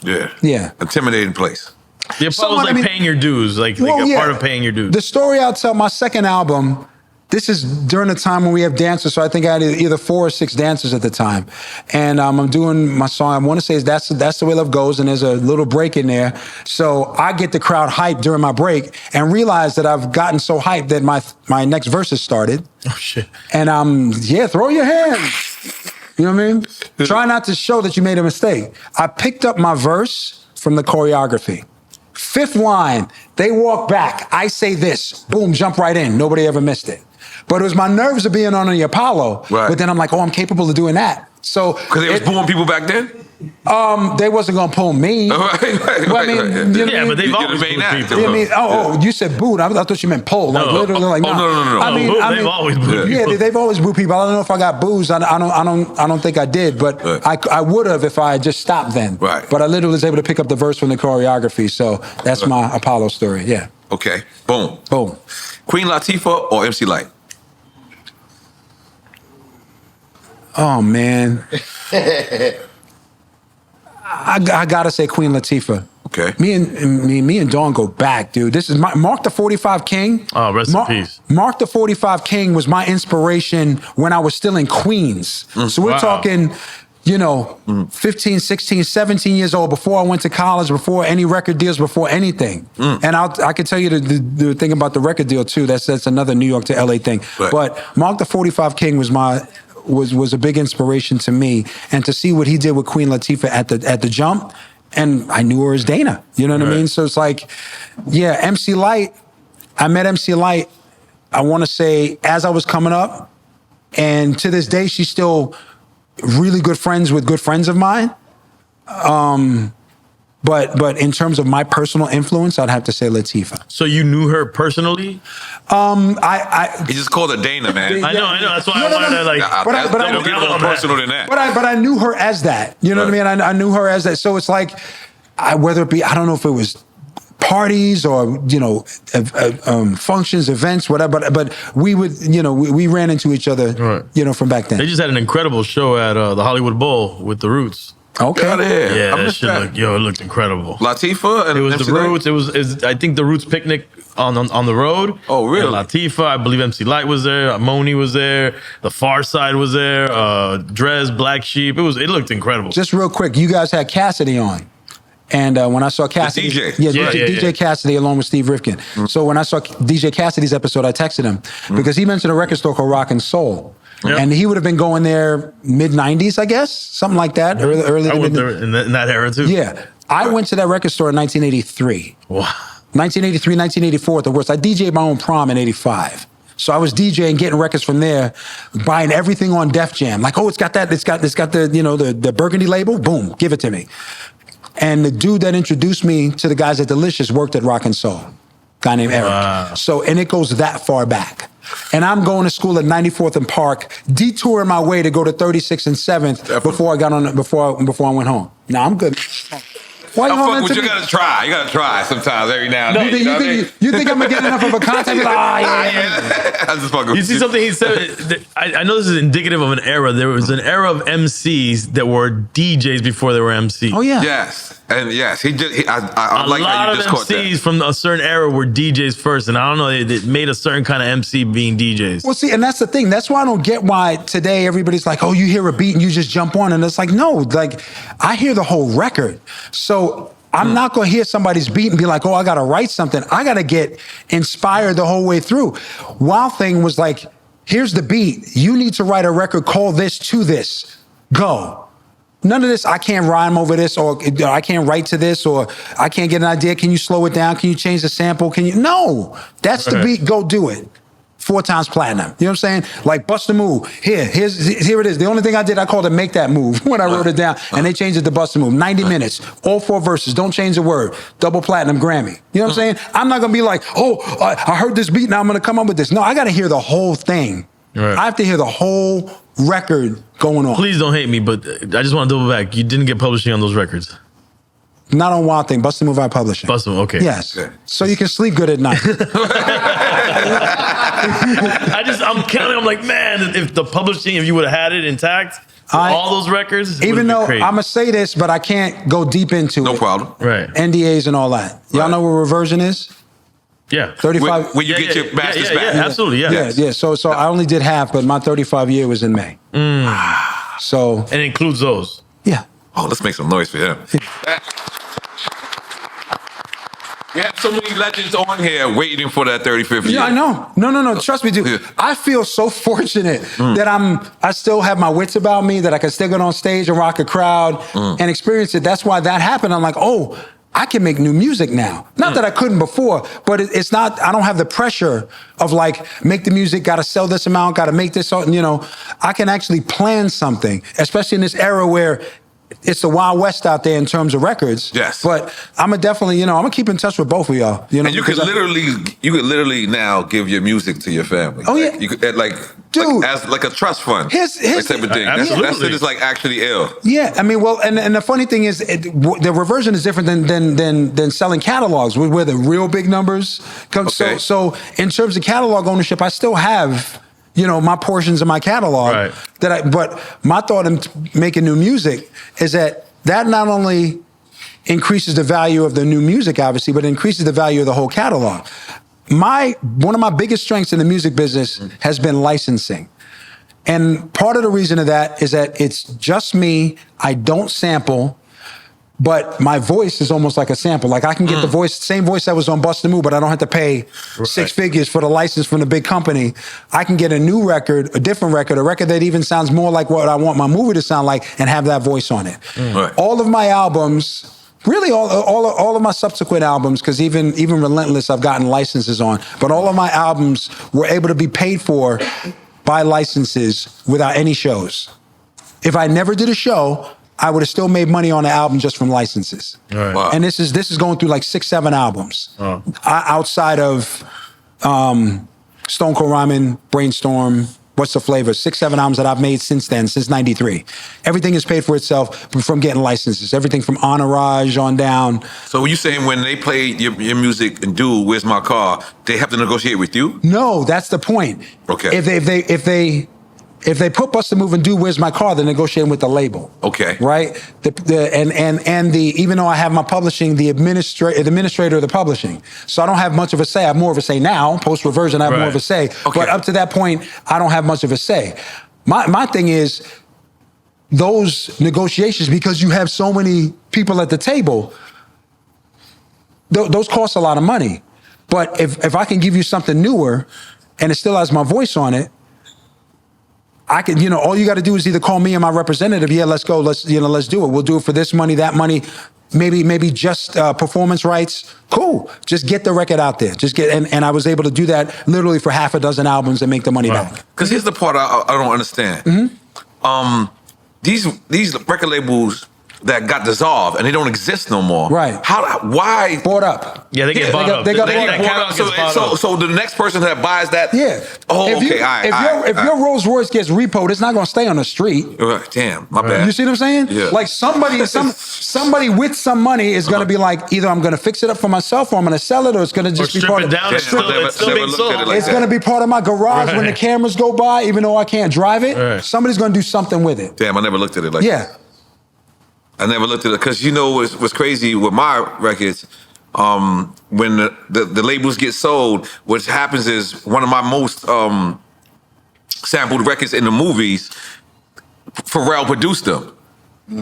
Yeah. Intimidating place. The Apollo's paying your dues, like a part of paying your dues. The story I'll tell, my second album, this is during the time when we have dancers, so I think I had either 4 or 6 dancers at the time. And I'm doing my song, I want to say That's the Way Love Goes, and there's a little break in there. So I get the crowd hyped during my break and realize that I've gotten so hyped that my next verse has started. Oh, shit. And throw your hands. You know what I mean? Try not to show that you made a mistake. I picked up my verse from the choreography. 5th line, they walk back. I say this, boom, jump right in. Nobody ever missed it. But it was my nerves of being on the Apollo. Right. But then I'm like, I'm capable of doing that. So because they was pulling people back then. They wasn't gonna pull me. Right. But they've always pulled people. You said booed. I thought you meant pull. Like literally, like no. They've always booed people. Yeah, they've always booed people. I don't know if I got boozed. I don't think I did, but I would have if I had just stopped then. Right. But I literally was able to pick up the verse from the choreography. So that's my Apollo story. Yeah. Okay. Boom. Queen Latifah or MC Lyte? Oh man. I gotta say Queen Latifah. Okay. Me and Dawn go back, dude. This is Mark the 45 King. Oh, rest in peace. Mark the 45 King was my inspiration when I was still in Queens. So we're talking, 15, 16, 17 years old, before I went to college, before any record deals, before anything. And I could tell you the thing about the record deal too. That's another New York to LA thing. Right. But Mark the 45 King was was a big inspiration to me, and to see what he did with Queen Latifah at the jump, and I knew her as Dana. You know what I mean? So it's like, yeah, MC Lyte. I met MC Lyte, I want to say, as I was coming up, and to this day, she's still really good friends with good friends of mine. But in terms of my personal influence, I'd have to say Latifah. So you knew her personally? He just called her Dana, man. I know. That's why I wanted to like. Don't get more personal than that. But I knew her as that. You know what I mean? I knew her as that. So it's like, whether it be, I don't know if it was parties or functions, events, whatever. But we would, we ran into each other, from back then. They just had an incredible show at the Hollywood Bowl with the Roots. Okay. Yeah, that shit it looked incredible. Latifah and it was MC the Roots. Lyte? It was I think the Roots picnic on the road. Oh, really? And Latifah, I believe MC Lyte was there. Moni was there. The Far Side was there. Drez, Black Sheep. It looked incredible. Just real quick, you guys had Cassidy on. And when I saw Cassidy, DJ Cassidy along with Steve Rifkin. So when I saw DJ Cassidy's episode, I texted him because he mentioned a record store called Rock and Soul. Yep. And he would have been going there mid-90s, I guess, something like that. Early in that era too. Yeah. I went to that record store in 1983. Wow. 1983, 1984 at the worst. I DJ'd my own prom in 85. So I was DJing, getting records from there, buying everything on Def Jam. Like, oh, it's got that, it's got the, you know, the Burgundy label. Boom, give it to me. And the dude that introduced me to the guys at Delicious worked at Rock and Soul, guy named Eric. Wow. So, and it goes that far back. And I'm going to school at 94th and Park, detouring my way to go to 36th and 7th before I got on, before I went home. Now I'm good. Why I'm you fucking with you. You gotta try sometimes every now and then. You think I'm gonna get enough of a contact? Like, I just fucking. You see something he said? I know this is indicative of an era. There was an era of MCs that were DJs before they were MCs. Oh yeah. Yes, and yes, I like how you just caught that. A lot of MCs from a certain era were DJs first, and I don't know, it made a certain kind of MC being DJs. Well, see, and that's the thing. That's why I don't get why today everybody's like, oh, you hear a beat and you just jump on, and it's like, no, like I hear the whole record, so. I'm not going to hear somebody's beat and be like, oh, I got to write something. I got to get inspired the whole way through. Wild Thing was like, here's the beat. You need to write a record, call this to this. Go. None of this, I can't rhyme over this, or I can't write to this, or I can't get an idea. Can you slow it down? Can you change the sample? Can you? No. That's the beat. Go do it. 4 times platinum. You know what I'm saying? Like, bust a move. Here it is. The only thing I did, I called it Make That Move when I wrote it down, and they changed it to Bust a Move. 90 minutes, all 4 verses, don't change a word. Double platinum Grammy. You know what I'm saying? I'm not gonna be like, oh, I heard this beat, now I'm gonna come up with this. No, I gotta hear the whole thing. Right. I have to hear the whole record going on. Please don't hate me, but I just want to double back. You didn't get publishing on those records. Not on Wild Thing. Bust a Move out publishing. Bust a Move, okay. Yes. Okay. So you can sleep good at night. I'm counting. I'm like, man, if the publishing, if you would have had it intact, all those records, even though I'm gonna say this, but I can't go deep into it. No problem. Right. NDAs and all that. Y'all know what reversion is? Yeah. 35. When you get your masters back. Yeah, absolutely. Yeah. Yeah. So I only did half, but my 35 year was in May. So. And it includes those. Yeah. Oh, let's make some noise for him. We have so many legends on here waiting for that 35th year. Yeah, I know. No. Trust me, dude. Yeah. I feel so fortunate that I still have my wits about me, that I can still get on stage and rock a crowd and experience it. That's why that happened. I'm like, oh, I can make new music now. Not that I couldn't before, but it's not, I don't have the pressure of like, make the music, gotta sell this amount, gotta make this, you know. I can actually plan something, especially in this era where it's the Wild West out there in terms of records. Yes. But I'm gonna definitely, I'm gonna keep in touch with both of y'all. You know, and you could literally now give your music to your family. Oh yeah. Like, you could dude, as like a trust fund. Here's like type of thing. That shit is like actually ill. Yeah, I mean, well, and the funny thing is, the reversion is different than selling catalogs, where the real big numbers come. Okay. So in terms of catalog ownership, I still have, my portions of my catalog. Right. But my thought in making new music is that not only increases the value of the new music, obviously, but it increases the value of the whole catalog. One of my biggest strengths in the music business has been licensing. And part of the reason of that is that it's just me. I don't sample, but my voice is almost like a sample. Like I can get the same voice that was on Bust a Move, but I don't have to pay 6 figures for the license from the big company. I can get a new record, a different record, a record that even sounds more like what I want my movie to sound like, and have that voice on it. Right. All of my albums, really all of my subsequent albums, because even Relentless I've gotten licenses on, but all of my albums were able to be paid for by licenses without any shows. If I never did a show, I would have still made money on the album just from licenses. Right. Wow. And this is going through like 6-7 albums. Oh. Outside of Stone Cold Rhymin', Brainstorm, What's the Flavor? 6-7 albums that I've made since then, since '93. Everything is paid for itself from getting licenses. Everything from Entourage on down. So were you saying when they play your music and do Where's My Car, they have to negotiate with you? No, that's the point. Okay. If they put Bust a Move and do Where's My Car, they're negotiating with the label. Okay. Right? Even though I have my publishing, the administrator of the publishing. So I don't have much of a say. I have more of a say now. Post-reversion, I have more of a say. Okay. But up to that point, I don't have much of a say. My thing is, those negotiations, because you have so many people at the table, those cost a lot of money. But if I can give you something newer, and it still has my voice on it, I can, all you got to do is either call me and my representative. Yeah, let's go. Let's do it. We'll do it for this money, that money. Maybe just performance rights. Cool. Just get the record out there. Just get, and I was able to do that literally for half a dozen albums and make the money back. Because here's the part I don't understand. These record labels that got dissolved and they don't exist no more. Right. Why? Bought up. Yeah, they get bought up. They got bought up. So the next person that buys that. Yeah. Oh, if your Rolls Royce gets repoed, it's not going to stay on the street. Damn, my bad. You see what I'm saying? Yeah. Like somebody with some money is going to be like, either I'm going to fix it up for myself, or I'm going to sell it, or it's going to just be part of it's still being sold. It's going to be part of my garage when the cameras go by, even though I can't drive it. Right. Somebody's going to do something with it. Damn, I never looked at it like that. I never looked at it because what's crazy with my records. When the labels get sold, what happens is one of my most sampled records in the movies, Pharrell produced them.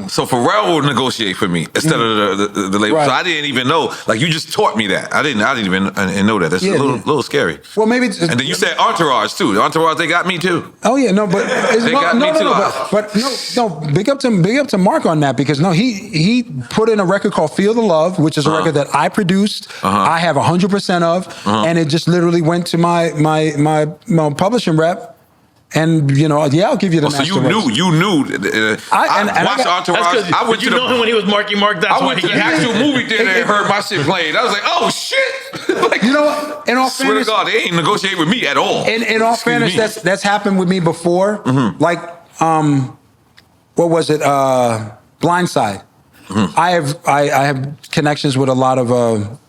So Pharrell would negotiate for me instead of the label. Right. So I didn't even know. Like, you just taught me that. I didn't even know that. That's a little scary. Well, maybe. And then you said Entourage too. Entourage, they got me too. Oh yeah, no, but They got me too. But no. Big up to Mark on that, because he put in a record called "Feel the Love," which is a record that I produced. I have 100% of, and it just literally went to my publishing rep. And I'll give you the. So you knew. I watched Entourage. I went to know him when he was Marky Mark. That's I went to the actual movie theater and heard my shit played. I was like, oh shit! Like, what? In all swear fairness, to God, they ain't negotiating with me at all. In all fairness, that's happened with me before. Like, what was it? Blindside. I have connections with a lot of.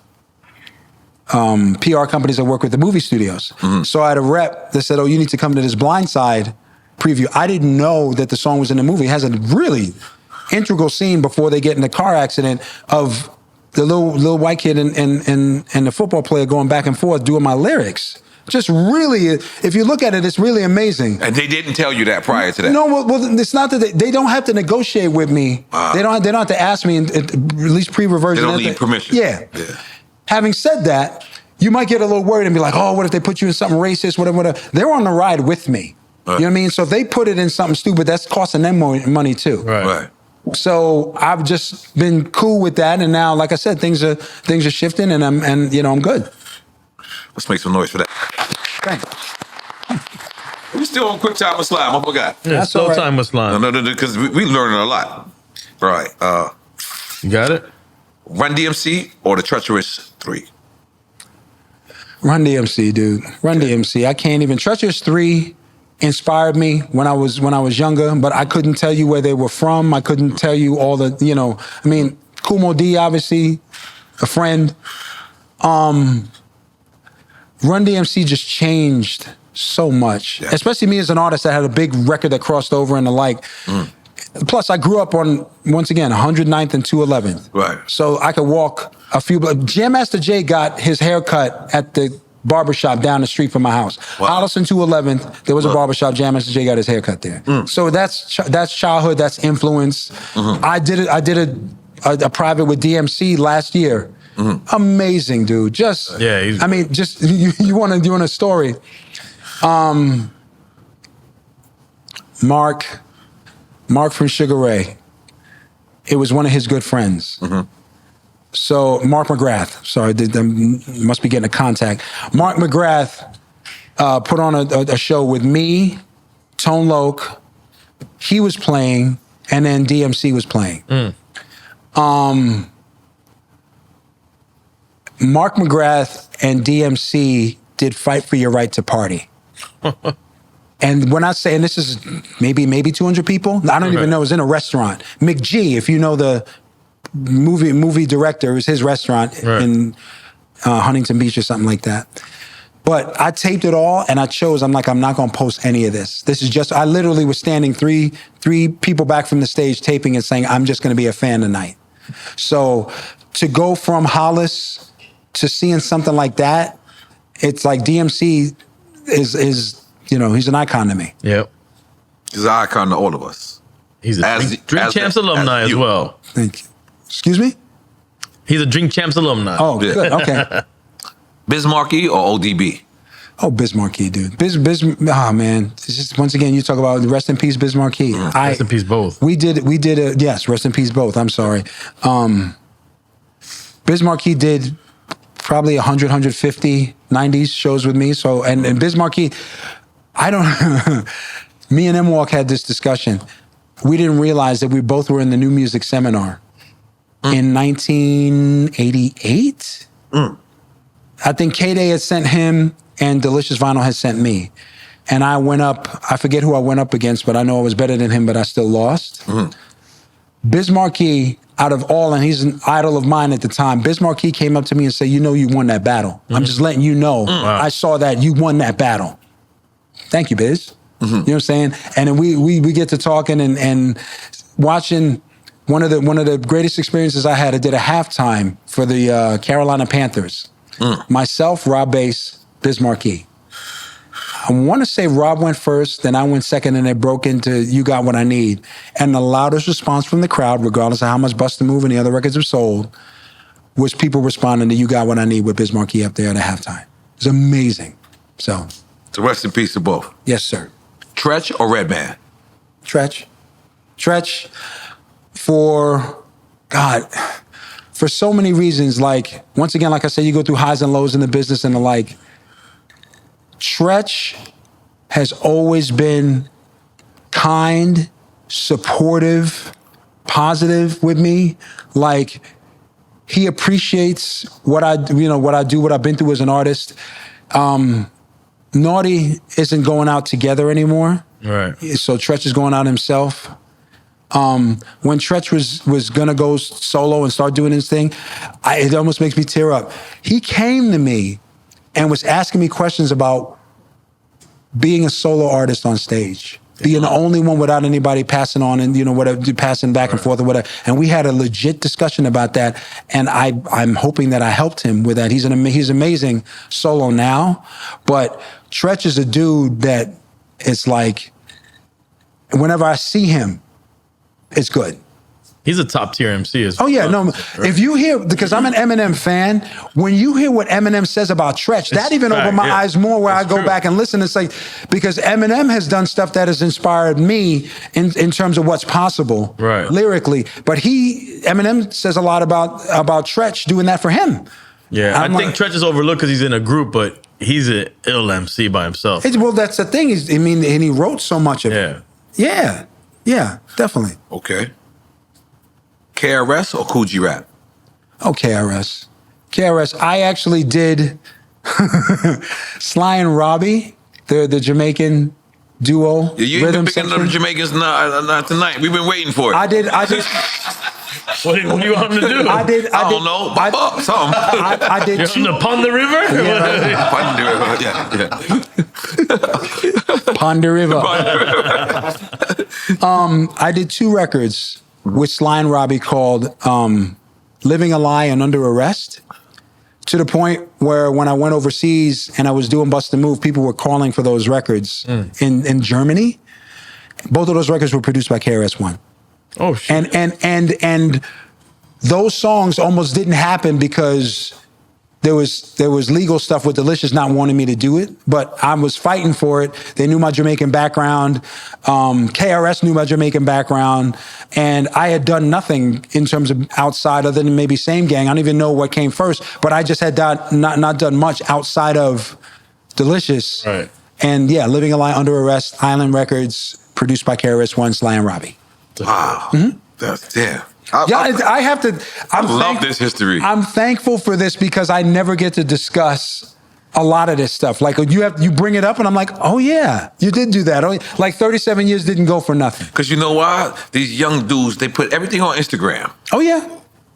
PR companies that work with the movie studios. So I had a rep that said, oh, you need to come to this Blindside preview. I didn't know that the song was in the movie. It has a really integral scene before they get in the car accident of the little white kid and the football player going back and forth doing my lyrics. Just really, if you look at it, it's really amazing. And they didn't tell you that prior to that? No, well it's not that they don't have to negotiate with me. They don't have to ask me, at least pre-reversion. They don't need permission. Yeah. Having said that, you might get a little worried and be like, oh, what if they put you in something racist, whatever. They're on the ride with me. You know what I mean? So if they put it in something stupid, that's costing them more money too. Right. So I've just been cool with that, and now, like I said, things are shifting, and I'm good. Let's make some noise for that. Thanks. We still on quick time with slime. I forgot. Yeah, slow time with slime. No, because we learning a lot. Right. You got it. Run DMC or the Treacherous 3? Run DMC, dude. Run DMC. I can't even. Treacherous 3 inspired me when I was younger, but I couldn't tell you where they were from. I couldn't tell you all the, I mean, Kumo D, obviously, a friend. Run DMC just changed so much, especially me as an artist that had a big record that crossed over and the like. Plus, I grew up on, once again, 109th and 211th. Right. So I could walk a few. Jam Master Jay got his haircut at the barbershop down the street from my house. Wow. Hollis and 211th, there was a barbershop. Jam Master Jay got his haircut there. So that's childhood. That's influence. I did a private with DMC last year. Amazing, dude. Just I mean, just you want a story. Mark from Sugar Ray. It was one of his good friends. So Mark McGrath, sorry, must be getting a contact. Mark McGrath put on a show with me, Tone Loc. He was playing, and then DMC was playing. Mark McGrath and DMC did Fight for Your Right to Party. And when I say, and this is maybe 200 people, I don't even know, it was in a restaurant. McG, if you know the movie director, it was his restaurant in Huntington Beach or something like that. But I taped it all, and I chose, I'm not going to post any of this. This is just, I literally was standing three people back from the stage taping and saying, I'm just going to be a fan tonight. So to go from Hollis to seeing something like that, it's like DMC is he's an icon to me. Yep. He's an icon to all of us. He's a Drink Champs alumni as well. Thank you. Excuse me? He's a Drink Champs alumni. Oh, good. Okay. Bismarcky or ODB? Oh, Biz Markie, dude. Oh man. It's just, once again, you talk about rest in peace, Biz Markie. Rest in peace, both. We did yes, rest in peace, both. I'm sorry. Biz Markie did probably 100, 150 90s shows with me. So, and Biz Markie, me and M-Walk had this discussion. We didn't realize that we both were in the New Music Seminar in 1988. I think K-Day had sent him and Delicious Vinyl had sent me. And I went up, I forget who I went up against, but I know I was better than him, but I still lost. Biz Markie, out of all, and he's an idol of mine at the time, Biz Markie came up to me and said, you know you won that battle. I'm just letting you know. I saw that you won that battle. Thank you, Biz. You know what I'm saying? And then we get to talking and watching one of the greatest experiences I had. I did a halftime for the Carolina Panthers. Myself, Rob Bass, Biz Markie. I want to say Rob went first, then I went second, and it broke into You Got What I Need. And the loudest response from the crowd, regardless of how much Bust the Move and the other records were sold, was people responding to You Got What I Need with Biz Markie up there at a halftime. It was amazing. So rest in peace to both. yes, sir. Tretch or Redman? Tretch. For so many reasons. Like, once again, like I said, you go through highs and lows in the business and the like. Tretch has always been kind, supportive, positive with me. Like, he appreciates what I do, what I've been through as an artist. Naughty isn't going out together anymore. Right. So Tretch is going out himself. When Tretch was gonna go solo and start doing his thing, it almost makes me tear up. He came to me and was asking me questions about being a solo artist on stage, being the only one without anybody passing on and whatever, passing back and forth or whatever. And we had a legit discussion about that. And I'm hoping that I helped him with that. He's amazing solo now, but Tretch is a dude that it's like, whenever I see him, it's good. He's a top tier MC as well. Oh yeah, no. If you hear, because I'm an Eminem fan, when you hear what Eminem says about Tretch, that even opened my eyes more. Where I go back and listen, it's like, because Eminem has done stuff that has inspired me in terms of what's possible, lyrically. But Eminem says a lot about Tretch doing that for him. Yeah, I think Tretch is overlooked because he's in a group, but he's an ill MC by himself. Well, that's the thing. And he wrote so much of it. Yeah, definitely. Okay. KRS or Coogee Rap? Oh, KRS. I actually did Sly and Robbie, the Jamaican duo. You ain't been picking up the Jamaicans not tonight. We've been waiting for it. I did. What do you want him to do? I don't know. Something. I did. You're upon the river? Pond the River. I did 2 records with Sly and Robbie called Living a Lie and Under Arrest, to the point where when I went overseas and I was doing Bust the Move, people were calling for those records in Germany. Both of those records were produced by KRS-One. Oh, shit. And those songs almost didn't happen because there was legal stuff with Delicious not wanting me to do it, but I was fighting for it. They knew my Jamaican background. KRS knew my Jamaican background, and I had done nothing in terms of outside other than maybe Same Gang. I don't even know what came first, but I just had not done much outside of Delicious. Right. And yeah, Living a Lie, Under Arrest, Island Records, produced by KRS-One, Sly and Robbie. Wow. That's damn. I have to. I love this history. I'm thankful for this because I never get to discuss a lot of this stuff. Like you bring it up, and I'm like, oh yeah, you did do that. Like 37 years didn't go for nothing. Because you know why? These young dudes, they put everything on Instagram. Oh yeah,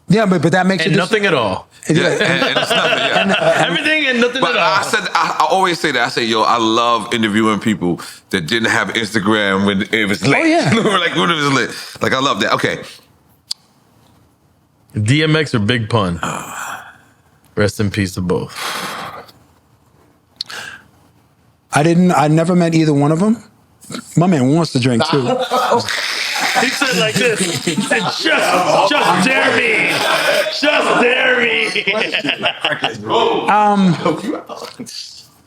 but that makes it nothing at all. Yeah, and it's nothing. Yeah. Everything and nothing but at all. I always say that. I say, yo, I love interviewing people that didn't have Instagram when it was lit. Oh yeah, like when it was lit. Like I love that. Okay. DMX or Big Pun? Rest in peace to both. I never met either one of them. My man wants to drink too. He said like this. He said, just dare me. Just dare me.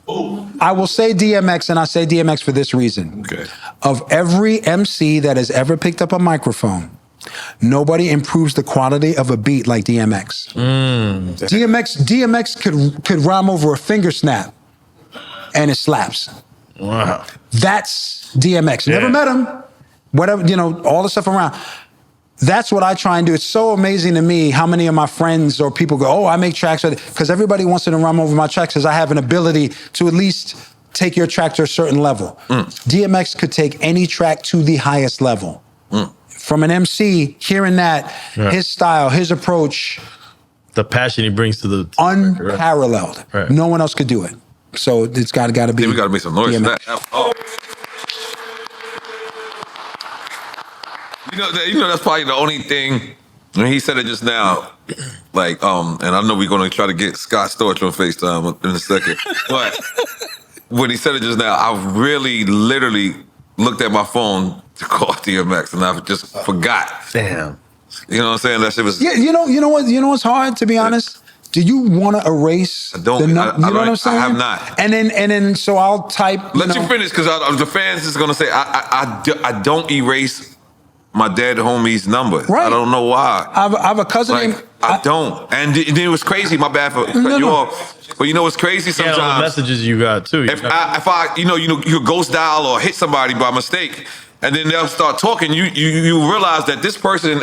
I will say DMX, and I say DMX for this reason. Okay. Of every MC that has ever picked up a microphone, nobody improves the quality of a beat like DMX. DMX could rhyme over a finger snap, and it slaps. Wow. That's DMX. Never Yeah. met him. Whatever, all the stuff around. That's what I try and do. It's so amazing to me how many of my friends or people go, oh, I make tracks, because everybody wants to rhyme over my tracks because I have an ability to at least take your track to a certain level. DMX could take any track to the highest level. From an MC, hearing that, his style, his approach, The passion he brings to the unparalleled. Right. No one else could do it. So it's got to be. Then we got to make some noise for DMX. that. Oh. You know, that's probably the only thing. When he said it just now, like, and I know we're gonna try to get Scott Storch on FaceTime in a second, but when he said it just now, I really, literally looked at my phone to call DMX, and I just forgot. Damn. You know what I'm saying? That shit was. Yeah, you know what's hard, to be honest? Do you want to erase I don't. the I you know what I'm saying? I have not. And then so I'll type. Let you finish, because the fans is gonna say I don't erase my dead homie's number. Right. I don't know why. I have a cousin named. I don't. And it was crazy. My bad for No, you no. all. But you know what's crazy Yeah, sometimes? all the messages you got too. If I you ghost dial or hit somebody by mistake, and then they'll start talking, you realize that this person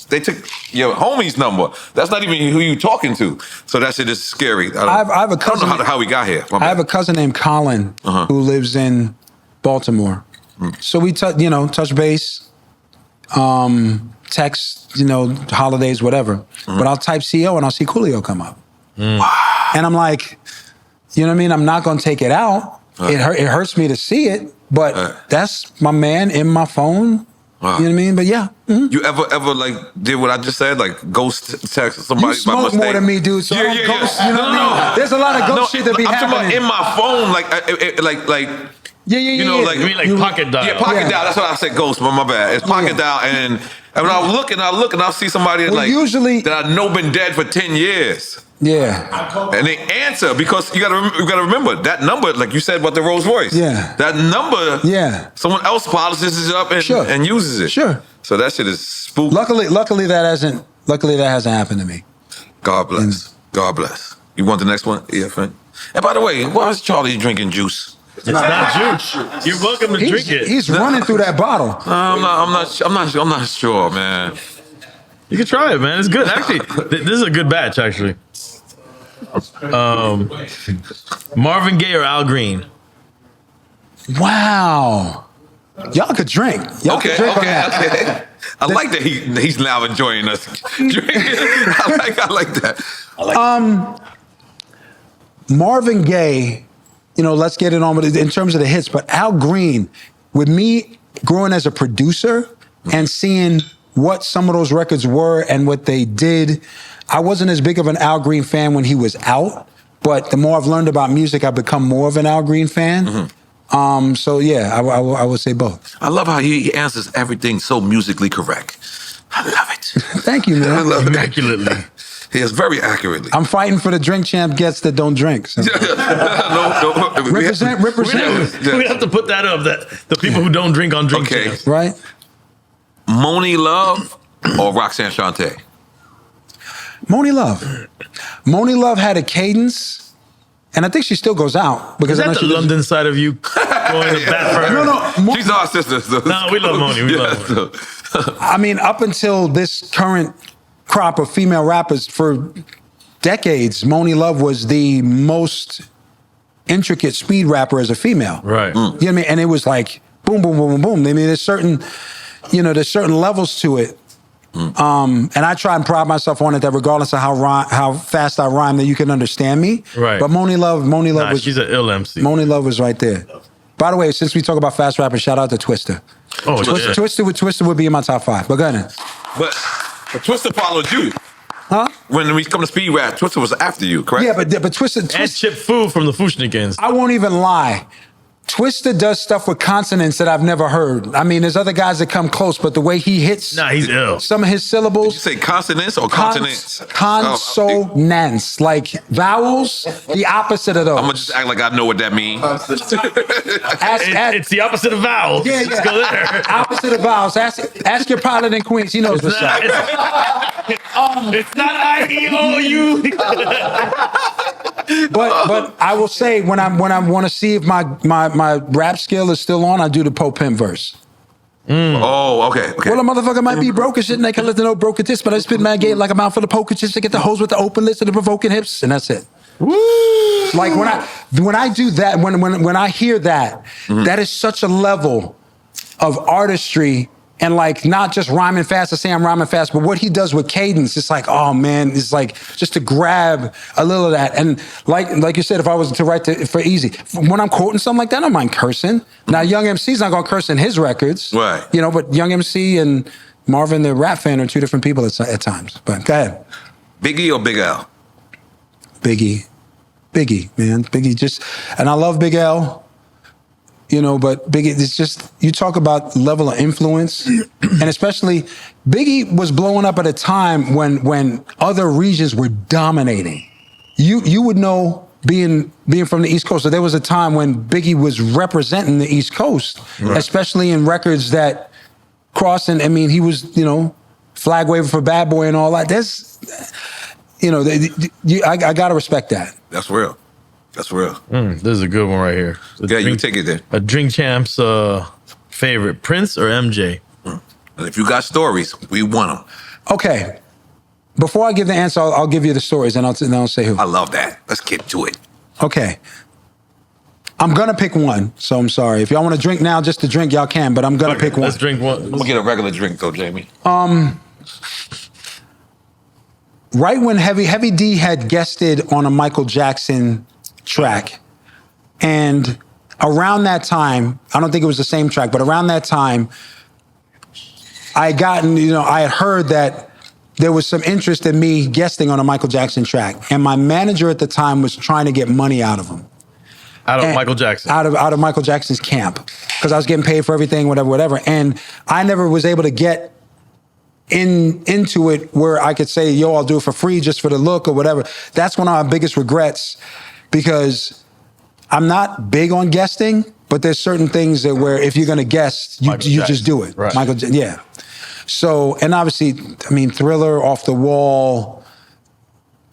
they took your homie's number. That's not even who you talking to. So that shit is scary. I have a cousin. I don't know how we got here. I have a cousin named Colin who lives in Baltimore. So we touch base, text, holidays, whatever. But I'll type CO and I'll see Coolio come up. And I'm like, you know what I mean? I'm not gonna take it out. It hurts me to see it, but that's my man in my phone. You know what I mean? But yeah. You ever like did what I just said, like ghost text somebody You smoke by mistake? more than me, dude. So I don't ghost, you know what I mean? There's a lot of ghost shit that be I'm talking happening. about in my phone, like. Yeah. You know, like You mean like pocket dial? Yeah, pocket dial. That's what I said. Ghost, but my bad. It's pocket dial, and when I look and I'll see somebody usually that I know been dead for 10 years. Yeah. And they answer because you gotta remember that number, like you said about the Rolls Royce. Yeah. That number. Yeah. Someone else polishes it up and uses it. Sure. So that shit is spooky. Luckily that hasn't happened to me. God bless. God bless. You want the next one? Yeah, friend. And by the way, why is Charlie drinking juice? It's not juice. You're welcome to drink it. He's running through that bottle. I'm not sure, man. You can try it, man. It's good. Actually, this is a good batch, actually. Marvin Gaye or Al Green? Wow. Y'all could drink. Y'all could drink on that. Okay. I like that he's now enjoying us drinking. I like that. Marvin Gaye, let's get it on with it in terms of the hits, but Al Green, with me growing as a producer and seeing what some of those records were and what they did, I wasn't as big of an Al Green fan when he was out, but the more I've learned about music, I've become more of an Al Green fan. So yeah, I would say both. I love how he answers everything so musically correct. I love it. Thank you, man. I love it. Immaculately. He is very accurately. I'm fighting for the drink champ gets that don't drink. So. no. Represent. We have to put that up. That the people who don't drink on drink Okay. champs. Right? Moni Love or Roxanne Shante? Moni Love. Moni Love had a cadence, and I think she still goes out because Is I know that the she does- London side of you going to bat for her? No. She's our sister. So. No, we love Moni. We love Moni. I mean, up until this current crop of female rappers for decades, Moni Love was the most intricate speed rapper as a female. Right. You know what I mean? And it was like boom, boom, boom, boom, boom. I mean, there's certain levels to it. And I try and pride myself on it that regardless of how fast I rhyme, that you can understand me. Right. But Moni Love Nah, was she's an ill MC. Moni Love was right there. By the way, since we talk about fast rappers, shout out to Twista. Oh, yeah. Twister would be in my top 5. But go ahead. But Twister followed you. Huh? When we come to speed rap, Twister was after you, correct? Yeah, but Twista. And Chip Fu from the Fushnikins. I won't even lie. Twista does stuff with consonants that I've never heard. I mean, there's other guys that come close, but the way he hits He's ill. some of his syllables. Did you say consonants or continents? Consonants, like vowels, the opposite of those. I'm gonna just act like I know what that means. It's the opposite of vowels. Yeah, Let's go there. Opposite of vowels. Ask your pilot in Queens. He knows what's up. It's not I-E-O-U. But I will say when I want to see if my rap skill is still on, I do the Pope Pimp verse. Oh, okay. Well, a motherfucker might be broke and shit, and they can let them know broke at this, but I spit mad gate like a mouth full of poker chips to get the hoes with the open lips and the provoking hips, and that's it. Woo! Like when I do that, when I hear that, that is such a level of artistry. And like not just rhyming fast to say I'm rhyming fast, but what he does with cadence, it's like, oh man, it's like just to grab a little of that. And like you said, if I was to write for Easy, when I'm quoting something like that, I don't mind cursing. Now, Young MC's not gonna curse in his records, right? You know, but Young MC and Marvin, the rap fan, are two different people at times. But go ahead. Biggie or Big L? Biggie, man, Biggie. And I love Big L. You know, but Biggie, it's just, you talk about level of influence, and especially Biggie was blowing up at a time when other regions were dominating. You would know being from the East Coast, so there was a time when Biggie was representing the East Coast, right, especially in records that crossing. I mean, he was, you know, flag waving for Bad Boy and all that. That's, you know, I gotta respect that. That's real. That's real. This is a good one right here. You take it there. A Drink Champs favorite, Prince or MJ? And if you got stories, we want them. Okay. Before I give the answer, I'll give you the stories, and I'll say who. I love that. Let's get to it. Okay. I'm gonna pick one, so I'm sorry. If y'all want to drink now, just to drink, y'all can. But I'm gonna pick one. Let's drink one. I'm gonna get a regular drink though, Jamie. Right when Heavy D had guested on a Michael Jackson track, and around that time, I don't think it was the same track, but around that time, I had heard that there was some interest in me guesting on a Michael Jackson track, and my manager at the time was trying to get money out of him. Michael Jackson. Out of Michael Jackson's camp, because I was getting paid for everything, whatever. And I never was able to get into it where I could say, yo, I'll do it for free just for the look or whatever. That's one of my biggest regrets, because I'm not big on guesting, but there's certain things that where if you're going to guest, you just do it. Right. Yeah. So, and obviously, I mean, Thriller, Off the Wall,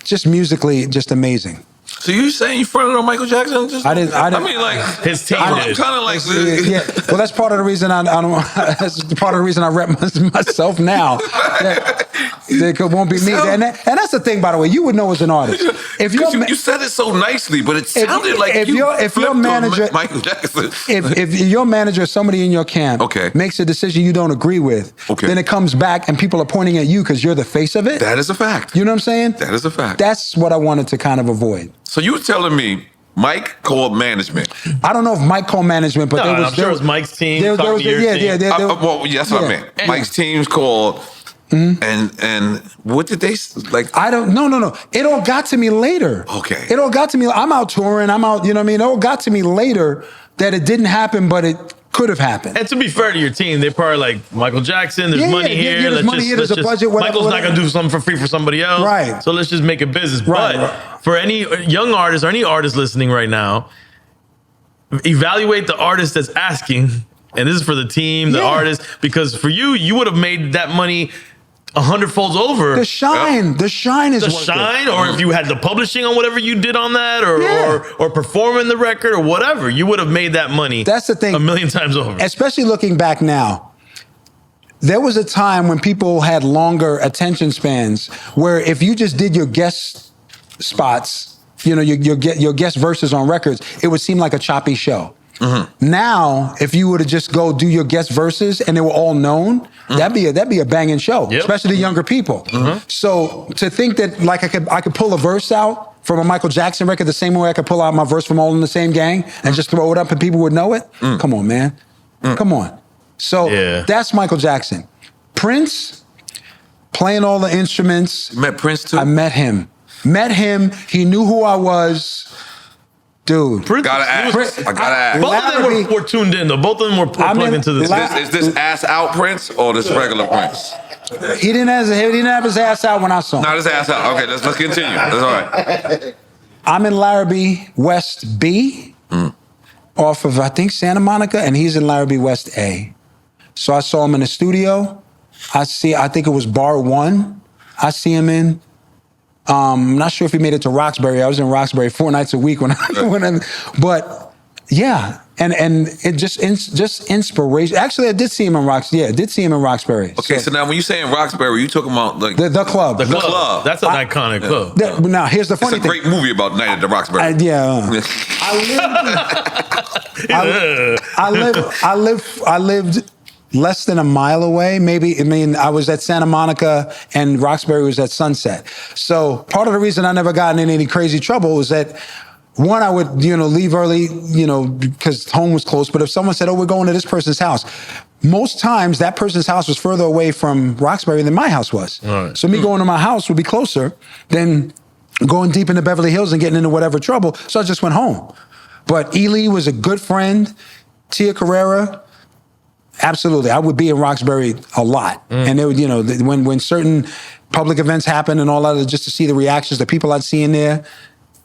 just musically, just amazing. So you saying you fronted on Michael Jackson? I didn't. I mean, like his team. I'm kind of like, yeah. Well, that's part of the reason I don't. That's part of the reason I rep myself now. That it won't be me. And that's the thing, by the way. You would know as an artist if you said it so nicely, but it sounded like if your manager Michael Jackson. If your manager or somebody in your camp makes a decision you don't agree with, then it comes back and people are pointing at you because you're the face of it. That is a fact. You know what I'm saying? That is a fact. That's what I wanted to kind of avoid. So you were telling me Mike called management. I don't know if Mike called management, but I'm sure it was Mike's team. That's what I meant. Mike's team's called. And what did they like? I don't. No. It all got to me later. Okay. It all got to me. I'm out touring. I'm out. You know what I mean? It all got to me later that it didn't happen, but it could have happened. And to be fair to your team, they probably like Michael Jackson. There's money here. There's money here. There's a budget. Whatever, Michael's not gonna do something for free for somebody else. Right. So let's just make it business. Right. But for any young artist or any artist listening right now, evaluate the artist that's asking. And this is for the team, the artist, because for you, you would have made that money 100 folds over. The shine is the shine, or if you had the publishing on whatever you did on that, or performing the record or whatever, you would have made that money. That's the thing, 1,000,000 times over. Especially looking back now, there was a time when people had longer attention spans, where if you just did your guest spots, you know, your guest verses on records, it would seem like a choppy show. Now, if you were to just go do your guest verses and they were all known, that'd be a banging show, especially the younger people. So to think that like I could pull a verse out from a Michael Jackson record the same way I could pull out my verse from All in the Same Gang and just throw it up and people would know it. Come on, man. Come on. So that's Michael Jackson. Prince, playing all the instruments. You met Prince too? I met him. He knew who I was. Dude. Gotta ask. I gotta ask. Both of them were tuned in, though. Both of them were plugged into this. Is this ass out Prince or this regular Prince? He didn't have his ass out when I saw him. No, this ass out. Okay, let's continue. That's all right. I'm in Larrabee West B, off of, I think, Santa Monica, and he's in Larrabee West A. So I saw him in the studio. I think it was Bar 1. I see him in. I'm not sure if he made it to Roxbury. I was in Roxbury 4 nights a week but yeah. And it just inspiration. Actually, I did see him in Roxbury. Yeah, I did see him in Roxbury. Okay, so now when you say in Roxbury, you talking about like the club? The club. That's an iconic club. Now here's the funny thing. It's a great movie about Night at the Roxbury. I lived less than a mile away. I was at Santa Monica and Roxbury was at Sunset. So part of the reason I never got in any crazy trouble was that, one, I would, leave early, because home was close. But if someone said, oh, we're going to this person's house, most times that person's house was further away from Roxbury than my house was. Right. So me going to my house would be closer than going deep into Beverly Hills and getting into whatever trouble. So I just went home. But Ely was a good friend. Tia Carrera, absolutely. I would be in Roxbury a lot. And they would, when certain public events happen and all that, just to see the reactions, the people I'd see in there.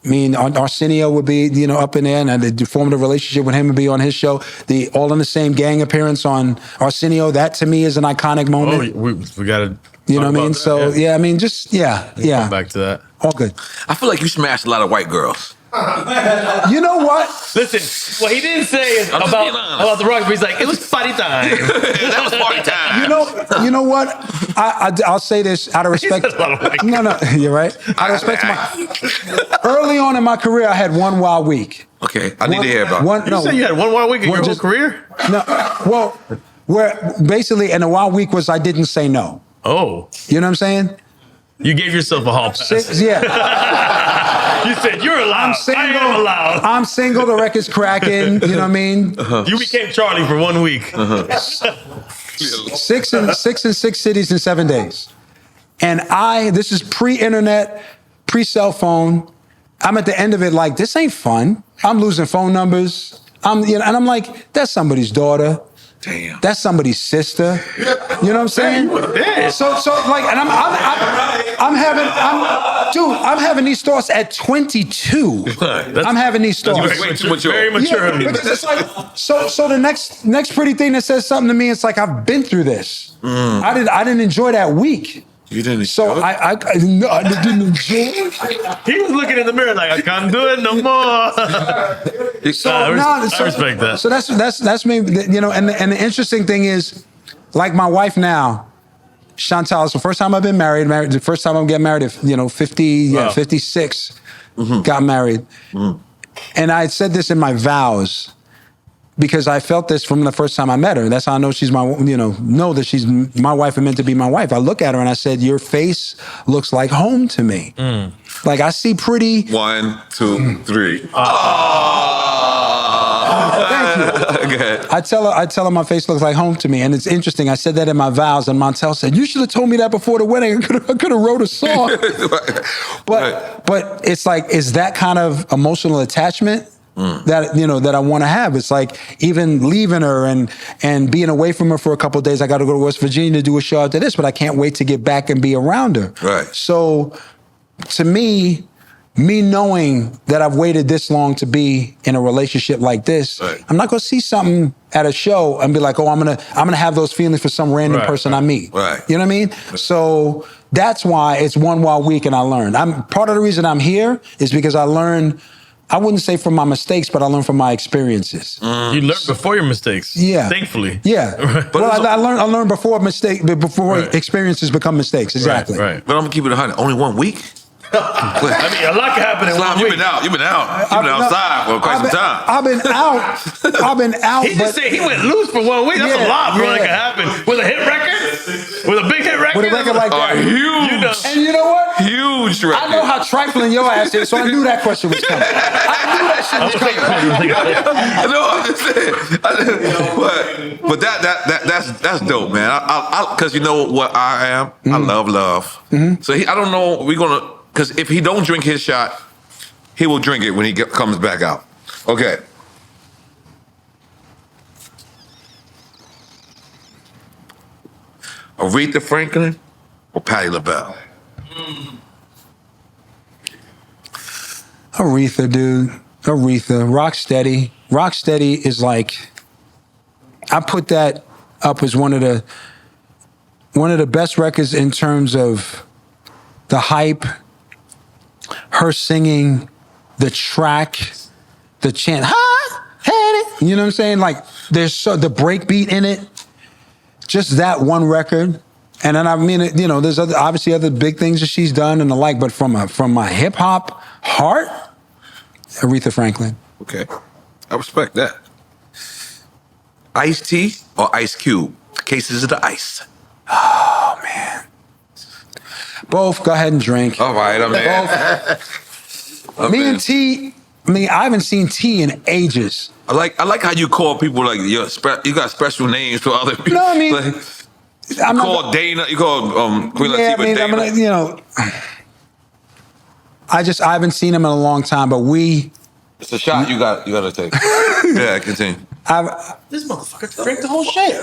I mean, Arsenio would be, up in there, and I'd formed a relationship with him and be on his show. The All in the Same Gang appearance on Arsenio, that to me is an iconic moment. Oh, we got to. You know what I mean? So, yeah, I mean, just, yeah. Come back to that. All good. I feel like you smashed a lot of white girls. You know what? Listen, what he didn't say is about the Roxbury. He's like, it was party time. That was party time. You know what? I'll say this out of respect. No, you're right. Out of respect to early on in my career, I had one wild week. Okay, I need to hear about it. You said you had one wild week in your whole career? No, well, where basically, and the wild week was I didn't say no. Oh. You know what I'm saying? You gave yourself a hall pass. Yeah. You said, you're allowed. I'm single. I am allowed. I'm single. The record's cracking. You know what I mean? You became Charlie for 1 week. 6 in 6 cities in 7 days. And this is pre-internet, pre-cell phone. I'm at the end of it like, this ain't fun. I'm losing phone numbers. And I'm like, that's somebody's daughter. Damn. That's somebody's sister. You know what I'm saying? So like, and I'm having these thoughts at 22. I'm having these thoughts. Way too mature. Very mature. Yeah, because it's like, so the next pretty thing that says something to me, it's like, I've been through this. I didn't enjoy that week. You didn't. So I didn't enjoy it. He was looking in the mirror like, I can't do it no more. I respect that. So that's me. And the interesting thing is, like my wife now, Chantal. It's the first time I've been married. The first time I'm getting married at 56. Got married, and I had said this in my vows. Because I felt this from the first time I met her. That's how I know she's know that she's my wife and meant to be my wife. I look at her and I said, your face looks like home to me. Like I see pretty. 1, 2, 3. Thank you. Okay. I tell her my face looks like home to me. And it's interesting. I said that in my vows and Montel said, you should have told me that before the wedding. I could have wrote a song. But it's like, is that kind of emotional attachment that I want to have? It's like even leaving her and being away from her for a couple of days. I got to go to West Virginia to do a show after this, but I can't wait to get back and be around her. Right. So to me knowing that I've waited this long to be in a relationship like this, right. I'm not going to see something at a show and be like, oh, I'm gonna have those feelings for some random person I meet. Right. You know what I mean? Right. So that's why it's one wild week and I learned. Part of the reason I'm here is because I learned. I wouldn't say from my mistakes, but I learned from my experiences. You learned before your mistakes. Yeah. Thankfully. Yeah. Right. Well, I learned before experiences become mistakes. Exactly. Right. But I'm gonna keep it 100. Only 1 week? I mean, a lot can happen in 1 week. You've been outside for quite some time. I've been out. He just said he went loose for 1 week. That's a lot for that can happen. With a hit record? With a big hit record? With a record like that. Huge. And you know what? Huge record. I know how trifling your ass is, so I knew that question was coming. I knew that shit was coming. But that's dope, man. Because you know what I am? I love love. So I don't know, because if he don't drink his shot, he will drink it when he comes back out. Okay. Aretha Franklin or Patti LaBelle? Aretha, dude. Aretha. Rocksteady. Rocksteady is like, I put that up as one of the best records in terms of the hype, her singing, the track, the chant, ha, had it. You know what I'm saying? Like, there's the break beat in it. Just that one record. And then I mean, you know, there's obviously other big things that she's done and the like, but from my hip hop heart, Aretha Franklin. Okay. I respect that. Ice-T or Ice Cube? Cases of the Ice. Oh, man. Both. Go ahead and drink. All right, I'm in. Both. Me and T, I haven't seen T in ages. I like how you call people like you got special names for other people. You know what I mean? Like, you call Dana, you call Queen Yeah, Latifah Dana. I mean, you know, I haven't seen him in a long time, but It's a shot you got to take. Yeah, continue. This motherfucker drank the whole shit.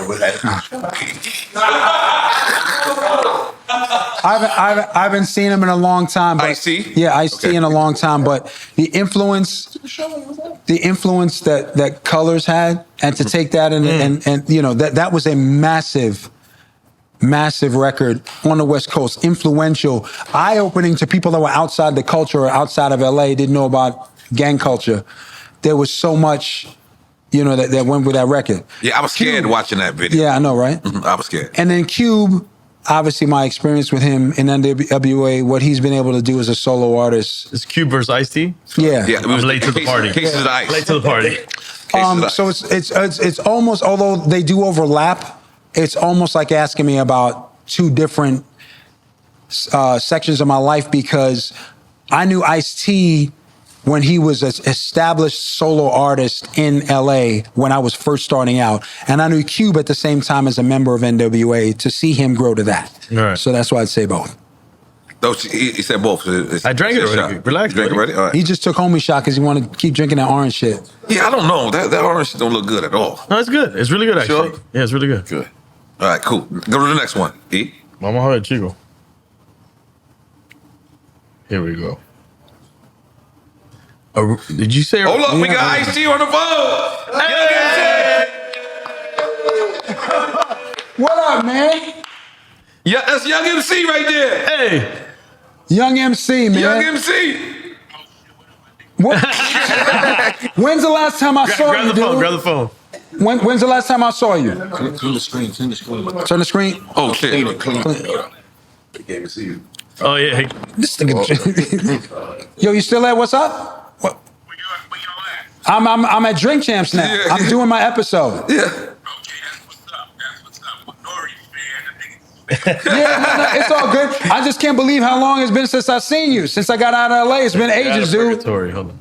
I haven't seen him in a long time. But, Ice-T? Yeah, Ice-T Okay. in a long time. But the influence that Colors had, and to take that and you know, that was a massive record on the West Coast, influential, eye-opening to people that were outside the culture or outside of LA, didn't know about gang culture. There was so much, you know, that went with that record. Yeah, I was scared watching that video. Yeah, I know, right? I was scared. And then Cube, obviously my experience with him in NWA, what he's been able to do as a solo artist. It's Cube versus Ice-T? Yeah. Yeah, it was I'm late to the party. Cases of the Ice. Late to the party. So it's almost, although they do overlap, it's almost like asking me about two different sections of my life, because I knew Ice-T when he was an established solo artist in LA when I was first starting out. And I knew Cube at the same time as a member of NWA, to see him grow to that. Right. So that's why I'd say both. He said both. I drank it already. Relax, You drank it buddy. already? All right. He just took homie shot because he wanted to keep drinking that orange shit. Yeah, I don't know. That orange shit don't look good at all. No, it's good. It's really good, actually. Sure? Yeah, it's really good. Good. All right, cool. Go to the next one. E? Vamos a ver, chico. Here we go. Did you say? Hold up, we got Ice-T on the phone. Hey! What up, man? Yeah, that's Young MC right there. Hey! Young MC, man. Young MC. What? When's the last time I saw Grab you, the phone, dude? grab the phone. When's the last time I saw you? Clean the screen, clean the screen. Turn the screen. Oh, shit. Can't even see you. Oh, yeah. This nigga. Yo, you still there? What's up? What? Where y'all at? I'm at Drink Champs now. Yeah. I'm doing my episode. Yeah. Okay, that's what's up. That's what's up. With Nori, man. Yeah, no, it's all good. I just can't believe how long it's been since I've seen you. Since I got out of LA, it's been ages, dude. Territorial, hold on.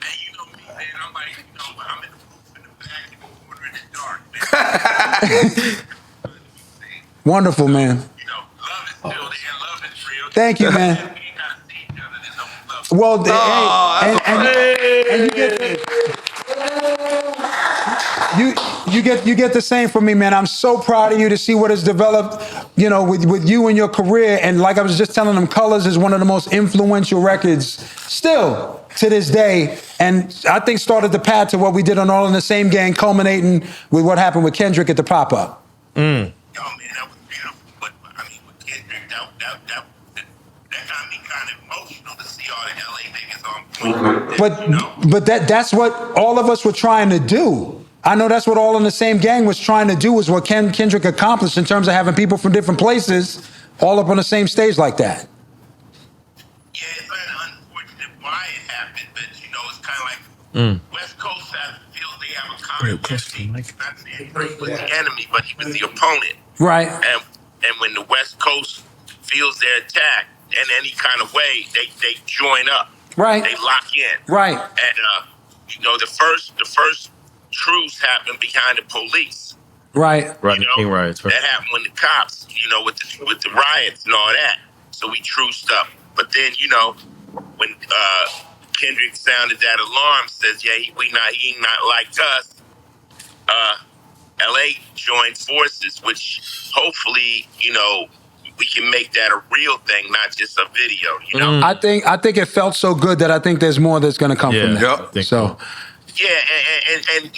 Hey, you know me, man. I'm like, you know, I'm in the booth in the back in the corner in the dark, man. Wonderful, man. You know, love is still there. Love is real. Thank you, man. We ain't gotta see each other. There's no love. Well, and you get the same from me, man. I'm so proud of you to see what has developed, you know, with you and your career. And like I was just telling them, Colors is one of the most influential records still to this day. And I think started the path to what we did on All in the Same Gang, culminating with what happened with Kendrick at the pop-up. Yo, man, that was beautiful. But I mean, with Kendrick, that got me kind of emotional to see all the LA niggas on point. But that's what all of us were trying to do. I know that's what All in the Same Gang was trying to do, was what Kendrick accomplished in terms of having people from different places all up on the same stage like that. Yeah, it's kind of unfortunate why it happened, but you know, it's kind of like West Coast feels they have a common enemy. Not saying Drake was the enemy, but he was the opponent. Right. And when the West Coast feels their attack in any kind of way, they join up. Right. They lock in. Right. And you know, the first truce happened behind the police. Right. Rodney King riots, right? That happened when the cops, you know, with the riots and all that. So we truced up. But then, you know, when Kendrick sounded that alarm, says, yeah, he ain't not like us. LA joined forces, which hopefully, we can make that a real thing, not just a video, I think it felt so good that I think there's more that's going to come from that. Yep. So. Yeah, and and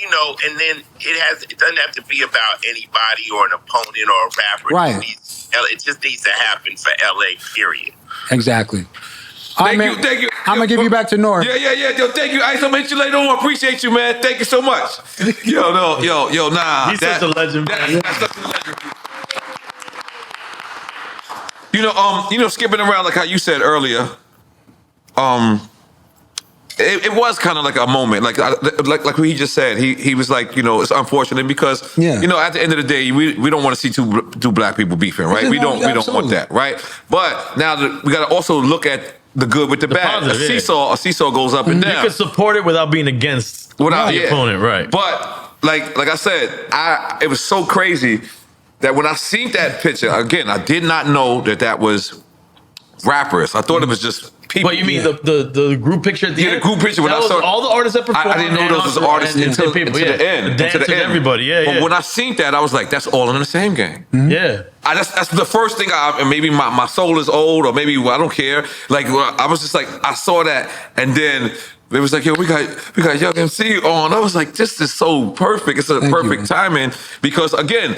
then it doesn't have to be about anybody or an opponent or a rapper. Right. It just needs to happen for LA, period. Exactly. Thank you. I'm gonna give you back to North. Yeah. Yo, thank you. Ice, I'll meet you later on. Appreciate you, man. Thank you so much. Yo, nah. He's such a legend, man. That's such a legend. Skipping around like how you said earlier, it was kind of like a moment, like what he just said. He was like, it's unfortunate because at the end of the day, we don't want to see two black people beefing, right? We don't want that, right? But now we got to also look at the good with the bad. Positive, a seesaw goes up and down. You can support it without being against the opponent, right? But like I said, it was so crazy that when I seen that picture again, I did not know that was rappers. I thought it was just people. But you mean the group picture at the end? The group picture. When that I saw all the artists that performed. I didn't know those was artists until the end. Dancing everybody, But when I seen that, I was like, that's all in the same gang. Mm-hmm. Yeah. That's the first thing maybe my soul is old, or maybe I don't care. Like I was just like, I saw that, and then it was like, yo, we got Young MC on. I was like, this is so perfect. It's a perfect timing because again,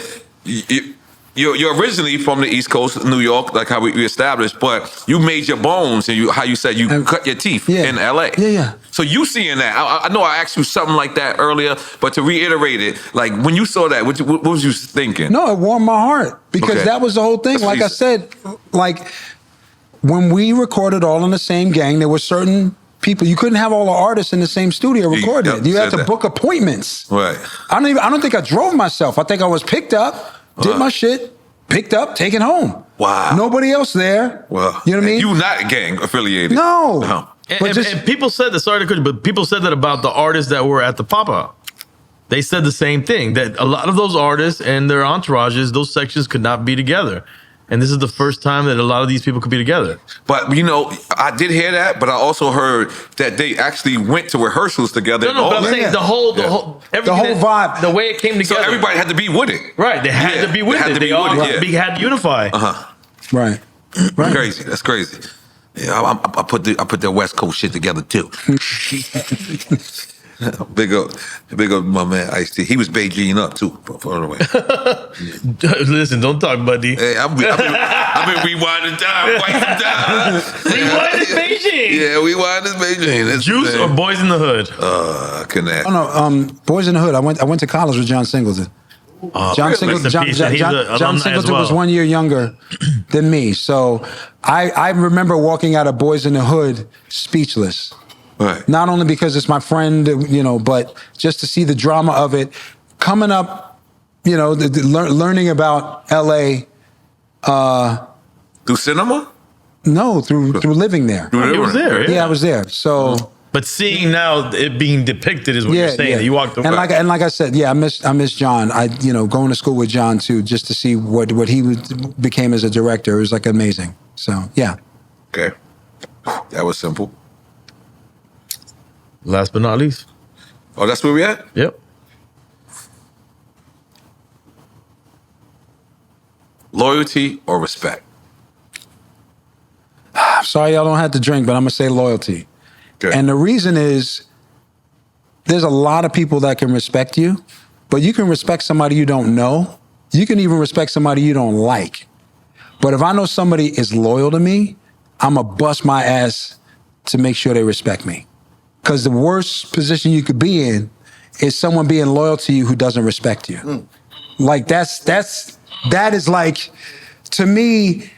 you're originally from the East Coast, New York, like how we established, but you made your bones and how you said you cut your teeth in LA. Yeah. So you seeing that? I know I asked you something like that earlier, but to reiterate it, like when you saw that, what was you thinking? No, it warmed my heart because that was the whole thing. Like I said, like when we recorded all in the same gang, there were certain people, you couldn't have all the artists in the same studio recording it. You had to book appointments. Right. I don't think I drove myself. I think I was picked up, did my shit, picked up, taken home. Wow. Nobody else there. Well, you know what I mean? You not gang affiliated. No. And people said that, sorry to cut you, but people said that about the artists that were at the pop-up. They said the same thing, that a lot of those artists and their entourages, those sections could not be together. And this is the first time that a lot of these people could be together. But, I did hear that, but I also heard that they actually went to rehearsals together. No, but I'm saying the whole vibe. The way it came together. So everybody had to be with it. Right, they had to be with it. They all had to unify. Right. Crazy. That's crazy. Yeah, I put the West Coast shit together too. Big up my man Ice-T. He was Beijing up too, by the way. Listen, don't talk, buddy. Hey, I've been rewinding time, wiping time. Rewinding Beijing. Yeah, we winding Beijing. That's Juice or Boys in the Hood? I couldn't. Oh no, Boys in the Hood. I went to college with John Singleton. John Singleton was 1 year younger than me, so I remember walking out of Boys in the Hood speechless. Right. Not only because it's my friend, but just to see the drama of it coming up, learning about LA. Through cinema? No, through living there. You was there, yeah, I was there. So, but seeing now it being depicted is what you're saying. That you walked away. And like I said, I miss John. Going to school with John too, just to see what he became as a director. It was like amazing. So yeah. Okay, that was simple. Last but not least. Oh, that's where we at? Yep. Loyalty or respect? I'm sorry y'all don't have to drink, but I'm going to say loyalty. Okay. And the reason is there's a lot of people that can respect you, but you can respect somebody you don't know. You can even respect somebody you don't like. But if I know somebody is loyal to me, I'm going to bust my ass to make sure they respect me. Because the worst position you could be in is someone being loyal to you who doesn't respect you. Like that is like, to me,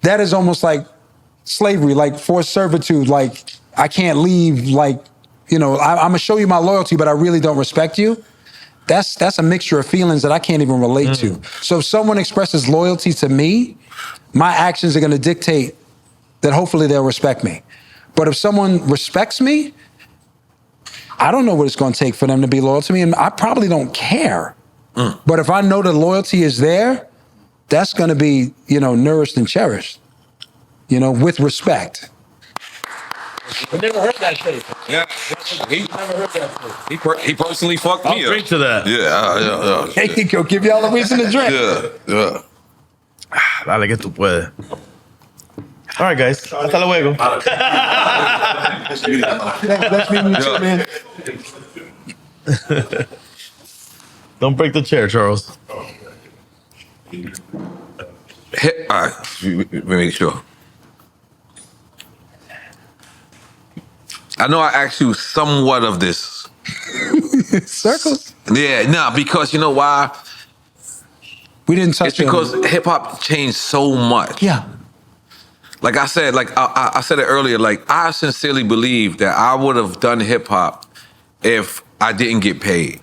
that is almost like slavery, like forced servitude. Like I can't leave. Like, I'm gonna show you my loyalty, but I really don't respect you. That's a mixture of feelings that I can't even relate to. So if someone expresses loyalty to me, my actions are gonna dictate that hopefully they'll respect me. But if someone respects me, I don't know what it's going to take for them to be loyal to me, and I probably don't care. But if I know the loyalty is there, that's going to be, nourished and cherished, with respect. I never heard that tape. Yeah. He personally fucked me I'll drink to that. Yeah. There you go. Give y'all a reason to drink. Yeah. Dale que tú puedes. All right, guys. Hasta luego. Let's meet you too, man. Don't break the chair, Charles. All right. Let me make sure. I know I asked you somewhat of this. Circles. Yeah, no, because you know why? We didn't touch It's because hip hop changed so much. Yeah. Like I said, I said it earlier, like I sincerely believe that I would have done hip hop if I didn't get paid.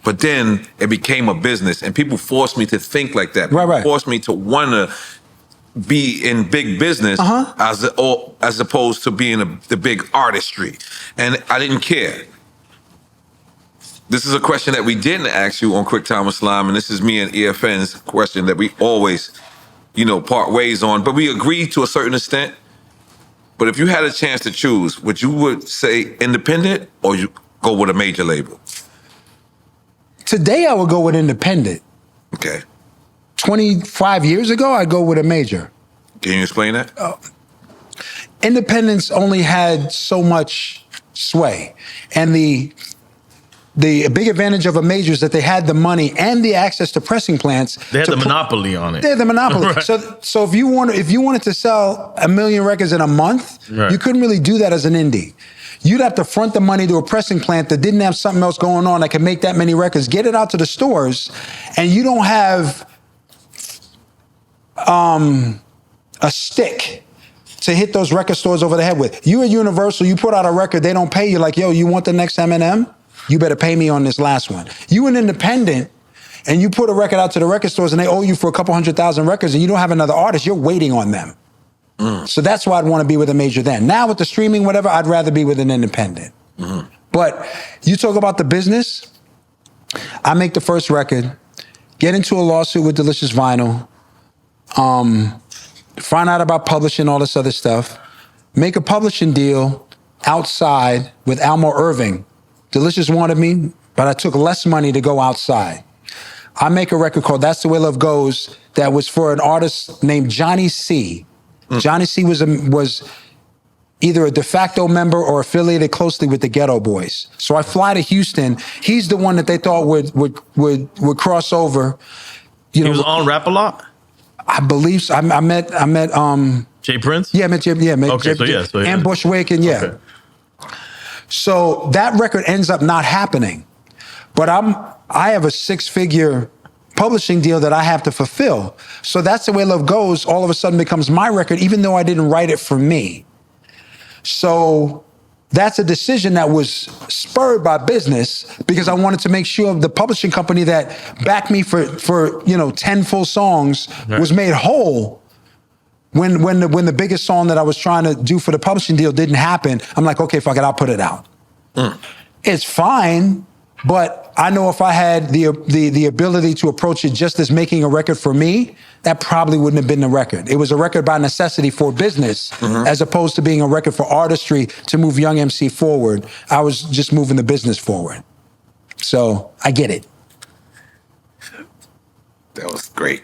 But then it became a business and people forced me to think like that. Right. Forced me to want to be in big business as opposed to being the big artistry. And I didn't care. This is a question that we didn't ask you on Quick Time with Slime, and this is me and EFN's question that we always, part ways on. But we agree to a certain extent. But if you had a chance to choose, would you say independent or you go with a major label? Today, I would go with independent. Okay. 25 years ago, I'd go with a major. Can you explain that? Independence only had so much sway. And the big advantage of a major is that they had the money and the access to pressing plants. They had the monopoly on it. They had the monopoly. Right. So if you wanted to sell 1 million records in a month, right, you couldn't really do that as an indie. You'd have to front the money to a pressing plant that didn't have something else going on that could make that many records, get it out to the stores, and you don't have a stick to hit those record stores over the head with. You at Universal, you put out a record, they don't pay you like, yo, you want the next Eminem? You better pay me on this last one. You an independent, and you put a record out to the record stores and they owe you for a couple 100,000 records and you don't have another artist, you're waiting on them. So that's why I'd want to be with a major then. Now with the streaming, whatever, I'd rather be with an independent. But you talk about the business, I make the first record, get into a lawsuit with Delicious Vinyl, find out about publishing, all this other stuff, make a publishing deal outside with Almo Irving. Delicious wanted me, but I took less money to go outside. I make a record called That's the Way Love Goes that was for an artist named Johnny C. Johnny C was either a de facto member or affiliated closely with the Ghetto Boys. So I fly to Houston. He's the one that they thought would cross over. He was on Rap a Lot? I believe so. I met Jay Prince? Yeah, I met Jay. Yeah, okay, so and Bushwick, and yeah. Okay. So that record ends up not happening, but I have a 6-figure publishing deal that I have to fulfill. So That's the Way Love Goes all of a sudden becomes my record, even though I didn't write it for me. So that's a decision that was spurred by business because I wanted to make sure the publishing company that backed me for 10 full songs was made whole. When the biggest song that I was trying to do for the publishing deal didn't happen, I'm like, okay, fuck it, I'll put it out. It's fine, but I know if I had the ability to approach it just as making a record for me, that probably wouldn't have been the record. It was a record by necessity for business, as opposed to being a record for artistry to move Young MC forward. I was just moving the business forward. So I get it. That was great.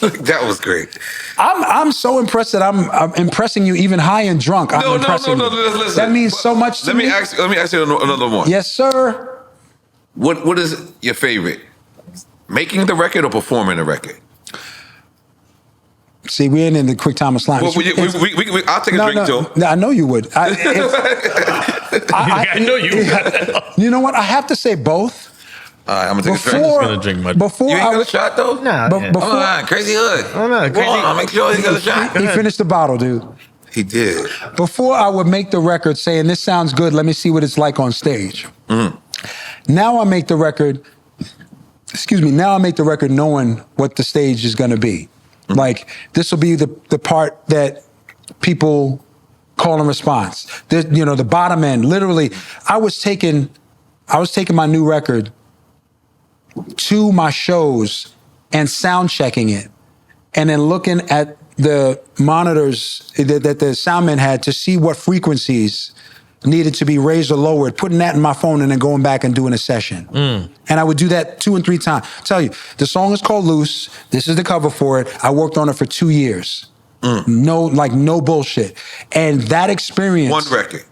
That was great. I'm so impressed that I'm impressing you even high and drunk. No. Listen. That means so much to me. Let me ask you another one. Yes, sir. What is your favorite? Making the record or performing the record? See, we ain't in the Quick Time of Slime. Well, I'll take a drink too. No, I know you would. I know you would. You know what? I have to say both. All right, I'm gonna take a drink. I'm just gonna drink my. Before You ain't got a shot though? Nah. Before, Crazy Hood. I'll make sure he got a shot. He finished the bottle, dude. He did. Before I would make the record saying, this sounds good, let me see what it's like on stage. Now I make the record, now I make the record knowing what the stage is gonna be. Like, this will be the part that people call and response. The bottom end, literally, I was taking my new record to my shows and sound checking it, and then looking at the monitors that the soundman had to see what frequencies needed to be raised or lowered, putting that in my phone and then going back and doing a session. And I would do that 2 and 3 times. Tell you, the song is called Loose. This is the cover for it. I worked on it for 2 years. No bullshit. And that experience. One record.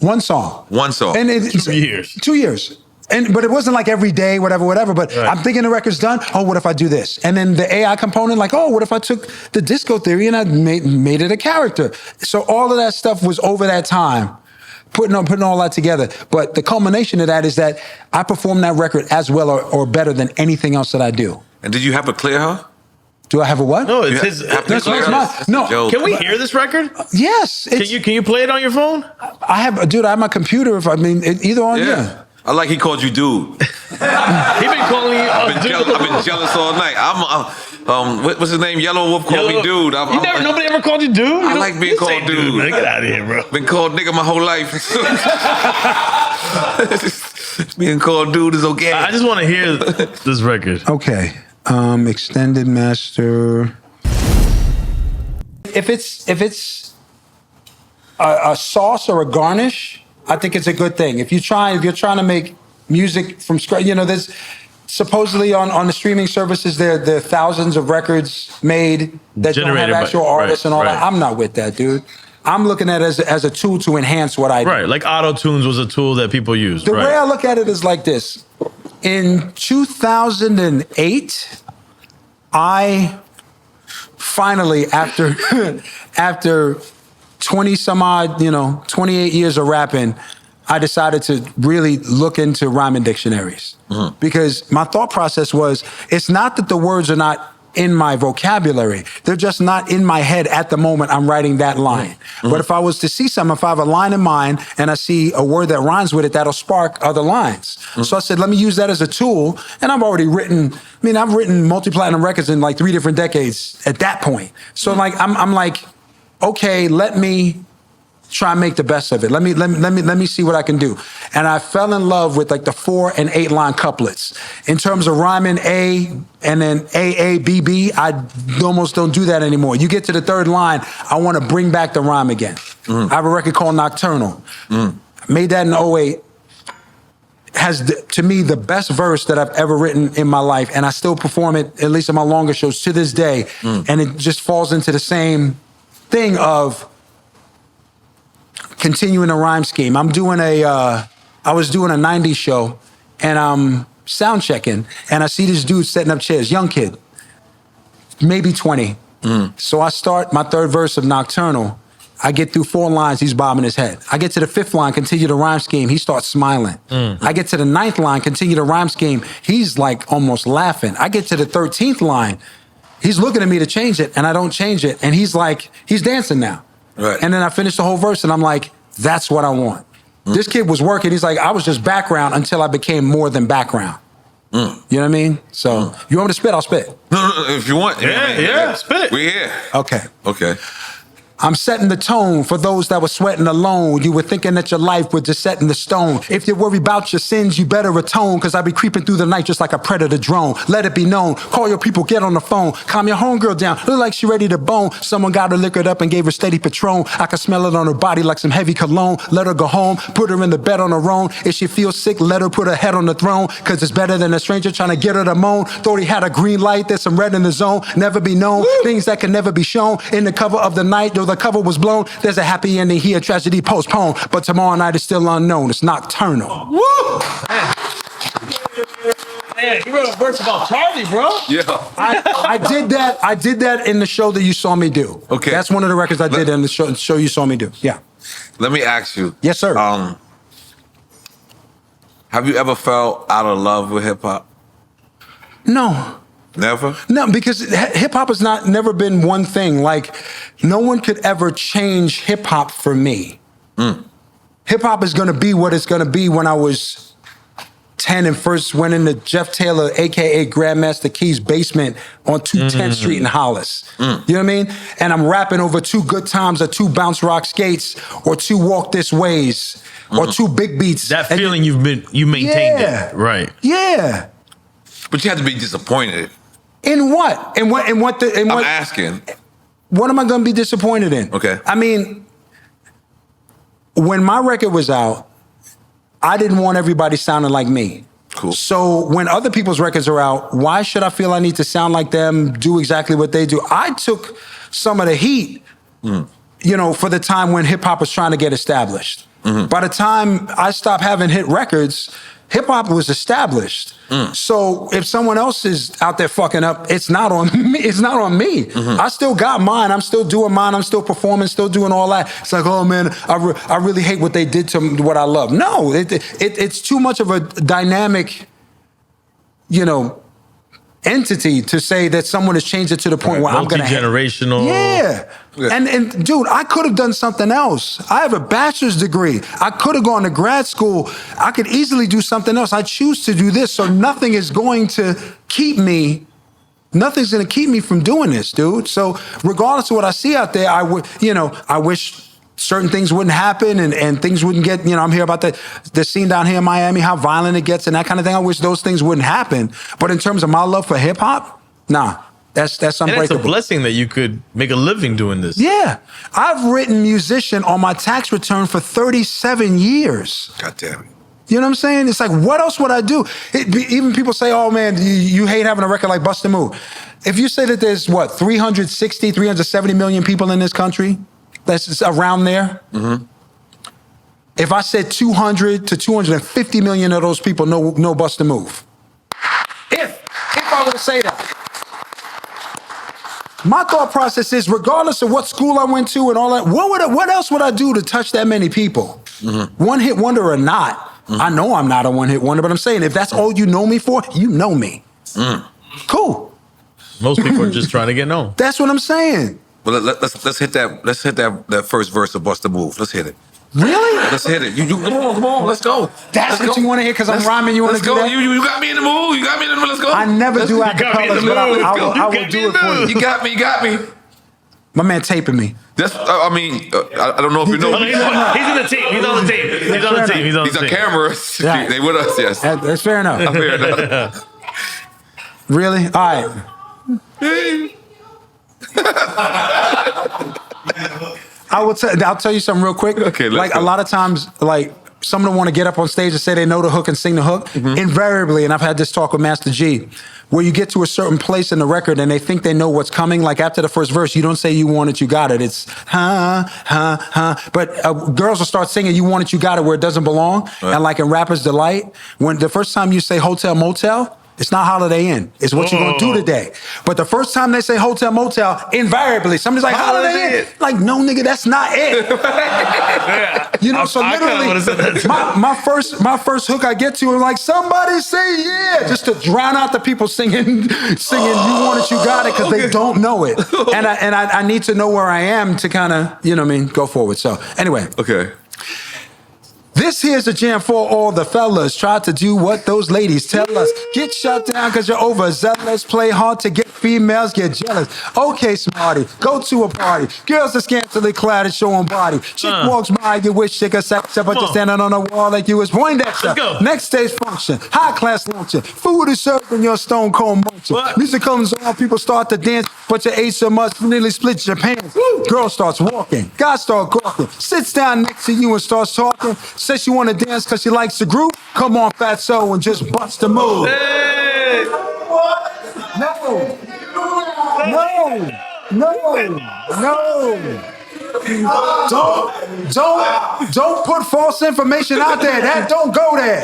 One song. One song. And 2 years. 2 years. But it wasn't like every day, whatever. But right. I'm thinking the record's done. Oh, what if I do this? And then the AI component, like, oh, what if I took the disco theory and I made it a character? So all of that stuff was over that time, putting all that together. But the culmination of that is that I performed that record as well or better than anything else that I do. And did you have to clear her? Do I have a what? No, it's his. That's mine. No. Can we hear this record? Yes. Can you play it on your phone? I have my computer. Either on. Yeah. I like he called you dude. He been calling you. I've been jealous all night. What's his name? Yellow Wolf called me dude. Nobody ever called you dude? I like being called dude. Man, get out of here, bro. Been called nigga my whole life. Being called dude is okay. I just want to hear this record. Okay. Extended master. If it's a sauce or a garnish, I think it's a good thing. If you're trying to make music from scratch, there's supposedly on the streaming services there are thousands of records made that Generated don't have actual artists and all that. right. I'm not with that, dude. I'm looking at it as a tool to enhance what I do. Right, like auto-tunes was a tool that people used. The way I look at it is like this. In 2008, I finally, after 20 some odd, 28 years of rapping, I decided to really look into rhyming dictionaries. Because my thought process was, it's not that the words are not in my vocabulary. They're just not in my head at the moment I'm writing that line. But if I was to see something, if I have a line in mind and I see a word that rhymes with it, that'll spark other lines. So I said, let me use that as a tool. And I've already written, I've written multi-platinum records in like 3 different decades at that point. So I'm like, okay, let me try and make the best of it. Let me see what I can do. And I fell in love with like the 4 and 8 line couplets. In terms of rhyming A and then A, B, B, I almost don't do that anymore. You get to the 3rd line, I want to bring back the rhyme again. I have a record called Nocturnal. Made that in 08. Has, to me, the best verse that I've ever written in my life. And I still perform it, at least in my longer shows, to this day. And it just falls into the same thing of continuing a rhyme scheme. I was doing a 90s show and I'm sound checking and I see this dude setting up chairs, young kid, maybe 20. So I start my 3rd verse of Nocturnal. I get through 4 lines, he's bobbing his head. I get to the 5th line, continue the rhyme scheme, he starts smiling. I get to the 9th line, continue the rhyme scheme, he's like almost laughing. I get to the 13th line, he's looking at me to change it and I don't change it. And he's dancing now. Right. And then I finish the whole verse and I'm like, that's what I want. This kid was working. He's like, I was just background until I became more than background. You know what I mean? So you want me to spit? I'll spit. No, if you want. Yeah, spit it. We're here. Okay. I'm setting the tone for those that were sweating alone. You were thinking that your life was just set in the stone. If you worry about your sins, you better atone, because I be creeping through the night just like a predator drone. Let it be known. Call your people, get on the phone. Calm your homegirl down. Look like she ready to bone. Someone got her liquored up and gave her steady Patron. I can smell it on her body like some heavy cologne. Let her go home. Put her in the bed on her own. If she feels sick, let her put her head on the throne, because it's better than a stranger trying to get her to moan. Thought he had a green light. There's some red in the zone. Never be known. Things that can never be shown. In the cover of the night, though the cover was blown, there's a happy ending here, tragedy postponed, but tomorrow night is still unknown. It's nocturnal. Woo! Man, you wrote a verse about Charlie, bro. Yeah. I did that in the show that you saw me do. Okay. That's one of the records I did in the show you saw me do. Yeah. Let me ask you. Yes, sir. Have you ever fell out of love with hip hop? No. Never? No, because hip hop has never been one thing. Like, no one could ever change hip hop for me. Hip hop is gonna be what it's gonna be. When I was 10 and first went into Jeff Taylor, AKA Grandmaster Key's basement on 210th Street in Hollis. You know what I mean? And I'm rapping over 2 good times or 2 bounce rock skates or 2 walk this ways or 2 big beats. That feeling you maintained it. Right. Yeah. But you had to be disappointed. In what? I'm asking. What am I going to be disappointed in? Okay. I mean, when my record was out, I didn't want everybody sounding like me. Cool. So when other people's records are out, why should I feel I need to sound like them, do exactly what they do? I took some of the heat, you know, for the time when hip hop was trying to get established. By the time I stopped having hit records, hip hop was established. So if someone else is out there fucking up, it's not on me. It's not on me. I still got mine. I'm still doing mine. I'm still performing, still doing all that. It's like, oh man, I really hate what they did to what I love. No, it's too much of a dynamic, you know, entity to say that someone has changed it to the point where I'm gonna multi-generational. Yeah. And dude, I could have done something else. I have a bachelor's degree. I could have gone to grad school. I could easily do something else. I choose to do this, so nothing is going to keep me. Nothing's going to keep me from doing this, dude. So regardless of what I see out there, I would, you know, I wish certain things wouldn't happen and things wouldn't get, you know, I'm hearing about the scene down here in Miami, how violent it gets and that kind of thing. I wish those things wouldn't happen. But in terms of my love for hip hop, nah, that's unbreakable. And it's a blessing that you could make a living doing this. Yeah. I've written musician on my tax return for 37 years. God damn it. You know what I'm saying? It's like, what else would I do? Even people say, oh man, you hate having a record like Bust a Move. If you say that there's what, 370 million people in this country, that's just around there. If I said 200 to 250 million of those people know Bust a Move. If I were to say that. My thought process is, regardless of what school I went to and all that, what else would I do to touch that many people? One hit wonder or not. I know I'm not a one hit wonder, but I'm saying if that's all you know me for, you know me. Cool. Most people are just trying to get known. That's what I'm saying. Well, let's hit that first verse of Bust a Move. Let's hit it. Really? Let's hit it. You come on, let's go. That's Let's what go. you want to hear because I'm rhyming. You want to Let's do go. that? You got me in the mood. You got me in the mood. Let's go. I never do got me in the acapellas, but mood. I will do it for you. You got me. My man taping me. That's. I mean, I don't know if you know. He's in the team. He's on the team. He's on the team. He's on the These are team. cameras. Yeah. They with us. Yes. That's fair enough. Fair enough. Really? All right. I'll tell you something real quick. Okay, let's like go. a lot of times, like someone want to get up on stage and say they know the hook and sing the hook. Invariably, and I've had this talk with Master G, where you get to a certain place in the record and they think they know what's coming. Like after the first verse, you don't say you want it, you got it. It's But girls will start singing you want it, you got it where it doesn't belong. Right. And like in Rapper's Delight, when the first time you say Hotel Motel, it's not Holiday Inn. It's what you're going to do today. But the first time they say Hotel Motel, invariably, somebody's like, Holiday Inn. Like, no, nigga, that's not it. You know, so literally, my first hook I get to is like, somebody say yeah, just to drown out the people singing you want it, you got it, because they don't know it. And I need to know where I am to kind of, you know what I mean, go forward. So anyway. Okay. This here's a jam for all the fellas. Try to do what those ladies tell us. Get shut down because you're overzealous. Play hard to get females, get jealous. Okay, smarty, go to a party. Girls are scantily clad and showing body. Chick walks by, you wish she could sex her, but you're standing on a wall like you was Poindexter. Let's go. Next stage function, high class luncheon. Food is served and you're stone cold munching. Music comes on, people start to dance, but you ate so much, you nearly split your pants. Girl starts walking, guy start gawking, sits down next to you and starts talking. Says she want to dance because she likes the group. Come on, Fatso, and just bust a move. Hey! No. Don't put false information out there. That don't go there.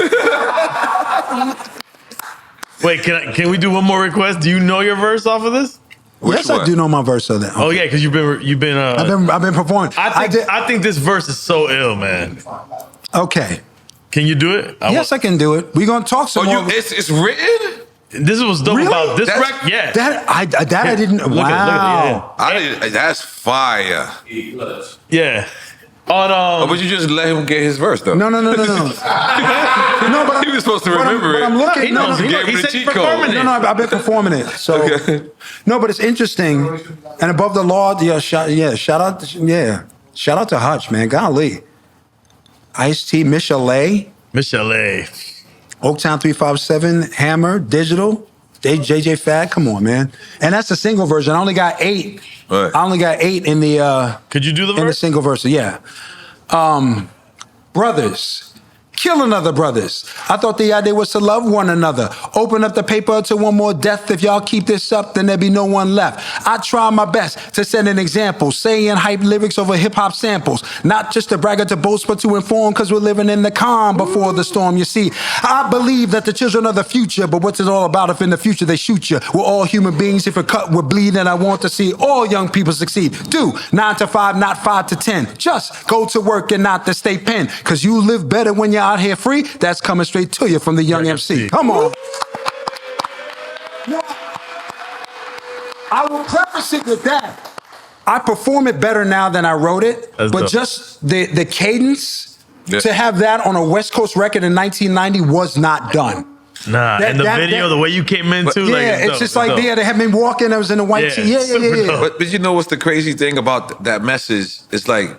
Wait, can we do one more request? Do you know your verse off of this? Yes, I do know my verse of that. Oh yeah, because you've been. I've been performing. I think this verse is so ill, man. Okay. Can you do it? Yes, I can do it. We're gonna talk some more. It's written. This was dope Really? about this That's- record. Yeah. That I didn't. Look Wow. That's fire. Yeah. On But you just let him get his verse though. No. No, but He was supposed to but remember it. I'm looking. He knows. You He gave him the said cheat performing code. it. No, I've been performing it. So Okay. no, but it's interesting. And above the law, shout out to Hutch, man. Golly. Ice-T, Michelle, Michelle. Oaktown 357, Hammer, Digital. JJ Fad, come on, man. And that's the single version. I only got 8. Right. I only got 8 in the Could you do the in the verse? single verse, yeah. Brothers. Killing other brothers. I thought the idea was to love one another. Open up the paper to one more death. If y'all keep this up, then there'll be no one left. I try my best to set an example, saying hype lyrics over hip-hop samples. Not just to brag or to boast, but to inform, because we're living in the calm before the storm. You see, I believe that the children are the future, but what's it all about if in the future they shoot you? We're all human beings. If a cut would bleed, and I want to see all young people succeed. Do 9 to 5, not 5 to 10. Just go to work and not the state pen, because you live better when you're out here free. That's coming straight to you from the young MC. Come on. Now, I will preface it with that. I perform it better now than I wrote it, That's but dope. just the cadence Yeah. to have that on a West Coast record in 1990 was not done. Nah, and the video, the way you came into, Yeah, like, it's dope, just like dope. they had me walking. I was in a white tee. Yeah, super dope. But you know what's the crazy thing about that message? It's like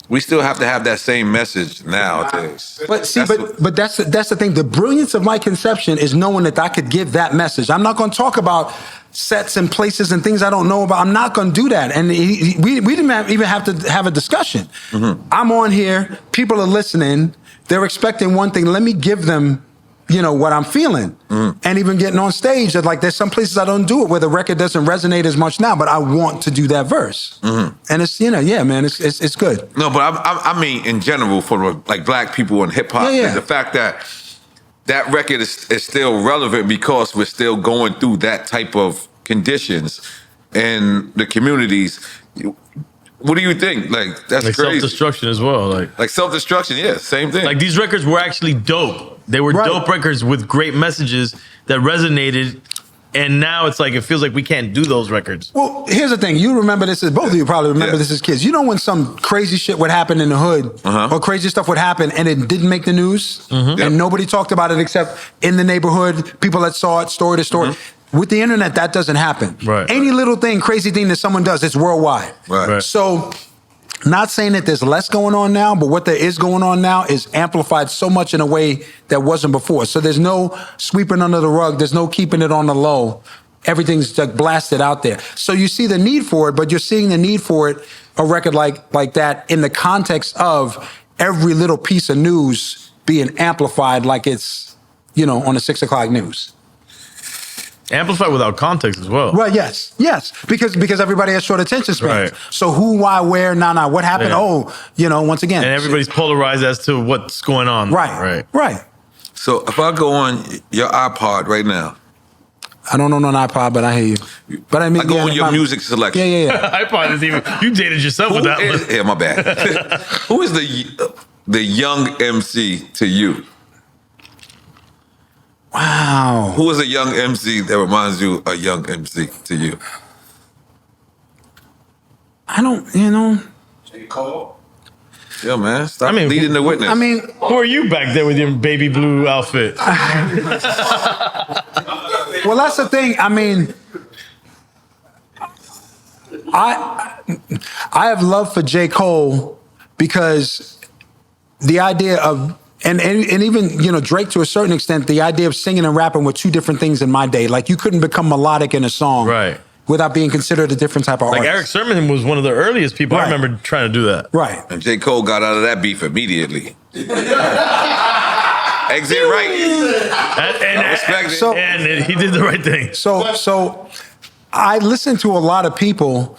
we still have to have that same message nowadays. But see, That's what- but that's the thing. The brilliance of my conception is knowing that I could give that message. I'm not going to talk about sets and places and things I don't know about. I'm not going to do that. And we didn't even have to have a discussion. I'm on here. People are listening. They're expecting one thing. Let me give them, what I'm feeling. And even getting on stage, like there's some places I don't do it where the record doesn't resonate as much now, but I want to do that verse. And it's, yeah, man, it's good. No, but I mean in general for like black people in hip hop, Yeah. the fact that record is still relevant because we're still going through that type of conditions in the communities. What do you think? Like that's Like crazy. self-destruction as well. Like self-destruction, yeah, same thing. Like these records were actually dope. They were Right. dope records with great messages that resonated. And now it's like, it feels like we can't do those records. Well, here's the thing. You remember this as both of you probably remember Yeah. this as kids. You know when some crazy shit would happen in the hood or crazy stuff would happen and it didn't make the news and nobody talked about it except in the neighborhood, people that saw it, story to story. With the internet, that doesn't happen. Right. Any little thing, crazy thing that someone does, it's worldwide. Right. So, not saying that there's less going on now, but what there is going on now is amplified so much in a way that wasn't before. So there's no sweeping under the rug. There's no keeping it on the low. Everything's like blasted out there. So you see the need for it, but you're seeing the need for it, a record like that, in the context of every little piece of news being amplified like it's, on the 6 o'clock news. Amplified without context as well. Right, yes, because everybody has short attention spans. Right. So who, why, where, what happened? Yeah. Oh, once again. And everybody's polarized as to what's going on. Right. So if I go on your iPod right now, I don't own an iPod, but I hear you. But I mean, I go on your music selection. Yeah. iPod is even, you dated yourself with that one. Yeah, my bad. Who is the young MC to you? Wow. Who is a young MC that reminds you a young MC to you? I don't, J. Cole. Yeah, man. Stop I mean, leading the witness. I mean, Who are you back there with your baby blue outfit? well, that's the thing. I mean, I have love for J. Cole because the idea of and even Drake to a certain extent, the idea of singing and rapping were two different things in my day. Like you couldn't become melodic in a song, Right. without being considered a different type of Like artist. Eric Sermon was one of the earliest people. Right. I remember trying to do that. Right. and J. Cole got out of that beef immediately. Exit right. And Respect it. So- and he did the right thing. So I listen to a lot of people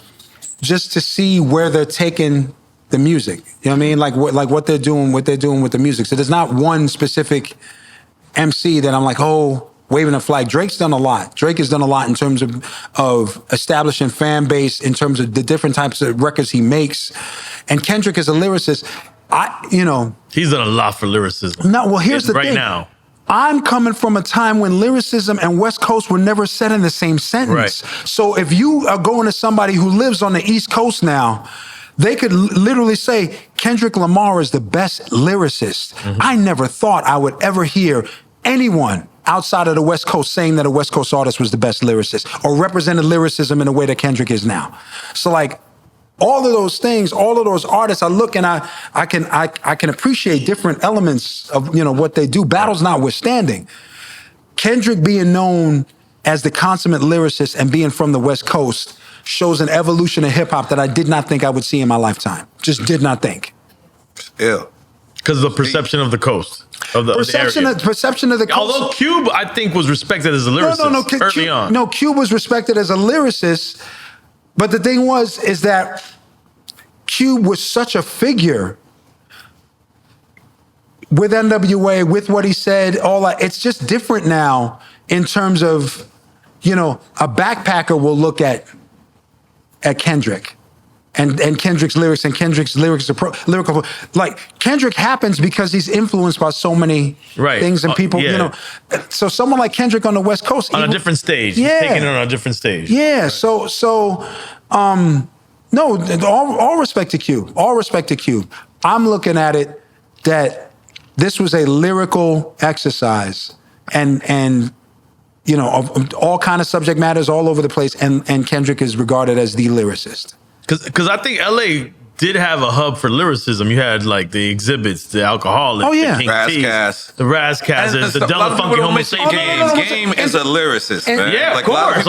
just to see where they're taking the music. You know what I mean? Like what they're doing with the music. So there's not one specific MC that I'm like, oh, waving a flag. Drake's done a lot. Drake has done a lot in terms of establishing fan base, in terms of the different types of records he makes. And Kendrick is a lyricist. He's done a lot for lyricism. No, well, here's the right thing. now. I'm coming from a time when lyricism and West Coast were never said in the same sentence. Right. So if you are going to somebody who lives on the East Coast now, they could literally say Kendrick Lamar is the best lyricist. I never thought I would ever hear anyone outside of the West Coast saying that a West Coast artist was the best lyricist or represented lyricism in the way that Kendrick is now. So like, all of those things, all of those artists, I look and I can appreciate different elements of what they do. Battles notwithstanding, Kendrick being known as the consummate lyricist and being from the West Coast shows an evolution of hip hop that I did not think I would see in my lifetime. Just did not think. Yeah. Because of the perception of the coast. Of the Perception area. perception of the coast. Although Cube, I think, was respected as a lyricist early on. No, Cube was respected as a lyricist, but the thing is that Cube was such a figure with NWA, with what he said, all that. It's just different now in terms of, you know, a backpacker will look at Kendrick and Kendrick's lyrics and Kendrick's lyrical. Like, Kendrick happens because he's influenced by so many things and people, you know. So someone like Kendrick on the West Coast. On a different stage. Yeah. Taking it on a different stage. Yeah, no, all respect to Cube. All respect to Cube. I'm looking at it that this was a lyrical exercise and you know, of all kind of subject matters all over the place, and Kendrick is regarded as the lyricist. Because I think LA did have a hub for lyricism. You had like the exhibits, the alcoholics, the King T's, the Razzcast, the Della Funky Homo Sapiens. Game is a lyricist, man. Yeah, like, of course.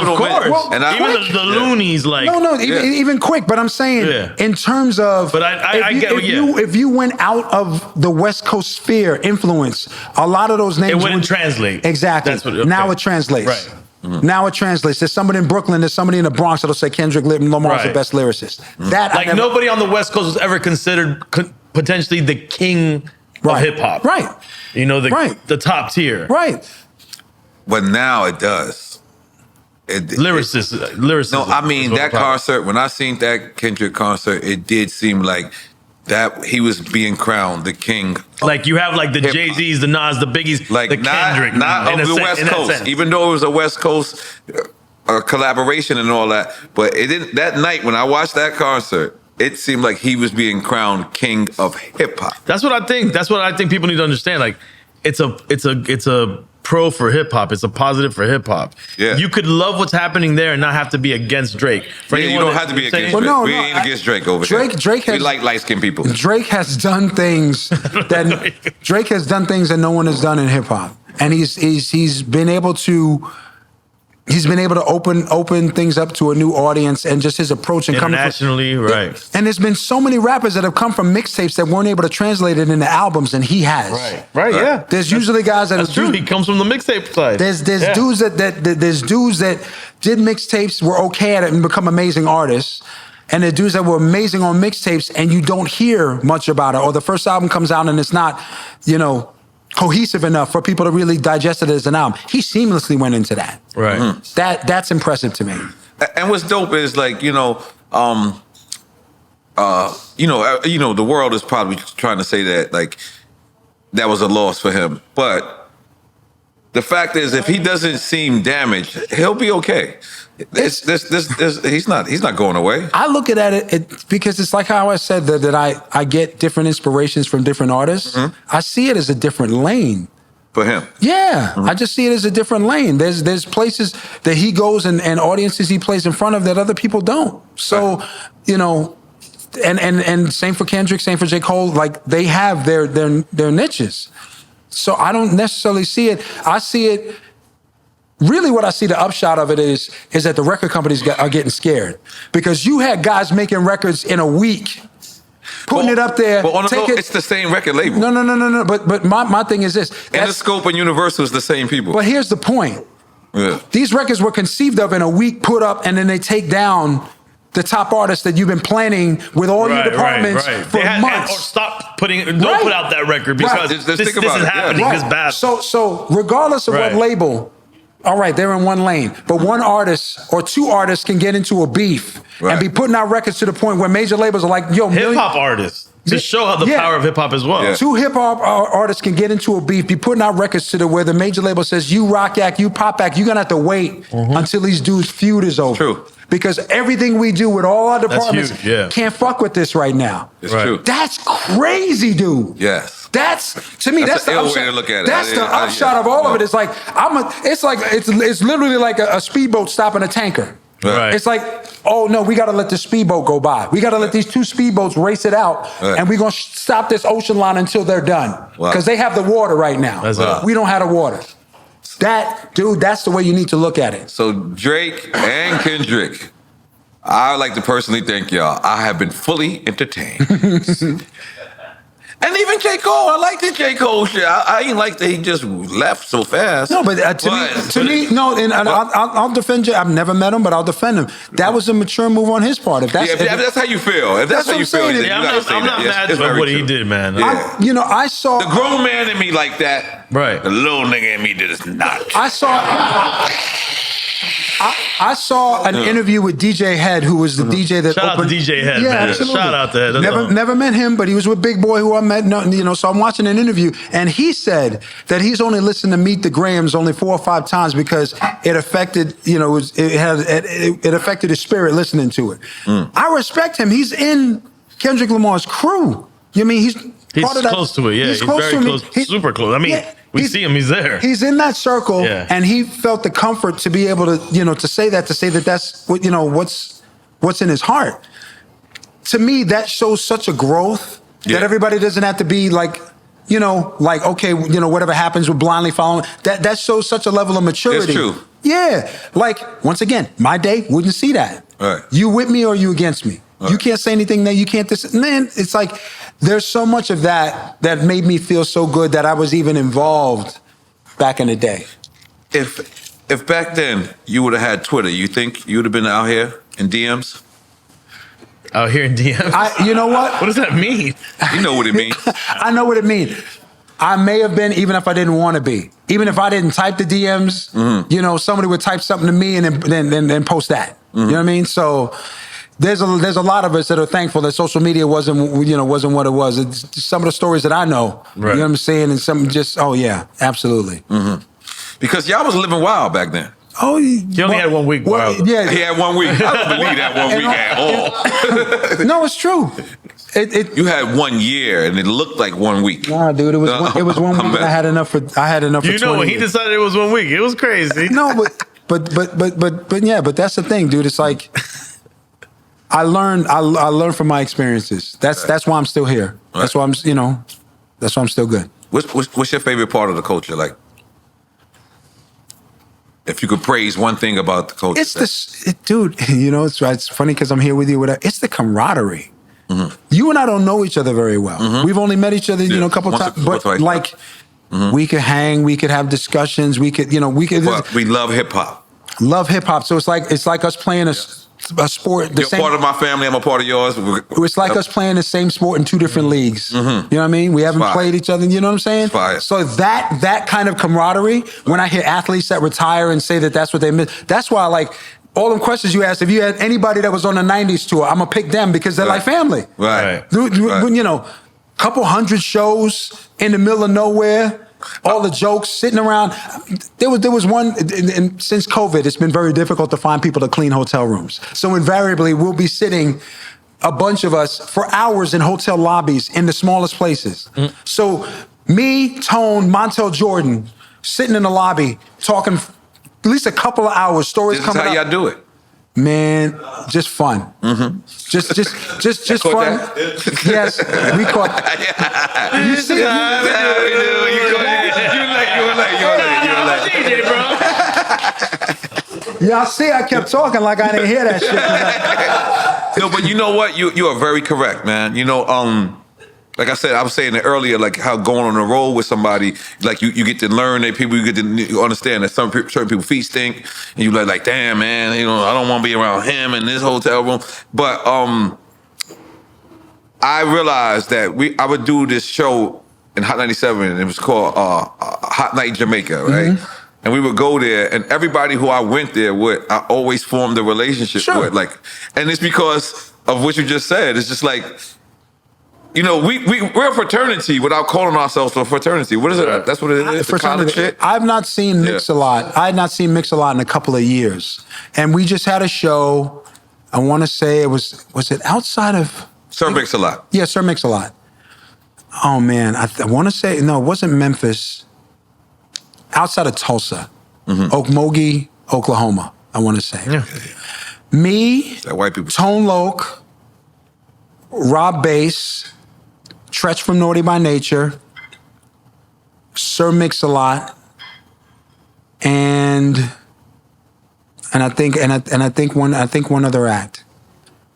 And even the Loonies, like even Quick. But I'm saying in terms of, but if you went out of the West Coast sphere influence, a lot of those names it wouldn't translate. Exactly. That's what, now it translates. Right. Now it translates. There's somebody in Brooklyn, there's somebody in the Bronx that'll say Kendrick Lamar's the best lyricist. That like nobody on the West Coast was ever considered potentially the king of hip hop. Right. You know, the top tier. Right. But now it does. Lyricist. No, I mean, that concert, when I seen that Kendrick concert, it did seem like that he was being crowned the king. Like you have like the Jay-Z's, the Nas, the Biggies, like the Kendrick. Not of the West Coast, even though it was a West Coast collaboration and all that. But it didn't. That night when I watched that concert, it seemed like he was being crowned king of hip hop. That's what I think. That's what I think people need to understand. Like, it's a pro for hip hop. It's a positive for hip hop. Yeah. You could love what's happening there and not have to be against Drake. Yeah, you don't have to be against Drake. We ain't against Drake over here. We like light-skinned people. Drake has done things that no one has done in hip hop, and he's been able to. He's been able to open things up to a new audience, and just his approach and internationally, right? And there's been so many rappers that have come from mixtapes that weren't able to translate it into albums, and he has. Right. Yeah. There's usually guys that that's true. He comes from the mixtape side. There's dudes there's dudes that did mixtapes, were okay at it, and become amazing artists. And the dudes that were amazing on mixtapes, and you don't hear much about it, or the first album comes out and it's not, you know, cohesive enough for people to really digest it as an album. He seamlessly went into that. Right. Mm-hmm. That's impressive to me. And what's dope is, like, the world is probably trying to say that, like, that was a loss for him. But the fact is, if he doesn't seem damaged, he'll be okay. He's not going away. I look at it because it's like how I said that I get different inspirations from different artists. Mm-hmm. I see it as a different lane. For him. Yeah. Mm-hmm. I just see it as a different lane. There's places that he goes and audiences he plays in front of that other people don't. So, you know, and same for Kendrick, same for J. Cole, like they have their niches. So I don't necessarily see it. I see it. Really, what I see the upshot of it is that the record companies are getting scared, because you had guys making records in a week, putting it up there. But on the low, it's the same record label. No. But my thing is this: Interscope and Universal is the same people. But here's the point: these records were conceived of in a week, put up, and then they take down the top artists that you've been planning with all your departments for months. Or stop don't put out that record because this is happening. This bad. So regardless of what label. All right, they're in one lane, but one artist or two artists can get into a beef and be putting out records to the point where major labels are like, yo, hip hop artists to show how the power of hip hop as well. Two hip hop artists can get into a beef, be putting out records to where the major label says, you rock act, you pop act, you're gonna have to wait until these dudes' feud is over. True. Because everything we do with all our departments can't fuck with this right now. It's true. That's crazy, dude. Yes. That's to me. That's the ill upshot. way to look at it. That's the upshot of all of it. It's like it's literally like a speedboat stopping a tanker. Right. It's like, oh no, we got to let the speedboat go by. We got to let these two speedboats race it out, and we're gonna stop this ocean line until they're done because they have the water right now. We don't have the water. That's the way you need to look at it. So Drake and Kendrick, I would like to personally thank y'all. I have been fully entertained. And even J. Cole, I like the J. Cole shit. I ain't like that he just left so fast. No, but to me, no, and I'll defend you. I've never met him, but I'll defend him. That was a mature move on his part. If that's how you feel, if that's how you feel, saying. I'm not mad at what he did, man. Yeah. I saw the grown man in me like that. Right. The little nigga in me did not. I saw an interview with DJ Head, who was the DJ that Shout opened. out to DJ Head, yeah, man. absolutely. Shout out to Head. Never met him, but he was with Big Boy, who I met. So I'm watching an interview, and he said that he's only listened to Meet the Grahams only 4 or 5 times because it affected, it affected his spirit listening to it. I respect him. He's in Kendrick Lamar's crew. He's part of that. Close to it. Yeah, he's very close, super close. I mean. We see him. He's there. He's in that circle, and he felt the comfort to be able to, to say that that's what, what's in his heart. To me, that shows such a growth that everybody doesn't have to be like, okay, whatever happens, we're blindly following. That shows such a level of maturity. That's true. Yeah, like once again, my day wouldn't see that. Right. You with me or you against me? Right. You can't say anything that you can't. Man, it's like there's so much of that made me feel so good that I was even involved back in the day. If back then you would have had Twitter, you think you would have been out here in DMs? Out here in DMs? You know what? What does that mean? You know what it means. I know what it means. I may have been, even if I didn't want to be. Even if I didn't type the DMs, somebody would type something to me and then post that. You know what I mean? So there's a lot of us that are thankful that social media wasn't what it was. It's some of the stories that I know. Right. You know what I'm saying? And some just, oh yeah, absolutely. Because y'all was living wild back then. Oh, he only had 1 week. Wild. Yeah, he had 1 week. I don't believe that 1 week at all. No, it's true. You had 1 year, and it looked like 1 week. Nah, dude, it was 1 week. I had enough for 20 when he decided it was 1 week, it was crazy. No, but that's the thing, dude. It's like I learned from my experiences. That's why I'm still here. Right. That's why I'm still good. What's your favorite part of the culture? Like, if you could praise one thing about the culture, dude. It's funny because I'm here with you. It's the camaraderie. You and I don't know each other very well. We've only met each other, a couple times. But like, we could hang, we could have discussions, we could. We love hip hop. Love hip hop. So it's like us playing a sport. You're part of my family. I'm a part of yours. It's like us playing the same sport in 2 different leagues. You know what I mean? We haven't played each other. You know what I'm saying? So that kind of camaraderie. When I hear athletes that retire and say that that's what they miss, that's why I like. All them questions you asked, if you had anybody that was on the 90s tour, I'm going to pick them because they're like family. Right. Couple hundred shows in the middle of nowhere, all the jokes, sitting around. There was one, and since COVID, it's been very difficult to find people to clean hotel rooms. So invariably, we'll be sitting, a bunch of us, for hours in hotel lobbies in the smallest places. So me, Tone, Montel Jordan, sitting in the lobby, talking at least a couple of hours, stories coming up. This is how y'all do it. Man, just fun. Just fun. Yes, we caught. You see Y'all see, I kept talking like I didn't hear that shit. No, but you know what? You are very correct, man. Like I said, I was saying it earlier, like how going on the road with somebody, like you get to learn that people, you get to understand that certain people feet stink, and you like, damn, man, I don't want to be around him in this hotel room. But I realized that I would do this show in Hot 97, and it was called Hot Night Jamaica, right? And we would go there, and everybody who I went there with, I always formed a relationship with, and it's because of what you just said. It's just like, we're a fraternity without calling ourselves a fraternity. What is it? That's what it is. Fraternity. Shit. I've not seen Mix-a-Lot. I had not seen Mix-a-Lot in a couple of years, and we just had a show. I want to say it was it outside of Sir Mix-a-Lot? Yeah, Sir Mix-a-Lot. Oh man, I want to say no, it wasn't Memphis. Outside of Tulsa, Okmulgee, Oklahoma. I want to say. Yeah. Me, that white people. Tone Loc, Rob Bass, Tretch from Naughty by Nature, Sir Mix-a-Lot, and I think one other act.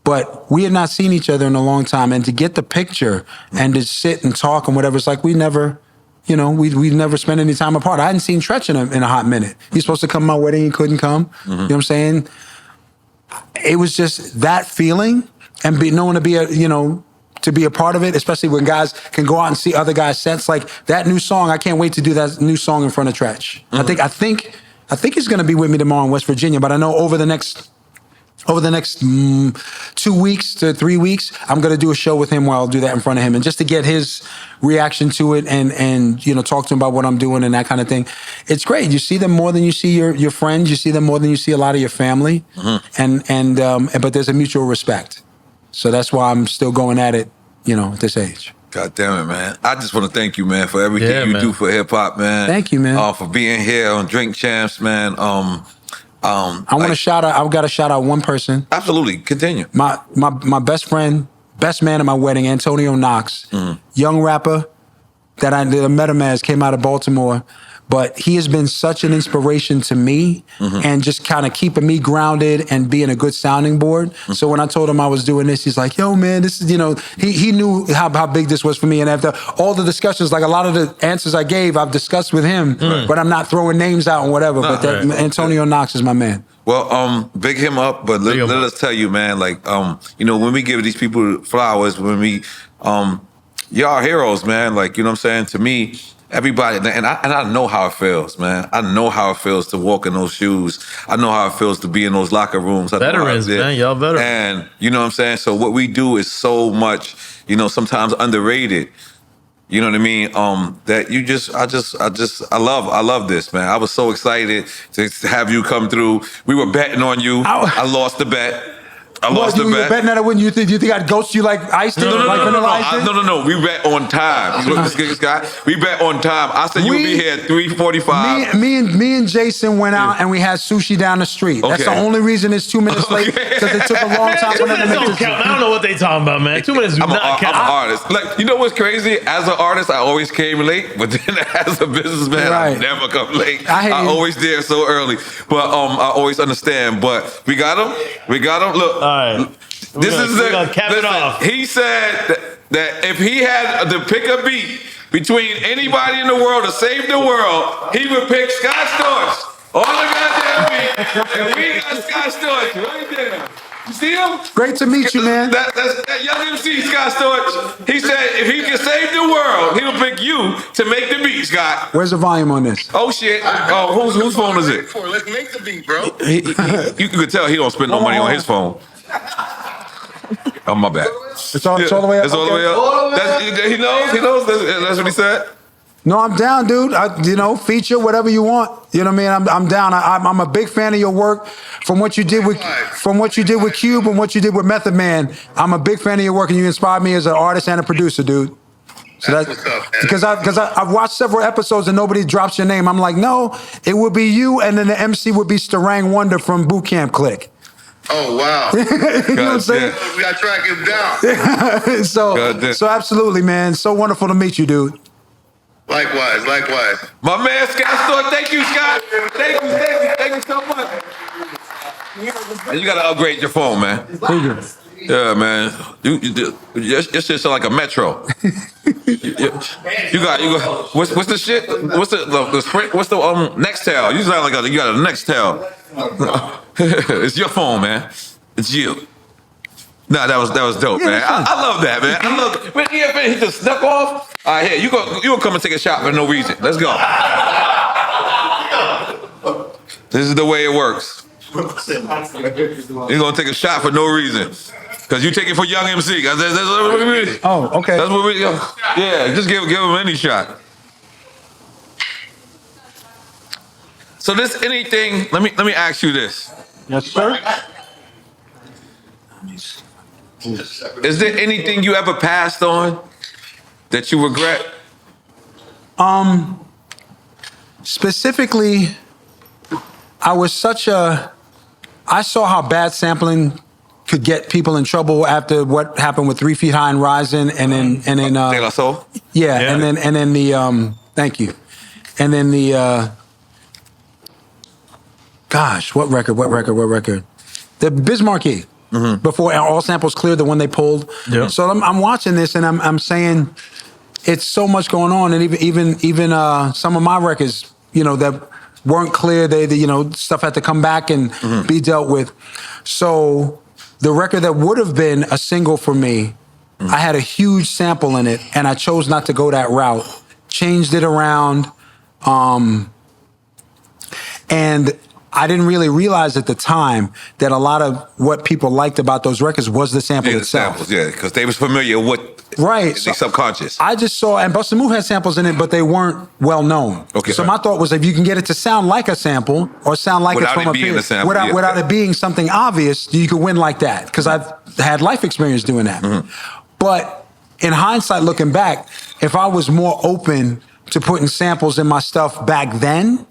But we had not seen each other in a long time, and to get the picture and to sit and talk and whatever, it's like we never, you know, we never spent any time apart. I hadn't seen Tretch in a hot minute. He's supposed to come to my wedding, he couldn't come. You know what I'm saying? It was just that feeling and knowing to be a part of it, especially when guys can go out and see other guys' sets. Like that new song, I can't wait to do that new song in front of Tretch. I think he's going to be with me tomorrow in West Virginia, but I know over the next 2 weeks to 3 weeks, I'm going to do a show with him where I'll do that in front of him. And just to get his reaction to it and you know, talk to him about what I'm doing and that kind of thing. It's great. You see them more than you see your friends. You see them more than you see a lot of your family. But there's a mutual respect. So that's why I'm still going at it, you know, at this age. God damn it, man. I just want to thank you, man, for everything you do for hip hop, man. Thank you, man. For being here on Drink Champs, man. I want to shout out, I've got to shout out one person. Absolutely. Continue. My best friend, best man at my wedding, Antonio Knox, young rapper that I met him as, came out of Baltimore. But he has been such an inspiration to me and just kind of keeping me grounded and being a good sounding board. So when I told him I was doing this, he's like, yo, man, this is, you know, he knew how big this was for me. And after all the discussions, like a lot of the answers I gave, I've discussed with him, but I'm not throwing names out and whatever. But Antonio Knox is my man. Well, big him up, but let us tell you, man, like, you know, when we give these people flowers, when we, y'all heroes, man, like, you know what I'm saying? To me, everybody, and I know how it feels, man. I know how it feels to walk in those shoes. I know how it feels to be in those locker rooms. Veterans, man, y'all veterans. And you know what I'm saying? So what we do is so much, you know, sometimes underrated. You know what I mean? That you just, I love this, man. I was so excited to have you come through. We were betting on you. I lost the bet. I lost the bet. You were betting that I wouldn't. You think I'd ghost you like Ice did? No. We bet on time. We bet on time. I said you would be here at 3:45. Me and Jason went out and we had sushi down the street. That's the only reason it's 2 minutes late, because it took a long time for them to make this. I don't know what they talking about, man. 2 minutes do not count. I'm an artist. Like, you know what's crazy? As an artist, I always came late, but then as a businessman, I never come late. I always there so early. But I always understand. But we got him. Look. All right. This is gonna cap it off. He said that if he had to pick a beat between anybody in the world to save the world, he would pick Scott Storch on the goddamn beat. And we got Scott Storch right there. You see him? Great to meet you, man. That young MC, Scott Storch. He said if he can save the world, he'll pick you to make the beat, Scott. Where's the volume on this? Oh shit! Whose phone is it? Let's make the beat, bro. You could tell he don't spend no money on his phone. Oh, my bad. It's all the way up? It's all the way up. He knows. That's what he said. No, I'm down, dude. Feature whatever you want. You know what I mean? I'm down. I'm a big fan of your work. From what you did with Cube and what you did with Method Man, I'm a big fan of your work, and you inspired me as an artist and a producer, dude. So that's what's up, because I've watched several episodes and nobody drops your name. I'm like, no, it would be you, and then the MC would be Starang Wonder from Boot Camp Click. Oh, wow. You know what I'm saying? We got to track him down. So absolutely, man. So wonderful to meet you, dude. Likewise. My man, Scott Storch. Thank you, Scott. Thank you so much. You got to upgrade your phone, man. Yeah, man. Your shit sound like a Metro. You got. What's the shit? What's the Sprint? What's the Nextel? You sound like you got a Nextel. It's your phone, man. It's you. Nah, that was dope, man. I love that, man. I love. When he just snuck off. All right, here you gonna come and take a shot for no reason. Let's go. This is the way it works. You're gonna take a shot for no reason. Because you take it for young MC. That's what we mean. Oh, okay. That's what we. Yeah, just give him any shot. So this anything. Let me ask you this. Yes, sir. Is there anything you ever passed on that you regret? Specifically, I saw how bad sampling could get people in trouble after what happened with 3 Feet High and Rising, and then De La Soul? Yeah, and then the thank you, and then the Gosh, what record? The Bismarcky. Before All Samples Clear, the one they pulled. Yeah. So I'm watching this and I'm saying it's so much going on, and even some of my records, you know, that weren't clear, they you know, stuff had to come back and be dealt with. So the record that would have been a single for me, I had a huge sample in it, and I chose not to go that route. Changed it around, and I didn't really realize at the time that a lot of what people liked about those records was the sample itself. Samples, yeah, because they was familiar with Right. the subconscious. I just saw, and Busta Move had samples in it, but they weren't well known. Okay. So my thought was, if you can get it to sound like a sample or sound like Without it's from it being period, a sample, without it being something obvious, you could win like that. Because I've had life experience doing that. But in hindsight, looking back, if I was more open to putting samples in my stuff back then,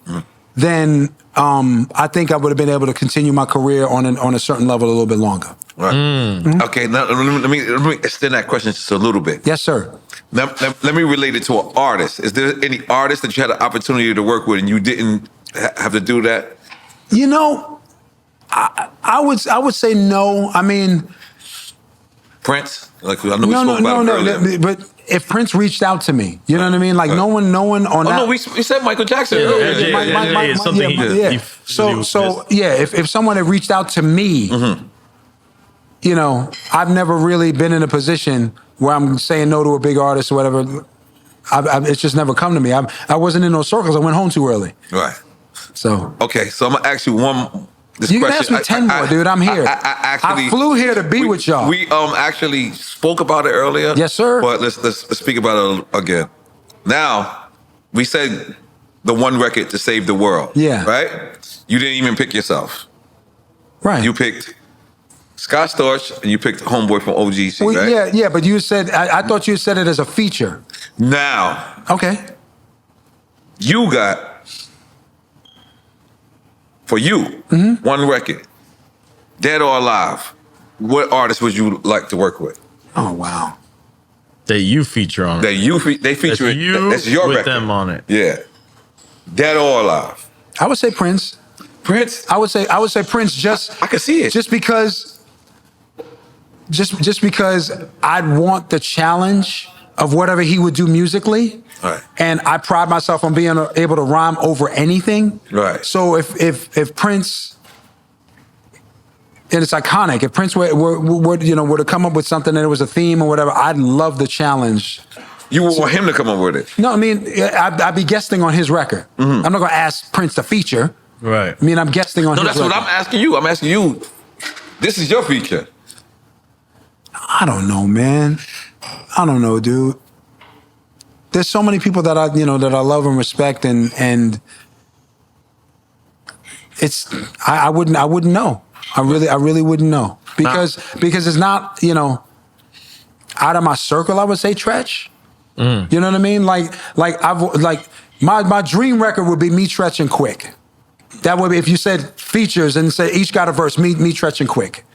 then I think I would have been able to continue my career on a certain level a little bit longer. Right. Okay, now let me extend that question just a little bit. Yes, sir. Let me relate it to an artist. Is there any artist that you had an opportunity to work with and you didn't have to do that? You know, I would say no. I mean, Prince? Like I know we spoke about it earlier. But if Prince reached out to me, you know what I mean? Like no one on that. Oh no, we said Michael Jackson earlier. It's something if someone had reached out to me, you know, I've never really been in a position where I'm saying no to a big artist or whatever. It's just never come to me. I wasn't in those circles. I went home too early. Right. So okay, so I'm gonna ask you this you can question. ask me 10 more, dude. I'm here. I flew here to be with y'all. We actually spoke about it earlier. Yes, sir. But let's speak about it again. Now, we said the one record to save the world. Yeah. Right? You didn't even pick yourself. Right. You picked Scott Storch and you picked Homeboy from OGC, Well, right? Yeah, but you said I thought you said it as a feature. Now, Okay. you got for you one record, dead or alive. What artist would you like to work with? Oh wow. That you feature on it. They feature That's it. you That's your with record. them on it. Yeah. Dead or alive. I would say Prince. Prince. I would say Prince just I can see it. just because I'd want the challenge of whatever he would do musically. Right. And I pride myself on being able to rhyme over anything. Right. So if Prince, and it's iconic, if Prince were to come up with something and it was a theme or whatever, I'd love the challenge. You would want him to come up with it. No, I mean, I'd be guesting on his record. I'm not going to ask Prince to feature. Right. I mean, I'm guesting on No, his that's record. what I'm asking you. I'm asking you. This is your feature. I don't know, man. I don't know, dude. There's so many people that I love and respect, and it's I wouldn't know. I really wouldn't know because it's not out of my circle. I would say Tretch. You know what I mean? Like my dream record would be me, Tretch, and Quick. That would be if you said features and said each got a verse. Me, Tretch, and Quick.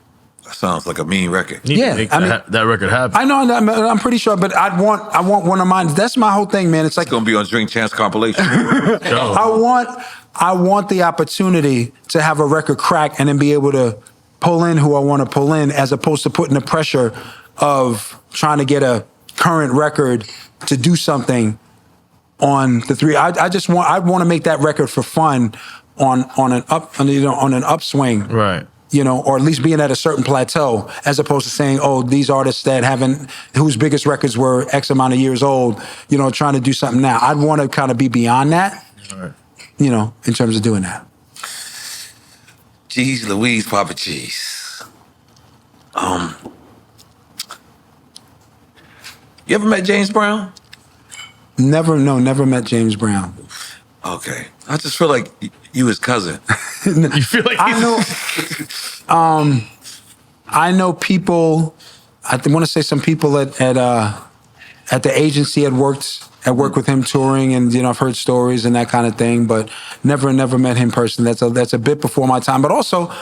That sounds like a mean record. Yeah, Make I mean, that record happen. I know. I'm pretty sure, but I want one of mine. That's my whole thing, man. It's like It's gonna be on Drink Chance compilation. I want the opportunity to have a record crack and then be able to pull in who I want to pull in, as opposed to putting the pressure of trying to get a current record to do something on the three. I want to make that record for fun on an upswing. Right. Or at least being at a certain plateau, as opposed to saying, oh, these artists whose biggest records were X amount of years old, trying to do something now. I'd want to kind of be beyond that, Right. in terms of doing that. Jeez Louise, Papa Cheese. You ever met James Brown? Never met James Brown. Okay. I just feel like you his cousin. You feel like I know people. I want to say some people at the agency had worked with him touring, and I've heard stories and that kind of thing, but never met him personally. That's a bit before my time. But also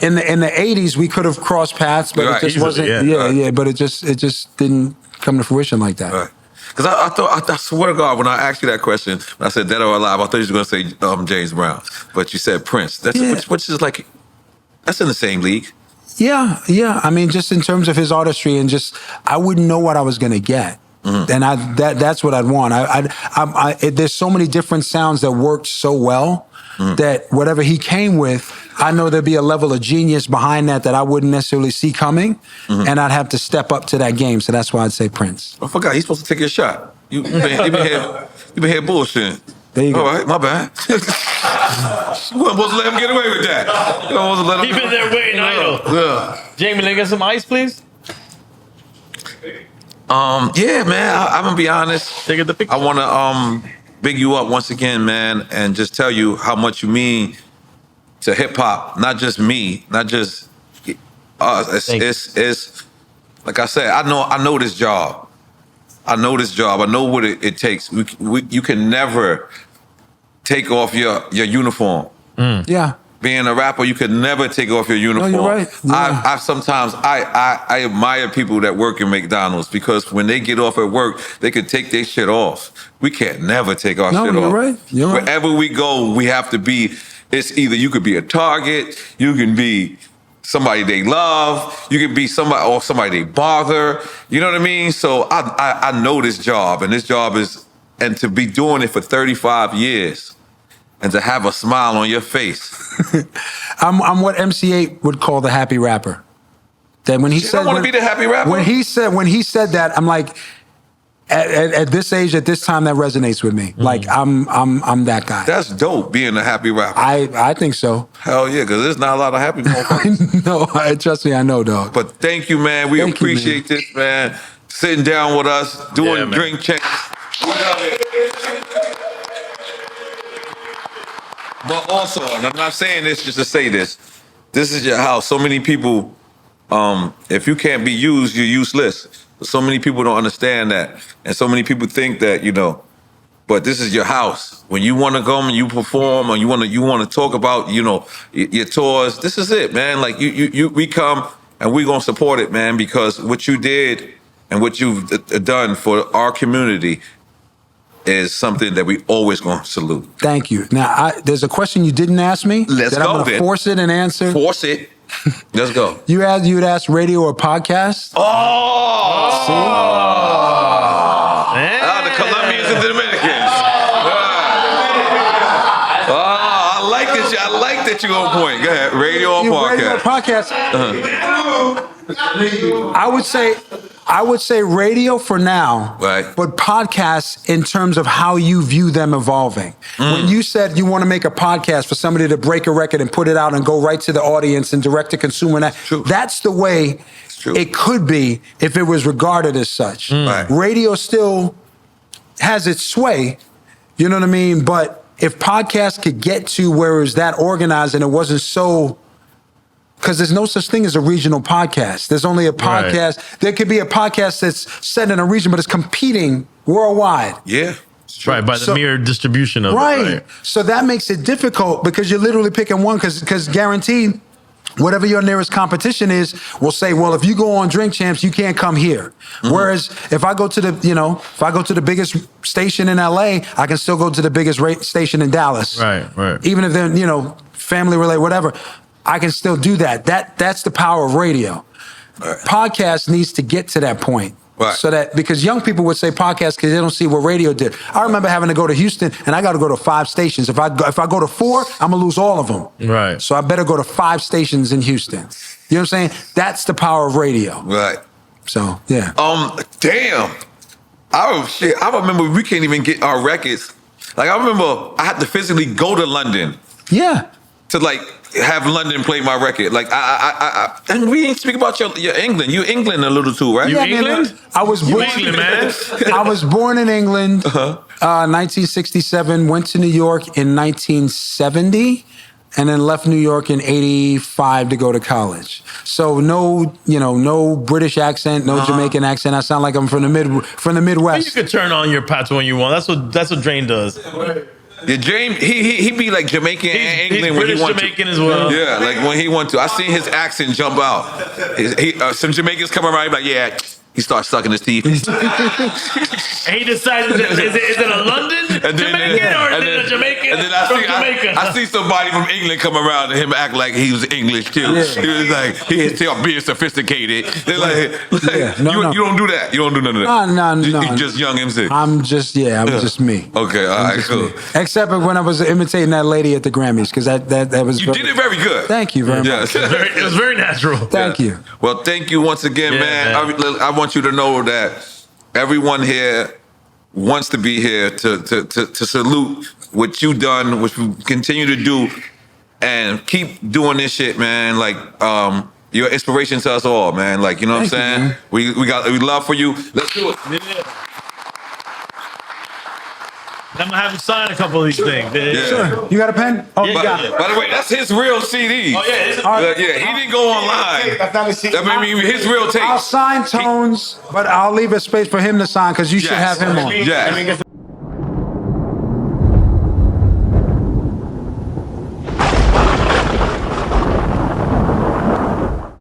in the 80s we could have crossed paths, but Right. it just wasn't. Yeah. But it just didn't come to fruition like that. Right. Because I swear to God, when I asked you that question, when I said Dead or Alive, I thought you were going to say James Brown. But you said Prince. That's which is like, that's in the same league. Yeah. I mean, just in terms of his artistry and just, I wouldn't know what I was going to get. Mm-hmm. And that's what I'd want. There's so many different sounds that worked so well that whatever he came with, I know there'd be a level of genius behind that I wouldn't necessarily see coming, and I'd have to step up to that game. So that's why I'd say Prince. I forgot he's supposed to take your shot. You been here bullshitting. There you go. All right, my bad. You weren't supposed to let him get away with that. You weren't supposed to let him. Keep it there waiting, idle. Yeah. Jamie, let me get some ice, please. Yeah, man. I'm gonna be honest. Take the picture. I want to big you up once again, man, and just tell you how much you mean to hip hop. Not just me, not just us. It's like I said. I know this job. I know this job. I know what it takes. You can never take off your uniform. Yeah. Being a rapper, you could never take off your uniform. No, you're right. Yeah. I sometimes admire people that work in McDonald's because when they get off at work, they can take their shit off. We can't never take our shit off. You're right. You're right. Wherever we go, we have to be. It's either you could be a target, you can be somebody they love, you can be somebody they bother. You know what I mean? So I know this job, and this job is, and to be doing it for 35 years. And to have a smile on your face. I'm what MC8 would call the happy rapper. That when he said, "I want to be the happy rapper." When he said that, I'm like, at this age, at this time, that resonates with me. Like I'm that guy. That's dope, being a happy rapper. I think so. Hell yeah, because there's not a lot of happy motherfuckers. No, trust me, I know, dog. But thank you, man. We appreciate this, man. Sitting down with us, doing drink checks. We love it. But also, and I'm not saying this just to say this, this is your house. So many people, if you can't be used, you're useless. So many people don't understand that. And so many people think that, but this is your house. When you want to come and you perform, or you want to talk about, your tours, this is it, man. Like we come and we're going to support it, man, because what you did and what you've done for our community is something that we always gonna salute. Thank you. Now, there's a question you didn't ask me. Let's go. I'm gonna force it and answer. Force it. Let's go. You'd ask radio or podcast. Oh, see, the Colombians and Dominicans. I like that you're on point. Go ahead. Radio or podcast. Radio or podcast. I would say radio for now, right? But podcasts in terms of how you view them evolving. When you said you want to make a podcast for somebody to break a record and put it out and go right to the audience and direct to consumer, that's the way it could be if it was regarded as such. Right. Radio still has its sway, you know what I mean? But if podcasts could get to where it was that organized and it wasn't so. Because there's no such thing as a regional podcast. There's only a podcast. Right. There could be a podcast that's set in a region, but it's competing worldwide. Yeah. Right, by the mere distribution of it. Right. So that makes it difficult because you're literally picking one because guaranteed, whatever your nearest competition is, will say, well, if you go on Drink Champs, you can't come here. Whereas if I go to the biggest station in LA, I can still go to the biggest station in Dallas. Right. Even if they're, family related, whatever. I can still do that. That's the power of radio. Right. Podcast needs to get to that point. Right. So that, because young people would say podcast because they don't see what radio did. I remember having to go to Houston and I got to go to 5 stations. If I go to 4, I'm gonna lose all of them. Right. So I better go to 5 stations in Houston. You know what I'm saying? That's the power of radio. Right. So yeah. Damn. I remember we can't even get our records. Like I remember I had to physically go to London. Yeah. To have London play my record. Like and we didn't speak about your England. You England a little too, right? Yeah, England? I was born, England, man. I was born in England, 1967, went to New York in 1970, and then left New York in 85 to go to college. So no British accent, no Jamaican accent. I sound like I'm from the Midwest. You could turn on your patois when you want. That's what Drain does. Yeah, James, he be like Jamaican and England when he want to. Jamaican as well. Yeah, like when he want to. I seen his accent jump out. Some Jamaicans come around, he be like, yeah, He starts sucking his teeth. And he decided, is it a London Jamaican or is it a Jamaican and then from Jamaica? I see somebody from England come around and him act like he was English too. Yeah. He was like, he's being sophisticated. They're like No. you don't do that. You don't do none of that. No. You just young MC. I'm just me. Okay, all right, cool. Me. Except when I was imitating that lady at the Grammys, because that was. You did it very good. Thank you very Yes. much. It was very natural. Thank you. Well, thank you once again, Yeah, man. man. I want you to know that everyone here wants to be here to salute what you done, what you continue to do, and keep doing this shit, man. Like, you're inspiration to us all, man. Like, you know what I'm saying? We love for you. Let's do it. Yeah. I'm gonna have him sign a couple of these things. Yeah. Sure. You got a pen? Oh, Yeah, you got it. By the way, that's his real CD. Oh yeah, Yeah, he didn't go online. That's not a CD. I mean, his real tape. I'll sign Tones, but I'll leave a space for him to sign because you should have him on. Yeah.